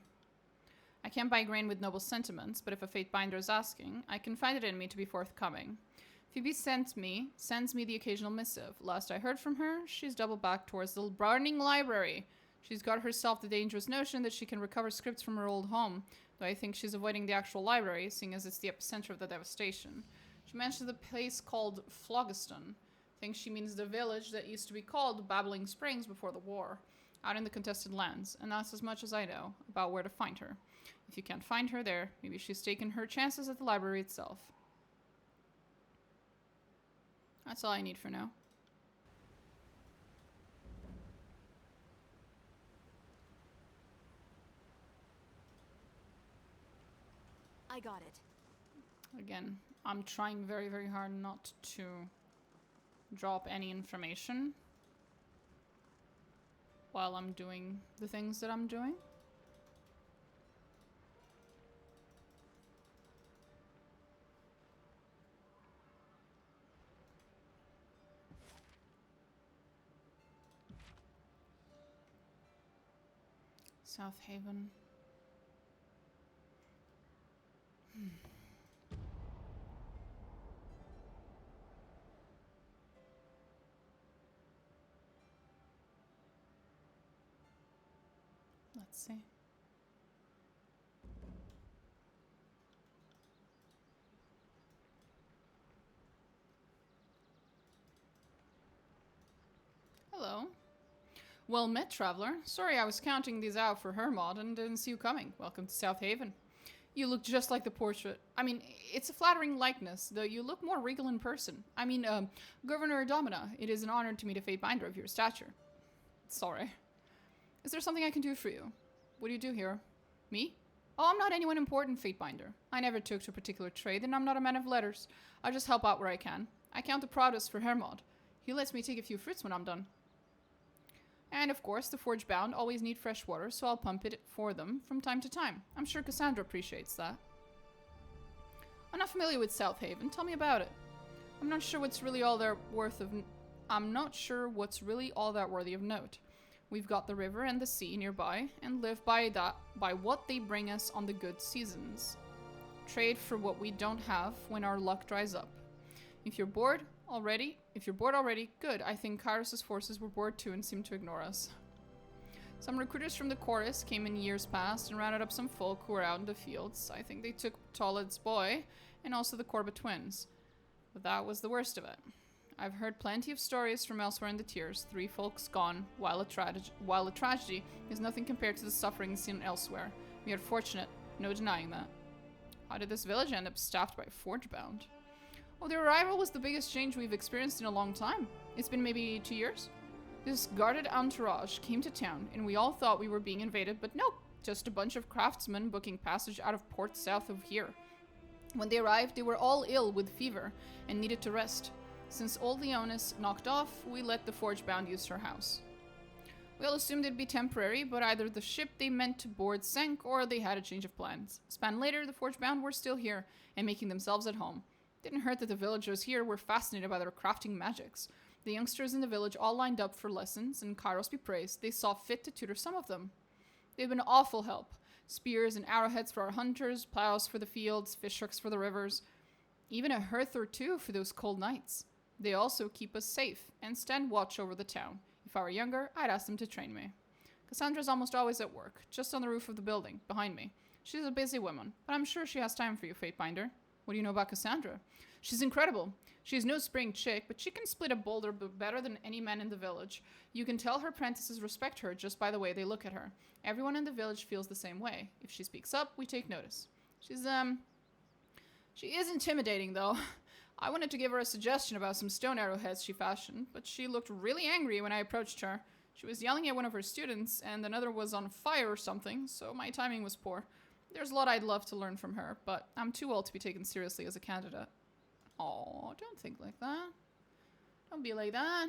I can't buy grain with noble sentiments, but if a fate binder is asking, I confide it in me to be forthcoming. Phoebe sends me the occasional missive. Last I heard from her, she's doubled back towards the burning library. She's got herself the dangerous notion that she can recover scripts from her old home, though I think she's avoiding the actual library, seeing as it's the epicenter of the devastation. She mentions the place called Phlogiston. Thinks she means the village that used to be called Babbling Springs before the war, out in the contested lands, and that's as much as I know about where to find her. If you can't find her there, maybe she's taken her chances at the library itself. That's all I need for now. I got it. Again, I'm trying very, very hard not to drop any information. while I'm doing the things that I'm doing. South Haven. Let's see. Hello. Well met, traveler. Sorry I was counting these out for her mod and didn't see you coming. Welcome to South Haven. You look just like the portrait. I mean, it's a flattering likeness, though you look more regal in person. I mean, Governor Domina, it is an honor to meet a fate binder of your stature. Sorry. Is there something I can do for you? What do you do here? Me? Oh, I'm not anyone important, fate binder. I never took to a particular trade, and I'm not a man of letters. I just help out where I can. I count the produce for Hermod. He lets me take a few fruits when I'm done. And of course, the forge bound always need fresh water, so I'll pump it for them from time to time. I'm sure Cassandra appreciates that. I'm not familiar with South Haven. Tell me about it. I'm not sure what's really all that worthy of note. We've got the river and the sea nearby, and live by what they bring us on the good seasons. Trade for what we don't have when our luck dries up. If you're bored already, good. I think Kyros' forces were bored too and seemed to ignore us. Some recruiters from the chorus came in years past and rounded up some folk who were out in the fields. I think they took Tolad's boy and also the Corbett twins. But that was the worst of it. I've heard plenty of stories from elsewhere in the tiers. 3 folks gone, while a tragedy is nothing compared to the suffering seen elsewhere. We are fortunate, no denying that. How did this village end up staffed by Forgebound? Oh, their arrival was the biggest change we've experienced in a long time. It's been maybe 2 years? This guarded entourage came to town, and we all thought we were being invaded, but nope. Just a bunch of craftsmen booking passage out of port south of here. When they arrived, they were all ill with fever and needed to rest. Since old Leonis knocked off, we let the Forgebound use her house. We all assumed it'd be temporary, but either the ship they meant to board sank, or they had a change of plans. A span later, the Forgebound were still here, and making themselves at home. Didn't hurt that the villagers here were fascinated by their crafting magics. The youngsters in the village all lined up for lessons, and Kyros be praised, they saw fit to tutor some of them. They've been awful help. Spears and arrowheads for our hunters, plows for the fields, fish hooks for the rivers. Even a hearth or two for those cold nights. They also keep us safe, and stand watch over the town. If I were younger, I'd ask them to train me. Cassandra's almost always at work, just on the roof of the building, behind me. She's a busy woman, but I'm sure she has time for you, Fatebinder. What do you know about Cassandra? She's incredible. She's no spring chick, but she can split a boulder better than any man in the village. You can tell her apprentices respect her just by the way they look at her. Everyone in the village feels the same way. If she speaks up, we take notice. She is intimidating, though. I wanted to give her a suggestion about some stone arrowheads she fashioned, but she looked really angry when I approached her. She was yelling at one of her students, and another was on fire or something, so my timing was poor. There's a lot I'd love to learn from her, but I'm too old to be taken seriously as a candidate. Aw, don't think like that. Don't be like that.